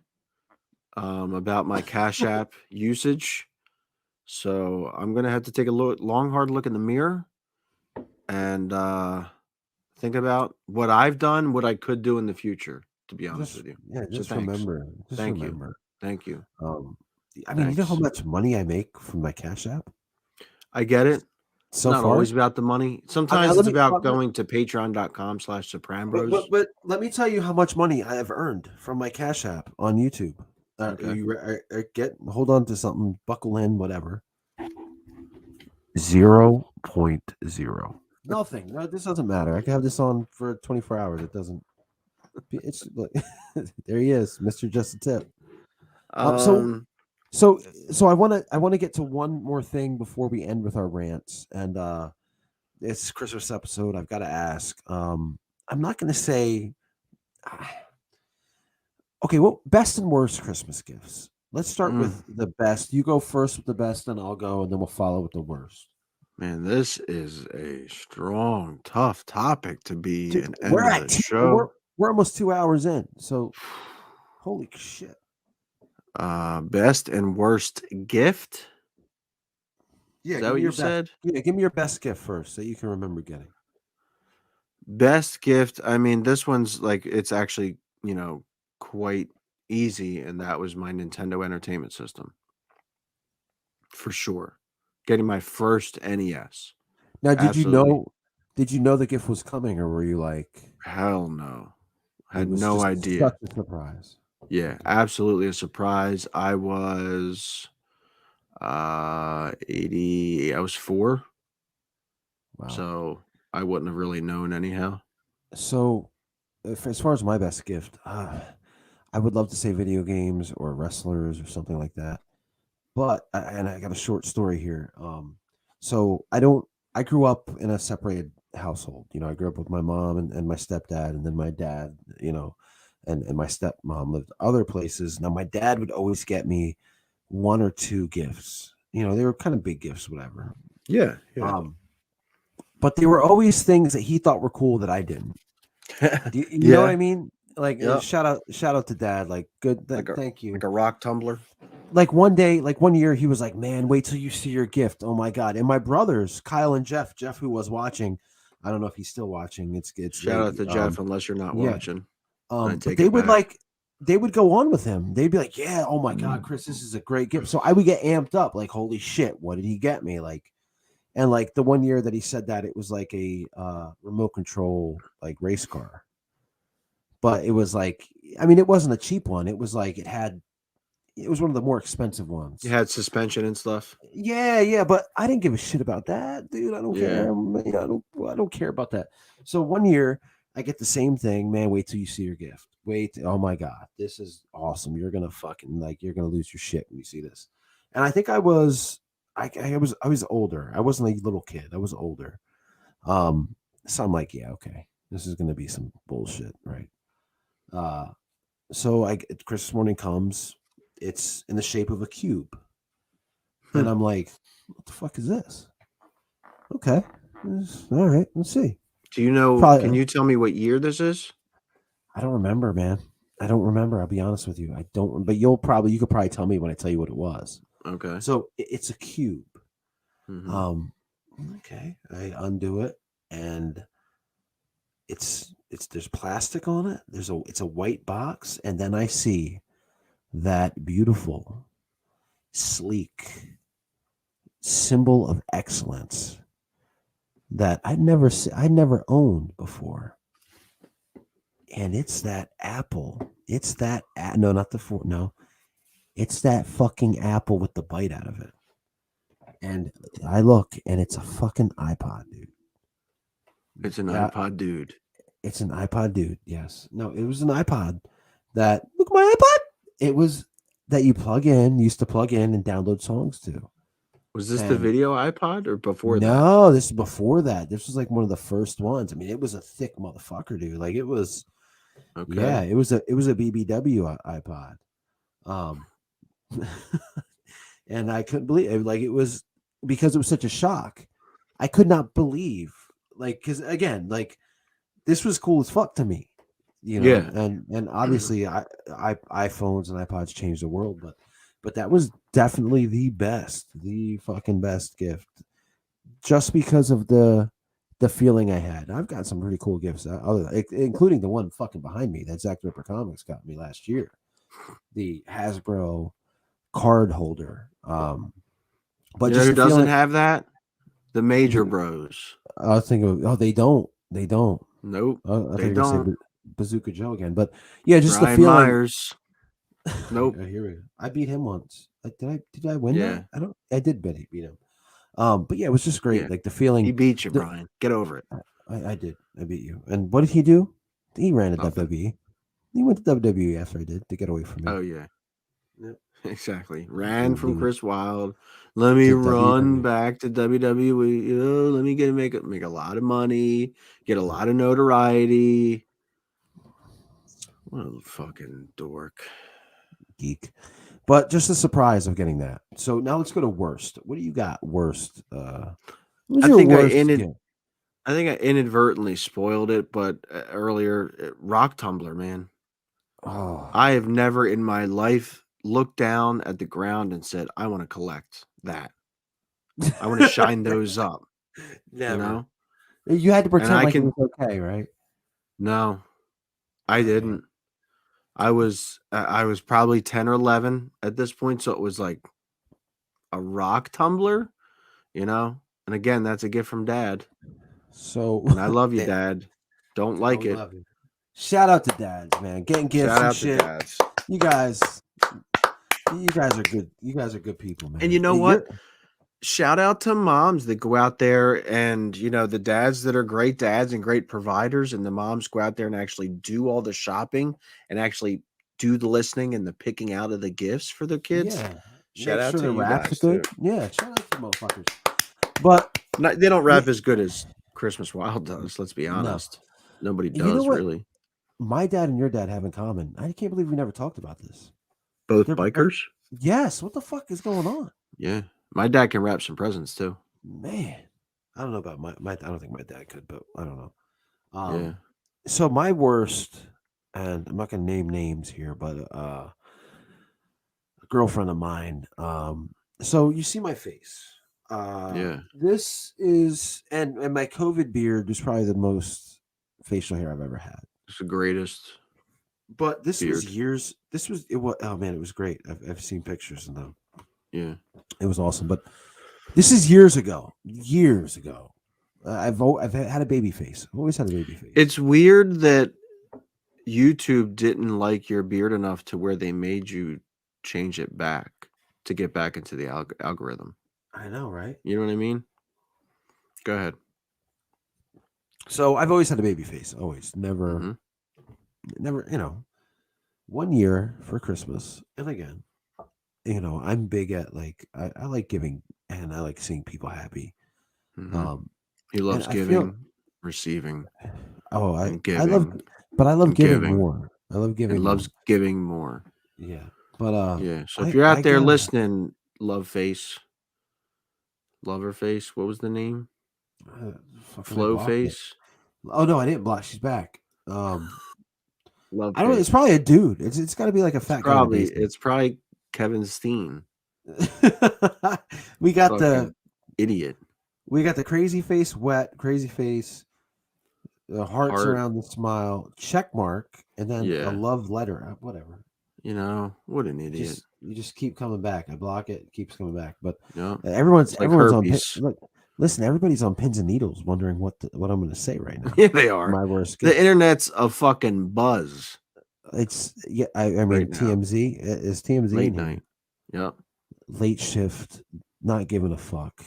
about my Cash App usage. So I'm gonna have to take a long, hard look in the mirror and think about what I've done, what I could do in the future. To be honest with you, Yeah, just thanks. remember. Thank you. Thank you. I mean, you know how much money I make from my Cash App? I get it. It's So not far, always about the money. Sometimes it's about going to patreon.com/Sopran'Bros. But let me tell you how much money I have earned from my Cash App on YouTube. Okay. Hold on to something, buckle in, whatever. 0.0. Nothing. No, this doesn't matter. I can have this on for 24 hours. It doesn't. It's there he is, Mr. Just a Tip. So I want to get to one more thing before we end with our rants, and it's Christmas episode. I've got to ask. I'm not going to say. Okay, well, best and worst Christmas gifts. Let's start with the best. You go first with the best, and I'll go, and then we'll follow with the worst. Man, this is a strong, tough topic to be Dude, an end of the show. We're almost 2 hours in, so holy shit. Best and worst gift? Yeah, is that what you said? Yeah, give me your best gift first that you can remember getting. Best gift. I mean, this one's like it's actually, quite easy, and that was my Nintendo Entertainment System. For sure. Getting my first NES. Now, Absolutely. did you know the gift was coming, or were you like, hell no? I had no idea. Such a surprise. Yeah, absolutely a surprise. I was 80. I was 4. Wow. So I wouldn't have really known anyhow. So, as far as my best gift, I would love to say video games or wrestlers or something like that. But I got a short story here. So I grew up in a separated household. I grew up with my mom and my stepdad, and then my dad, and my stepmom lived other places. Now my dad would always get me 1 or 2 gifts. They were kind of big gifts, whatever. Yeah. But they were always things that he thought were cool that I didn't. You know what I mean? Like shout out to Dad. Like good, thank you. Like a rock tumbler. Like one year, he was like, "Man, wait till you see your gift." Oh my god! And my brothers, Kyle and Jeff, who was watching, I don't know if he's still watching. It's shout out to Jeff, unless you're not watching. But they would go on with him. They'd be like, "Yeah, oh my god, Chris, this is a great gift." So I would get amped up, like, "Holy shit, what did he get me?" And like the one year that he said that, it was like a remote control like race car. But it was like, I mean, it wasn't a cheap one. It was like it was one of the more expensive ones. You had suspension and stuff. Yeah, but I didn't give a shit about that, dude. I don't care. I don't care about that. So one year I get the same thing. Man, wait till you see your gift. Wait, oh my god, this is awesome. You're gonna you're gonna lose your shit when you see this. And I think I was older. I wasn't a little kid. I was older. So I'm like, yeah, okay, this is gonna be some bullshit, right? So Christmas morning comes. It's in the shape of a cube, and I'm like, "What the fuck is this?" Okay, all right. Let's see. Do you know? Probably, Can you tell me what year this is? I don't remember, man. I don't remember. I'll be honest with you. I don't. But you could probably tell me when I tell you what it was. Okay. So it's a cube. Mhm. Okay. I undo it, and it's there's plastic on it. It's a white box, and then I see that beautiful, sleek symbol of excellence that I'd never owned before. And it's that apple. It's that no, not the four. No, it's that fucking apple with the bite out of it. And I look, and it's a fucking iPod, dude. It's an Yeah, iPod, dude. it's an iPod, dude. Yes, no, it was an iPod. That look my iPod. It was that used to plug in and download songs to. Was this the And video iPod or before that? no, this is before that. This was like one of the first ones. I mean, it was a thick motherfucker, dude. Like it was. Okay. Yeah, it was a BBW iPod. And I couldn't believe it. Like it was because it was such a shock. I could not believe, like, because again, like this was cool as fuck to me, Yeah. and obviously, iPhones and iPods changed the world, but that was definitely the fucking best gift, just because of the feeling I had. I've got some pretty cool gifts, including the one fucking behind me that Zach Ripper Comics got me last year, the Hasbro card holder. But You know just who the doesn't feeling, have that? The Major Bros. I was thinking, oh, they don't. Nope. I thought They you were gonna say don't. Bazooka Joe again, but yeah, just the Brian feeling. Myers. Nope. Here we go. I beat him once. Did I win Yeah. that? I don't. I did beat him. But yeah, it was just great. Yeah. Like the feeling. He beat you, Brian. Get over it. I did. I beat you. And what did he do? He ran to Nothing. WWE. He went to WWE after I did to get away from me. Oh yeah. Yep. Exactly. Ran from Dude. Chris Wilde. Let me To run WWE. back to WWE. Let me make a lot of money, get a lot of notoriety. What a fucking dork. Geek. But just the surprise of getting that. So now let's go to worst. What do you got? Worst. What was I your think worst? I think I inadvertently spoiled it, but earlier, rock tumbler, man. Oh, I have never in my life looked down at the ground and said, I want to collect that. I want to shine those up. never. You know? You had to pretend I like it can- was okay, right? No, I didn't. I was probably 10 or 11 at this point, so it was like a rock tumbler, you know? And again, that's a gift from Dad. So, And I love you, Damn. Dad. Don't like We it. love you. Shout out to dads, man. Getting gifts Shout and out to shit. dads. You guys are good. You guys are good people, man. And you know Hey, what? Shout out to moms that go out there and, you know, the dads that are great dads and great providers, and the moms go out there and actually do all the shopping and actually do the listening and the picking out of the gifts for their kids. Yeah. Shout Make out sure to the you raps guys, are good. too. Yeah, shout out to motherfuckers. But They don't rap as good as Christmas Wild does, let's be honest. Nobody You know does, what? really. My dad and your dad have in common. I can't believe we never talked about this. Both They're bikers? Yes. What the fuck is going on? Yeah. My dad can wrap some presents, too. Man. I don't know about my I don't think my dad could, but I don't know. Yeah. So my worst, and I'm not gonna name names here, but a girlfriend of mine. So you see my face. Yeah. This is and my COVID beard was probably the most facial hair I've ever had. It's the greatest. But this was Beard. years. This was it. Was oh man, it was great. I've seen pictures of them. Yeah. It was awesome. But this is years ago. Years ago. I've had a baby face. I've always had a baby face. It's weird that YouTube didn't like your beard enough to where they made you change it back to get back into the algorithm. I know, right? You know what I mean? Go ahead. So I've always had a baby face. Always, never. You know, one year for Christmas, and again, you know, I'm big at like I like giving and I like seeing people happy. He loves and I giving, feel- receiving. Oh, and I love, giving but I love and giving giving more. I love giving. and loves giving more. Yeah, but Yeah. So if you're out there listening, Love Face, Lover Face, what was the name? Flow Face. Oh no, I didn't block. She's back. Love. I don't. It's probably a dude. It's got to be like a fat guy. It's probably Kevin Steen. We got Fucking idiot. We got the crazy face, crazy face, the hearts around the smile, check mark, and then a love letter. Whatever. You know, what an idiot. You just keep coming back. I block it, it keeps coming back. But everyone's on look, listen, everybody's on pins and needles wondering what I'm going to say right now. Yeah, they are. My worst. The internet's a fucking buzz. It's I mean right TMZ is TMZ late night. Yep. Late shift, not giving a fuck.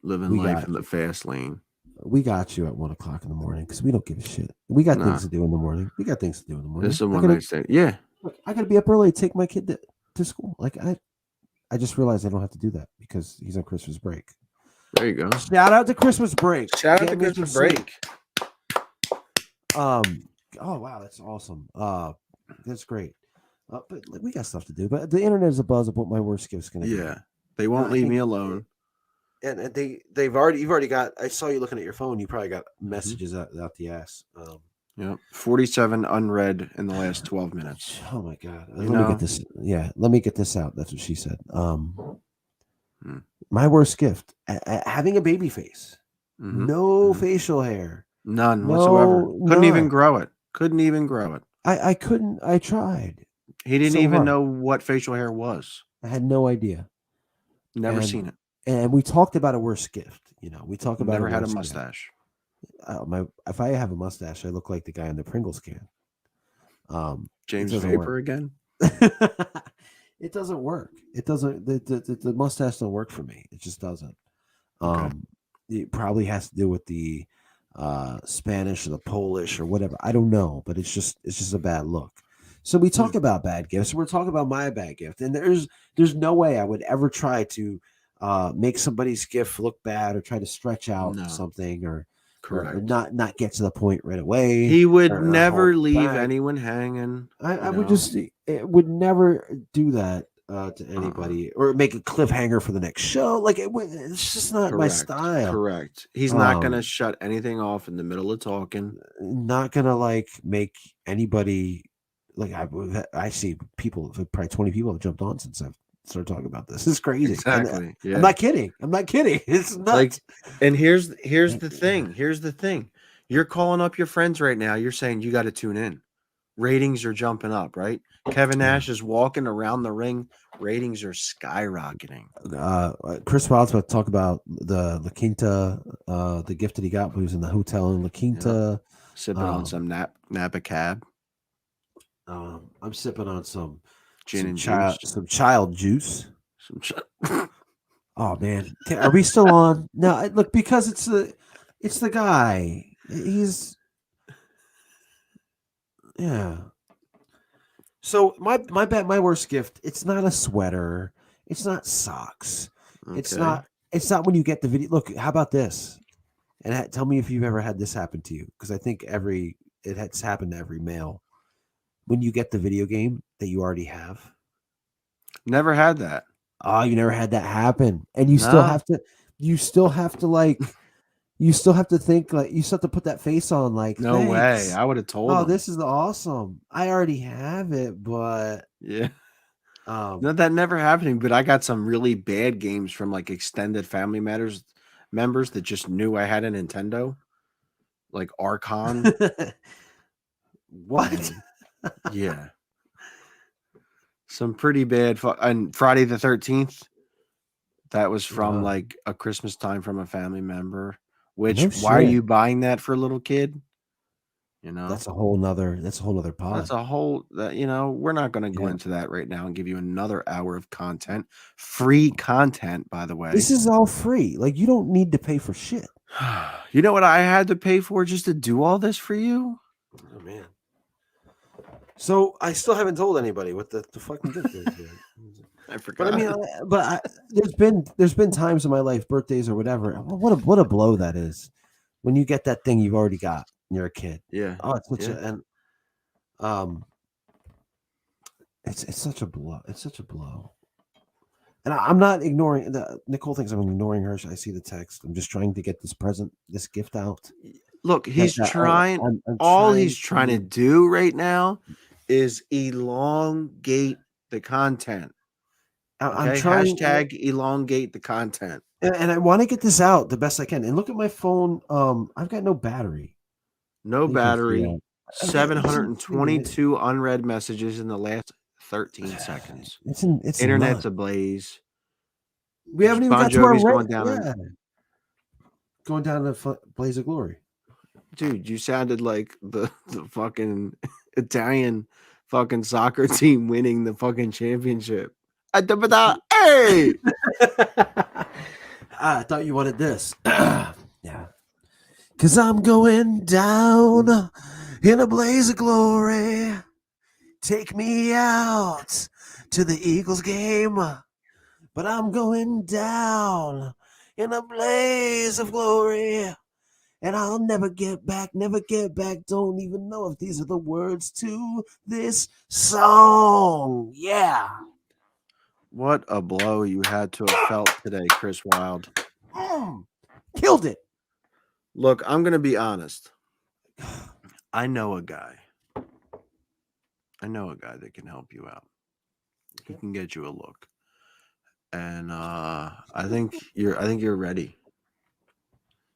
Living life in the fast lane. We got you at 1 o'clock in the morning because we don't give a shit. We got things to do in the morning. We got things to do in the morning. This is one night stand. Yeah. Look, I gotta be up early to take my kid to school. Like I just realized I don't have to do that because he's on Christmas break. There you go. Shout out to Christmas break. Shout out to Christmas break. Oh wow, that's awesome. That's great. But we got stuff to do. But the internet is a buzz of what my worst gift's gonna be. Yeah, they won't leave me alone. And you've already got. I saw you looking at your phone. You probably got messages out the ass. Yep, 47 unread in the last 12 minutes. Oh my god! Let me get this. Yeah, let me get this out. That's what she said. My worst gift: having a baby face, no facial hair, none whatsoever. Couldn't even grow it. I couldn't. I tried. He didn't even know what facial hair was. I had no idea. Never seen it. And we talked about a worst gift. You know, we talk about never had a mustache. If I have a mustache, I look like the guy in the Pringles can. James Vapor again. It doesn't work. It doesn't. The mustache don't work for me. It just doesn't. It probably has to do with the Spanish or the Polish or whatever. I don't know, but it's just a bad look. So we talk about bad gifts. We're talking about my bad gift, and there's no way I would ever try to make somebody's gift look bad or try to stretch out something or not get to the point right away. He would never leave anyone hanging. I would would never do that to anybody or make a cliffhanger for the next show. Like it's just not my style. Correct. He's not gonna shut anything off in the middle of talking. Not gonna like make anybody like I see people, probably 20 people have jumped on since I've started talking about this. It's crazy. Exactly. Yeah. I'm not kidding. It's nuts. Like, and here's the thing. You're calling up your friends right now. You're saying you got to tune in. Ratings are jumping up, right? Kevin Nash is walking around the ring. Ratings are skyrocketing. Chris Wilde's about to talk about the La Quinta, the gift that he got when he was in the hotel in La Quinta. Sipping on some Napa Cab. I'm sipping on some child juice. Oh man, are we still on? No, look, because it's the guy. He's So my worst gift. It's not a sweater. It's not socks. Okay. It's not when you get the video. Look, how about this? And tell me if you've ever had this happen to you, because I think it has happened to every male. When you get the video game that you already have. Never had that. Oh, you never had that happen. And you still have to think, you still have to put that face on like, no way. I would have told him. This is awesome. I already have it, but yeah. No, that never happened to me, but I got some really bad games from like extended family members that just knew I had a Nintendo. Like Archon. What? Yeah, some pretty bad. And Friday the 13th, that was from like a Christmas time from a family member. Which why are you buying that for a little kid? You know, that's a whole nother pod. That's a whole we're not going to go into that right now and give you another hour of content, free content. By the way, this is all free. Like you don't need to pay for shit. You know what I had to pay for just to do all this for you? Oh man. So I still haven't told anybody what the fucking gift is. I forgot. But I mean, there's been times in my life, birthdays or whatever. What a blow that is when you get that thing you've already got and you're a kid. Yeah. Oh, it's It's such a blow. It's such a blow. And I'm not ignoring Nicole thinks I'm ignoring her. I see the text. I'm just trying to get this gift out. Look, he's That- trying. I'm All he's trying to do right now is elongate the content. I'm Okay? trying. Hashtag elongate the content. And I want to get this out the best I can. And look at my phone. I've got no battery. No You can see battery. that. 722 unread messages in the last 13 seconds. It's Internet's nuts. ablaze. We haven't even Bon got to our Jovi's red, going down in- yeah. Going down the blaze of glory. Dude, you sounded like the fucking Italian fucking soccer team winning the fucking championship. Hey! I thought you wanted this. Yeah. Cause I'm going down in a blaze of glory. Take me out to the Eagles game. But I'm going down in a blaze of glory. And I'll never get back, never get back. Don't even know if these are the words to this song. Yeah. What a blow you had to have felt today, Chris Wilde. Killed it. Look, I'm going to be honest. I know a guy. That can help you out. He can get you a look. And I think you're ready.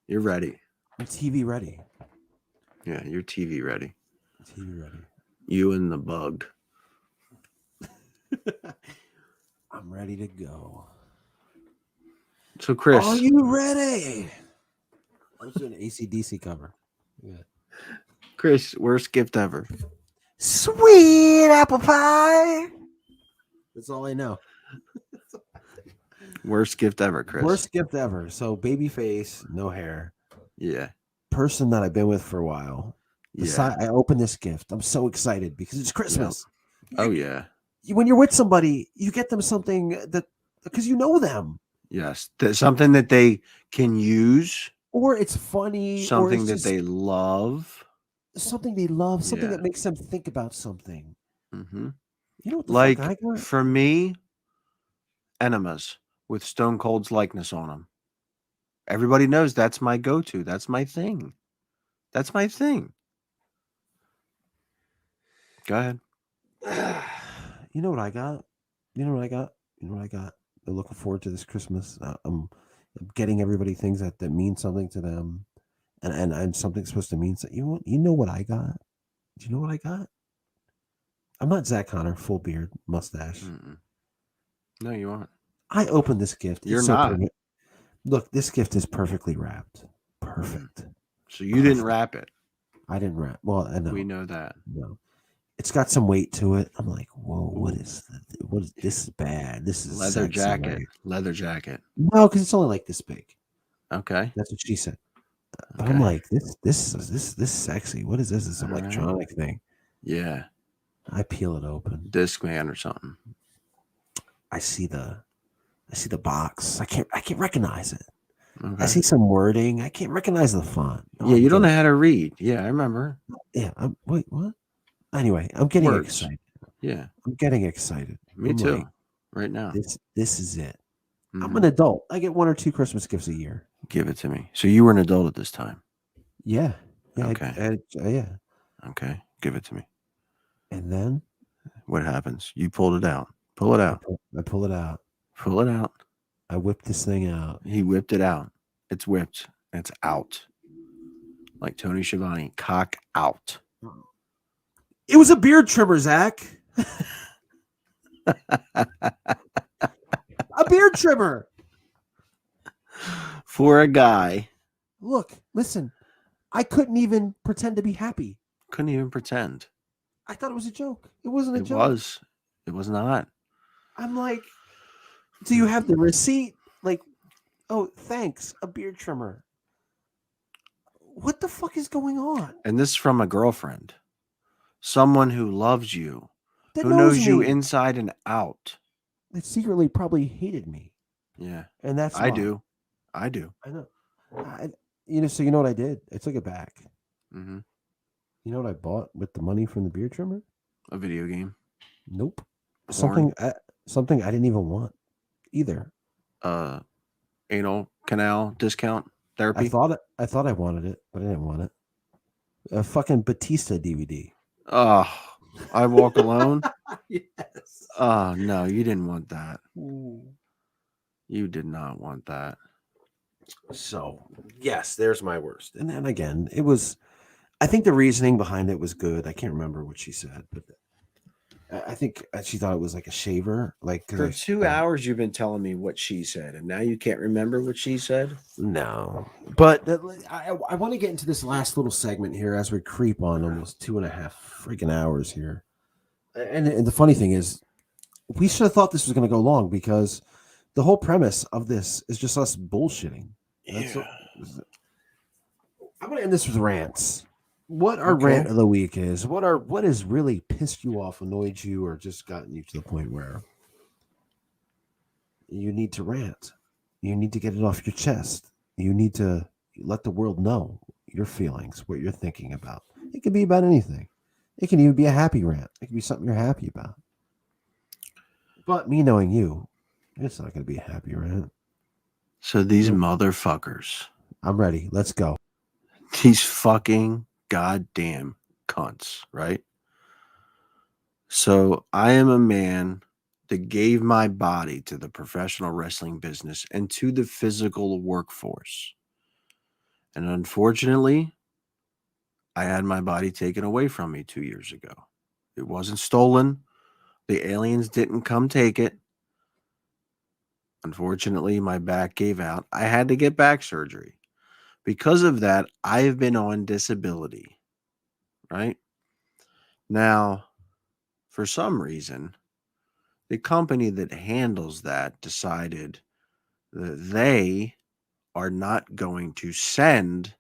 You're ready. I'm TV ready. Yeah, you're TV ready. TV ready. You and the bug. I'm ready to go. So, Chris. Are you ready? I'm doing an ACDC cover. Yeah. Chris, worst gift ever. Sweet apple pie. That's all I know. Worst gift ever, Chris. Worst gift ever. So baby face, no hair. Yeah. Person that I've been with for a while. Yeah. I opened this gift. I'm so excited because it's Christmas. Oh, yeah. When you're with somebody, you get them something that because you know them. Yes. Something that they can use. Or it's funny. Something or it's that just they love. Something they love. Something Yeah. that makes them think about something. Mm-hmm. You know what the Like, fuck I got? for me, enemas with Stone Cold's likeness on them. Everybody knows that's my go-to. That's my thing. That's my thing. Go ahead. You know what I got? They're looking forward to this Christmas. I'm getting everybody things that mean something to them, and something's supposed to mean something. You know what I got? Do you know what I got? I'm not Zach Connor, full beard, mustache. Mm-mm. No, you aren't. I opened this gift. You're It's so not. perfect. Look, this gift is perfectly wrapped. Perfect. So you didn't wrap it. I didn't wrap. Well, I know. We know that. No. It's got some weight to it. I'm like, whoa, what is this? Is bad. This is Leather sexy, jacket. right? Leather jacket. No, because it's only like this big. Okay. That's what she said. But Okay. I'm like, this is sexy. What is this? It's some All right. electronic thing. Yeah. I peel it open. Discman or something. I see the box. I can't recognize it. Okay. I see some wording. I can't recognize the font. No, Yeah, I'm you don't know getting- how to read. Yeah, I remember. Yeah. Wait, what? Anyway, I'm getting Words. excited. Yeah. I'm getting excited. Me I'm too. like, Right now. this is it. I'm Mhm. an adult. I get 1 or 2 Christmas gifts a year. Give it to me. So you were an adult at this time. Yeah. Okay. Yeah. Okay. Give it to me. And then What happens? You pulled it out. Pull it out. I pull it out. Pull it out. I whip this thing out. He whipped it out. It's whipped. It's out. Like Tony Schiavone. Cock out. It was a beard trimmer, Zach. A beard trimmer. For a guy. Look, listen. I couldn't even pretend to be happy. Couldn't even pretend. I thought it was a joke. It wasn't a It joke. was. It was not. I'm like, do you have the receipt? Like, oh, thanks, a beard trimmer. What the fuck is going on? And this is from a girlfriend. Someone who loves you. That Who knows you me. inside and out. That secretly probably hated me. Yeah. And that's I why. do. I do. I know. So you know what I did? I took it back. Mm-hmm. You know what I bought with the money from the beard trimmer? A video game. Nope. something something I didn't even want either. Anal canal discount therapy. I thought I wanted it, but I didn't want it. A fucking Batista DVD. Oh, I Walk Alone. Yes. Oh no, you didn't want that. You did not want that. So yes, there's my worst. And then again, it was. I think the reasoning behind it was good. I can't remember what she said, but I think she thought it was like a shaver. Like For 2 hours, you've been telling me what she said, and now you can't remember what she said. No, but I want to get into this last little segment here as we creep on almost 2.5 freaking hours here. And the funny thing is, we should have thought this was going to go long because the whole premise of this is just us bullshitting. I'm going to end this with rants. What our rant of the week is, what has really pissed you off, annoyed you, or just gotten you to the point where you need to rant. You need to get it off your chest. You need to let the world know your feelings, what you're thinking about. It can be about anything. It can even be a happy rant. It can be something you're happy about. But me knowing you, it's not going to be a happy rant. So these motherfuckers. I'm ready. Let's go. These fucking goddamn cunts, right? So I am a man that gave my body to the professional wrestling business and to the physical workforce. And unfortunately, I had my body taken away from me 2 years ago. It wasn't stolen. The aliens didn't come take it. Unfortunately, my back gave out. I had to get back surgery. Because of that, I've been on disability, right? Now, for some reason, the company that handles that decided that they are not going to send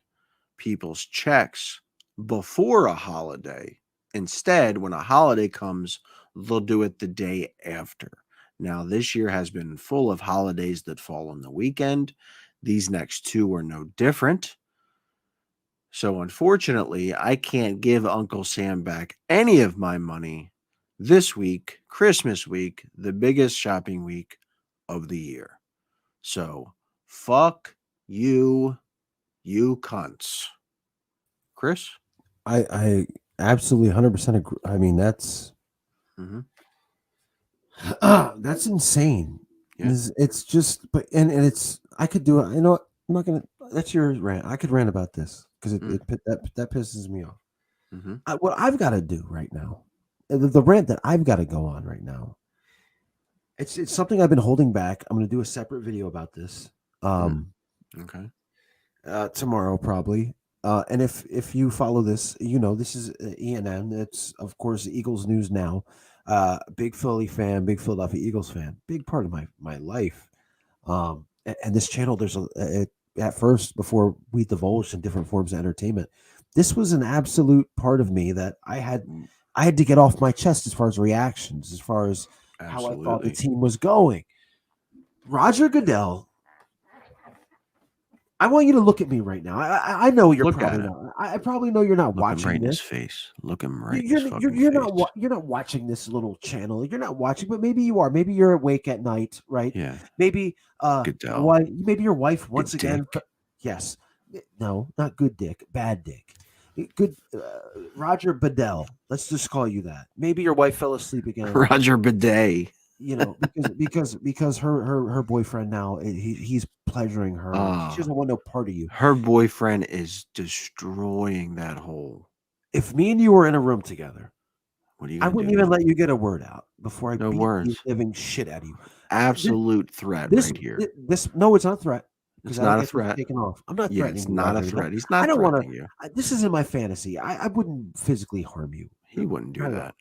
people's checks before a holiday. Instead, when a holiday comes, they'll do it the day after. Now, this year has been full of holidays that fall on the weekend. These next two are no different. So, unfortunately, I can't give Uncle Sam back any of my money this week, Christmas week, the biggest shopping week of the year. So, fuck you, you cunts. Chris? I absolutely 100% agree. I mean, that's that's insane. Yeah. It's just, but and it's, I could do it. You know what? I'm not gonna. That's your rant. I could rant about this because that pisses me off. What I've got to do right now, the rant that I've got to go on right now. It's something I've been holding back. I'm going to do a separate video about this. Tomorrow probably. And if you follow this, you know this is ANL. It's of course Eagles news now. Big Philly fan, big Philadelphia Eagles fan, big part of my life. And this channel, there's at first, before we divulged in different forms of entertainment, this was an absolute part of me that I had to get off my chest as far as reactions, as far as how I thought the team was going. Roger Goodell, I want you to look at me right now. I know you're probably not. I probably know you're not watching right this. In his face. Look him right in you're, his you're, fucking you're face. not you're not watching this little channel. You're not watching, but maybe you are. Maybe you're awake at night, right? Yeah. Maybe Goodell. maybe your wife once Good again. dick. Yes. No, not good dick. Bad dick. Good Roger Bedell. Let's just call you that. Maybe your wife fell asleep again. Roger Bidet. You know, because her boyfriend now, he's pleasuring her. She doesn't want no part of you. Her boyfriend is destroying that hole. If me and you were in a room together, what are you? I wouldn't even let you get a word out before I beat the living shit out of you. Absolute threat right here. No, it's not a threat. It's not a threat. Taken off. I'm not threatening. It's not a threat. He's not. I don't want you. This isn't my fantasy. I wouldn't physically harm you. He wouldn't do that.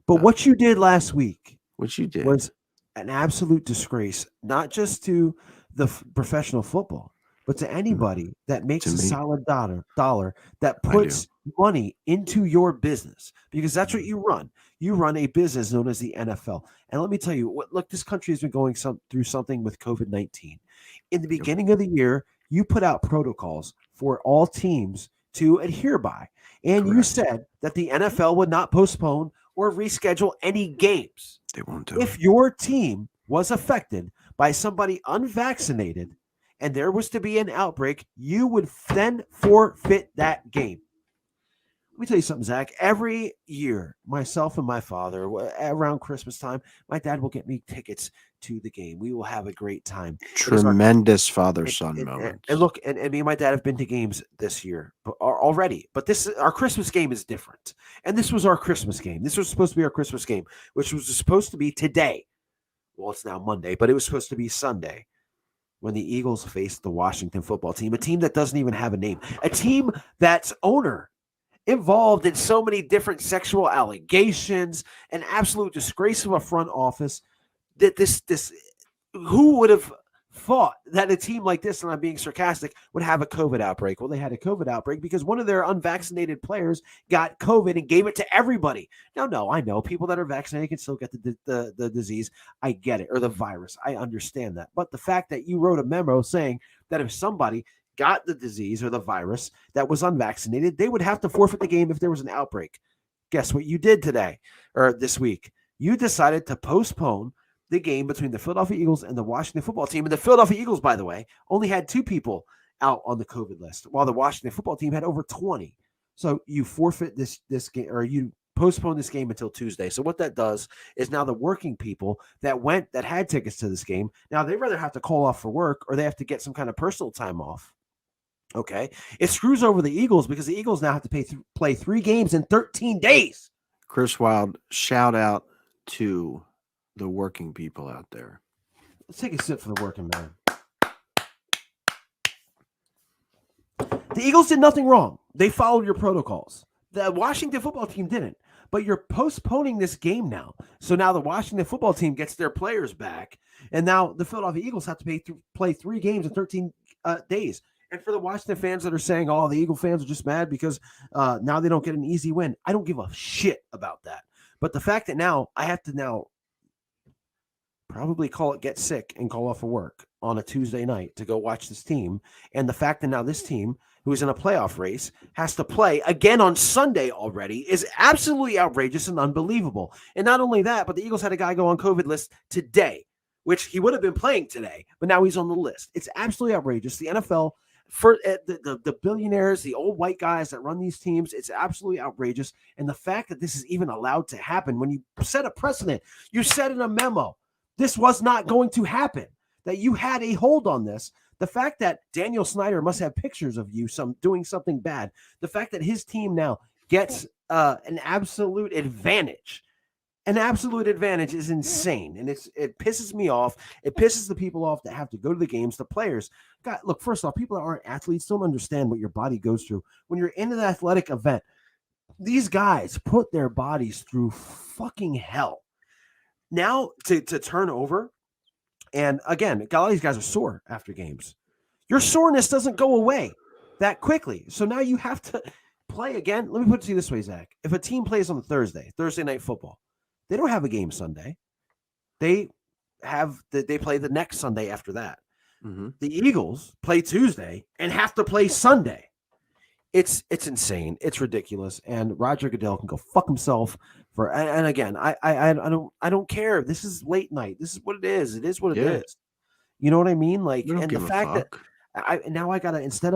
But what you did last week. What you did was an absolute disgrace, not just to the professional football, but to anybody that makes a solid dollar that puts money into your business, because that's what you run. You run a business known as the NFL. And let me tell you, look, this country has been going through something with COVID-19. In the beginning of the year, you put out protocols for all teams to adhere by. And you said that the NFL would not postpone or reschedule any games. They won't do If it. your team was affected by somebody unvaccinated and there was to be an outbreak, you would then forfeit that game. Let me tell you something, Zach. Every year, myself and my father, around Christmas time, my dad will get me tickets to the game. We will have a great time. It is our Tremendous father-son moments. and look, and me and my dad have been to games this year already, but our Christmas game is different. And this was our Christmas game. This was supposed to be our Christmas game, which was supposed to be today. Well, it's now Monday, but it was supposed to be Sunday when the Eagles faced the Washington football team, a team that doesn't even have a name, a team that's owner involved in so many different sexual allegations, an absolute disgrace of a front office. That this who would have thought that a team like this, and I'm being sarcastic, would have a COVID outbreak? Well, they had a COVID outbreak because one of their unvaccinated players got COVID and gave it to everybody. Now, no, I know people that are vaccinated can still get the disease. I get it, or the virus. I understand that. But the fact that you wrote a memo saying that if somebody got the disease or the virus that was unvaccinated, they would have to forfeit the game if there was an outbreak. Guess what you did today or this week? You decided to postpone the game between the Philadelphia Eagles and the Washington football team. And the Philadelphia Eagles, by the way, only had 2 people out on the COVID list, while the Washington football team had over 20. So you forfeit this game, or you postpone this game until Tuesday. So what that does is now the working people that had tickets to this game, now they rather have to call off for work or they have to get some kind of personal time off. Okay. It screws over the Eagles because the Eagles now have to play 3 games in 13 days. Chris Wilde, shout out to the working people out there. Let's take a sip for the working man. The Eagles did nothing wrong. They followed your protocols. The Washington football team didn't. But you're postponing this game now. So now the Washington football team gets their players back. And now the Philadelphia Eagles have to play 3 games in 13 days. And for the Washington fans that are saying, oh, the Eagle fans are just mad because now they don't get an easy win, I don't give a shit about that. But the fact that now I have to probably get sick and call off of work on a Tuesday night to go watch this team, and the fact that now this team, who is in a playoff race, has to play again on Sunday already is absolutely outrageous and unbelievable. And not only that, but the Eagles had a guy go on COVID list today, which he would have been playing today, but now he's on the list. It's absolutely outrageous. The NFL, for the billionaires, the old white guys that run these teams, it's absolutely outrageous. And the fact that this is even allowed to happen, when you set a precedent, you said in a memo, this was not going to happen, that you had a hold on this. The fact that Daniel Snyder must have pictures of you doing something bad. The fact that his team now gets an absolute advantage. An absolute advantage is insane. And it pisses me off. It pisses the people off that have to go to the games, the players. God, look, first off, people that aren't athletes don't understand what your body goes through. When you're in an athletic event, these guys put their bodies through fucking hell. Now to turn over, and again, a lot of these guys are sore after games. Your soreness doesn't go away that quickly. So now you have to play again. Let me put it to you this way, Zach. If a team plays on Thursday Night Football, they don't have a game Sunday. They play the next Sunday after that. Mm-hmm. The Eagles play Tuesday and have to play Sunday. It's insane. It's ridiculous. And Roger Goodell can go fuck himself. And again, I don't care. This is late night. This is what it is. It is what it is. You know what I mean? Like, and the fact that I gotta instead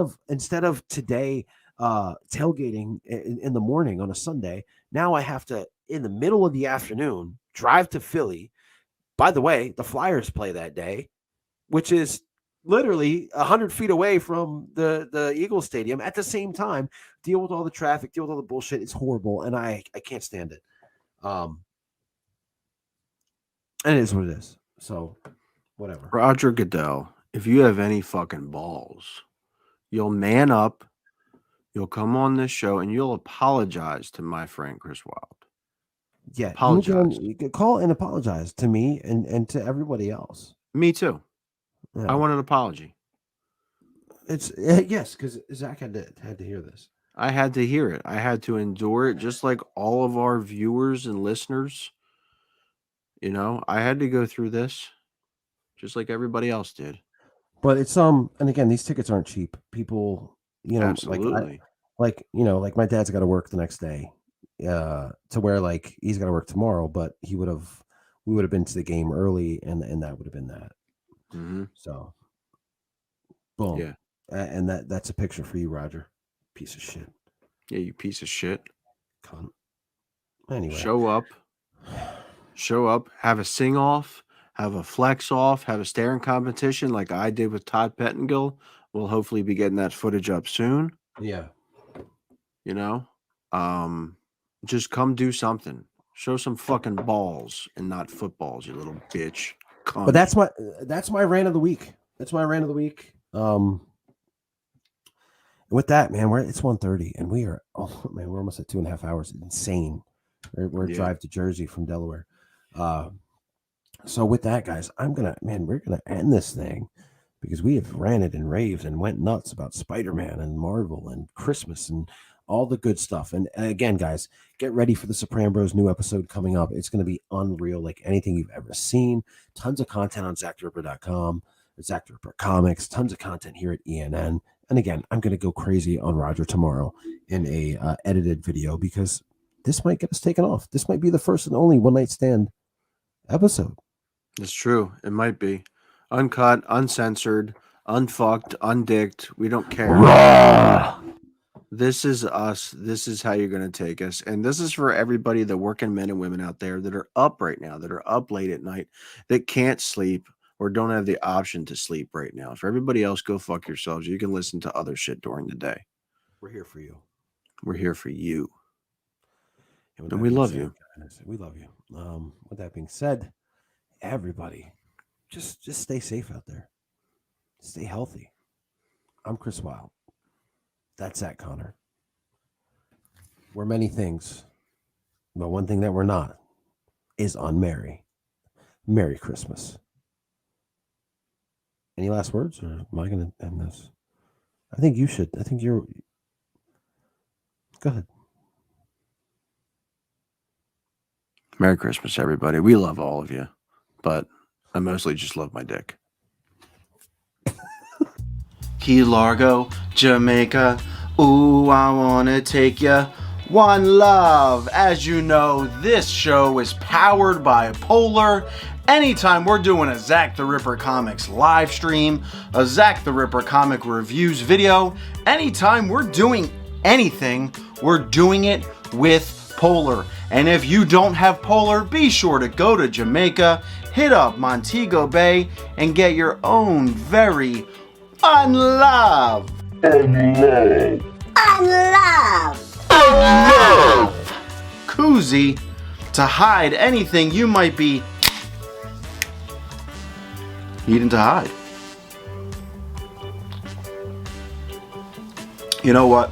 of today tailgating in the morning on a Sunday, now I have to in the middle of the afternoon drive to Philly. By the way, the Flyers play that day, which is literally 100 feet away from the Eagles Stadium. At the same time, deal with all the traffic, deal with all the bullshit. It's horrible, and I can't stand it. And it is what it is. So, whatever. Roger Goodell, if you have any fucking balls, you'll man up, you'll come on this show, and you'll apologize to my friend Chris Wilde. Yeah, apologize. You could call and apologize to me and to everybody else. Me too. Yeah. I want an apology. It's yes, because Zach had to hear this. I had to hear it. I had to endure it, just like all of our viewers and listeners. You know, I had to go through this, just like everybody else did. But it's and again, these tickets aren't cheap. People, you know, absolutely, like my dad's got to work the next day, to where like he's got to work tomorrow, but he would have we would have been to the game early, and that would have been that. Mm-hmm. So, boom. Yeah. And that's a picture for you, Roger. Piece of shit. Yeah, you piece of shit. Cunt. Anyway. Show up, have a sing off, have a flex off, have a staring competition like I did with Todd Pettengill. We'll hopefully be getting that footage up soon. Yeah. You know? Just come do something. Show some fucking balls and not footballs, you little bitch. Cunt. But that's my rant of the week. That's my rant of the week. With that, man, it's 1:30 and we're almost at 2.5 hours. Insane. We're a drive to Jersey from Delaware. So with that, guys, we're gonna end this thing because we have ranted and raved and went nuts about Spider-Man and Marvel and Christmas and all the good stuff. And again, guys, get ready for the Sopran'Bro's new episode coming up. It's going to be unreal, like anything you've ever seen. Tons of content on ZachTheRipper.com, Zach the Ripper Comics, tons of content here at ANL. And again, I'm going to go crazy on Roger tomorrow in a edited video because this might get us taken off. This might be the first and only one night stand episode. It's true. It might be. Uncut, uncensored, unfucked, undicked. We don't care. This is us. This is how you're going to take us. And this is for everybody, the working men and women out there that are up right now, that are up late at night, that can't sleep or don't have the option to sleep right now. For everybody else, go fuck yourselves. You can listen to other shit during the day. We're here for you. We're here for you. And we love you. Guys, we love you. With that being said, everybody, just stay safe out there. Stay healthy. I'm Chris Wilde. That's Zach Connor. We're many things, but one thing that we're not is unmerry. Merry Christmas. Any last words, or am I going to end this? I think you should. I think you're. Go ahead. Merry Christmas, everybody. We love all of you, but I mostly just love my dick. Key Largo, Jamaica. Ooh, I wanna take ya. One love. As you know, this show is powered by Polar. Anytime we're doing a Zach the Ripper Comics live stream, a Zach the Ripper comic reviews video, anytime we're doing anything, we're doing it with Polar. And if you don't have Polar, be sure to go to Jamaica, hit up Montego Bay, and get your own very unloved koozie to hide anything you might be needing to hide. You know what?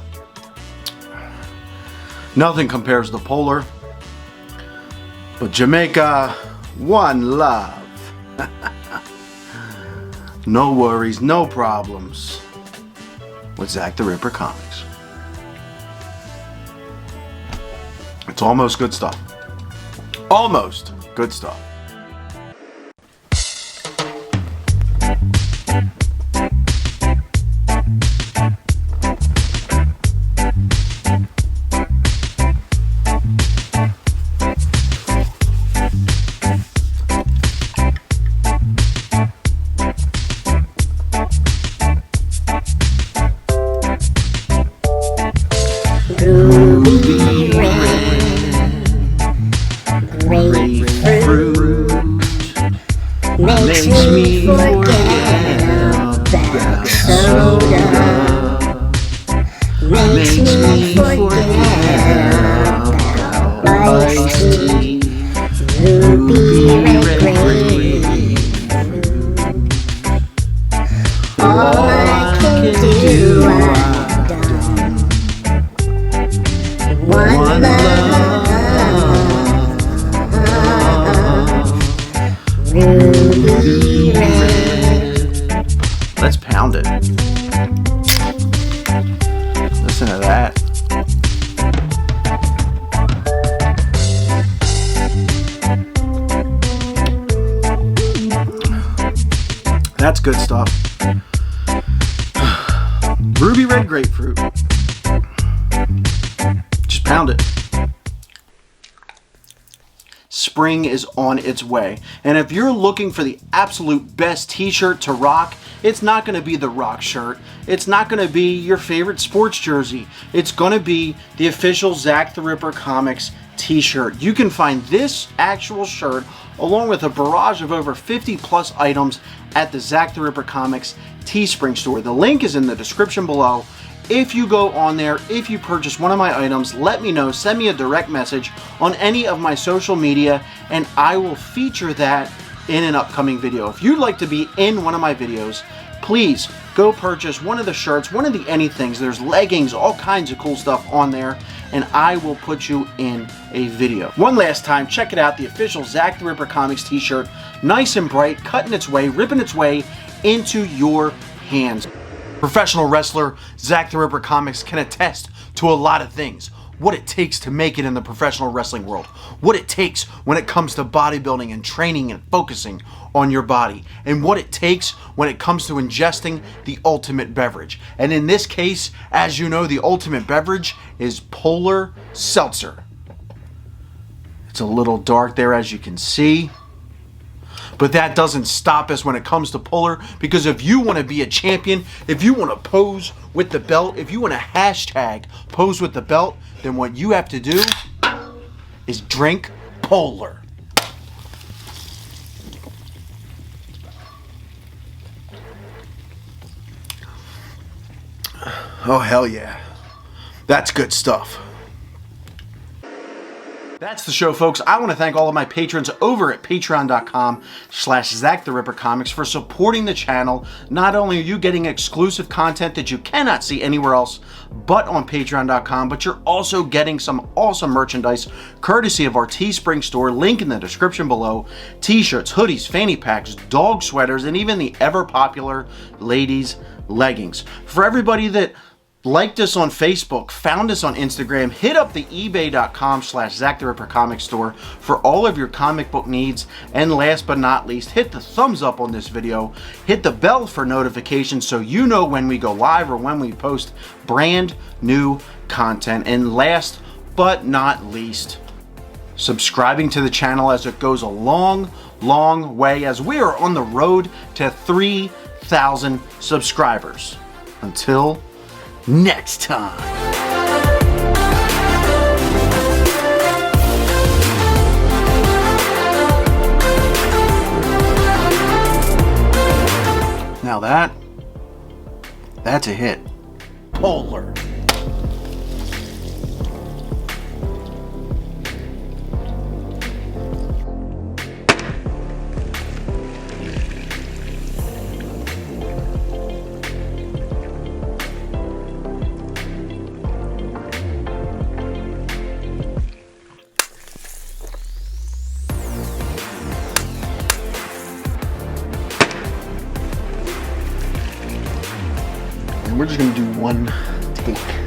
Nothing compares to Polar, but Jamaica, one love. No worries, no problems with Zach the Ripper Comics. It's almost good stuff. Almost good stuff. Makes me forget about soda. Makes me forget about iced tea. Ruby red grapefruit. All I can do, I've done. One love. Ruby red. Let's pound it. Listen to that. That's good stuff. Ruby red grapefruit. Just pound it. spring is on its way. And if you're looking for the absolute best t-shirt to rock, it's not going to be the rock shirt. It's not going to be your favorite sports jersey. It's going to be the official Zack the Ripper Comics t-shirt. You can find this actual shirt along with a barrage of over 50 plus items at the Zack the Ripper Comics Teespring store. The link is in the description below. If you go on there, if you purchase one of my items, let me know, send me a direct message on any of my social media, and I will feature that in an upcoming video. If you'd like to be in one of my videos, please go purchase one of the shirts, one of the anythings. There's leggings, all kinds of cool stuff on there, and I will put you in a video. One last time, check it out, the official Zack the Ripper Comics t-shirt, nice and bright, cutting its way, ripping its way into your hands. Professional wrestler Zack the Ripper Comics can attest to a lot of things. What it takes to make it in the professional wrestling world. What it takes when it comes to bodybuilding and training and focusing on your body. And what it takes when it comes to ingesting the ultimate beverage. And in this case, as you know, the ultimate beverage is Polar Seltzer. It's a little dark there, as you can see. But that doesn't stop us when it comes to Polar, because if you want to be a champion, if you want to pose with the belt, if you want to hashtag pose with the belt, then what you have to do is drink Polar. Oh, hell yeah. That's good stuff. That's the show, folks. I want to thank all of my patrons over at patreon.com/ZackTheRipperComics for supporting the channel. Not only are you getting exclusive content that you cannot see anywhere else but on patreon.com, but you're also getting some awesome merchandise courtesy of our Teespring store, link in the description below. T-shirts, hoodies, fanny packs, dog sweaters, and even the ever popular ladies leggings. For everybody that liked us on Facebook, found us on Instagram, hit up the ebay.com/ZackTheRipperComics store for all of your comic book needs. And last but not least, hit the thumbs up on this video, hit the bell for notifications so you know when we go live or when we post brand new content. And last but not least, subscribing to the channel, as it goes a long way, as we are on the road to 3,000 subscribers. Until next time. Now that's a hit. Polar. And we're just gonna do one take.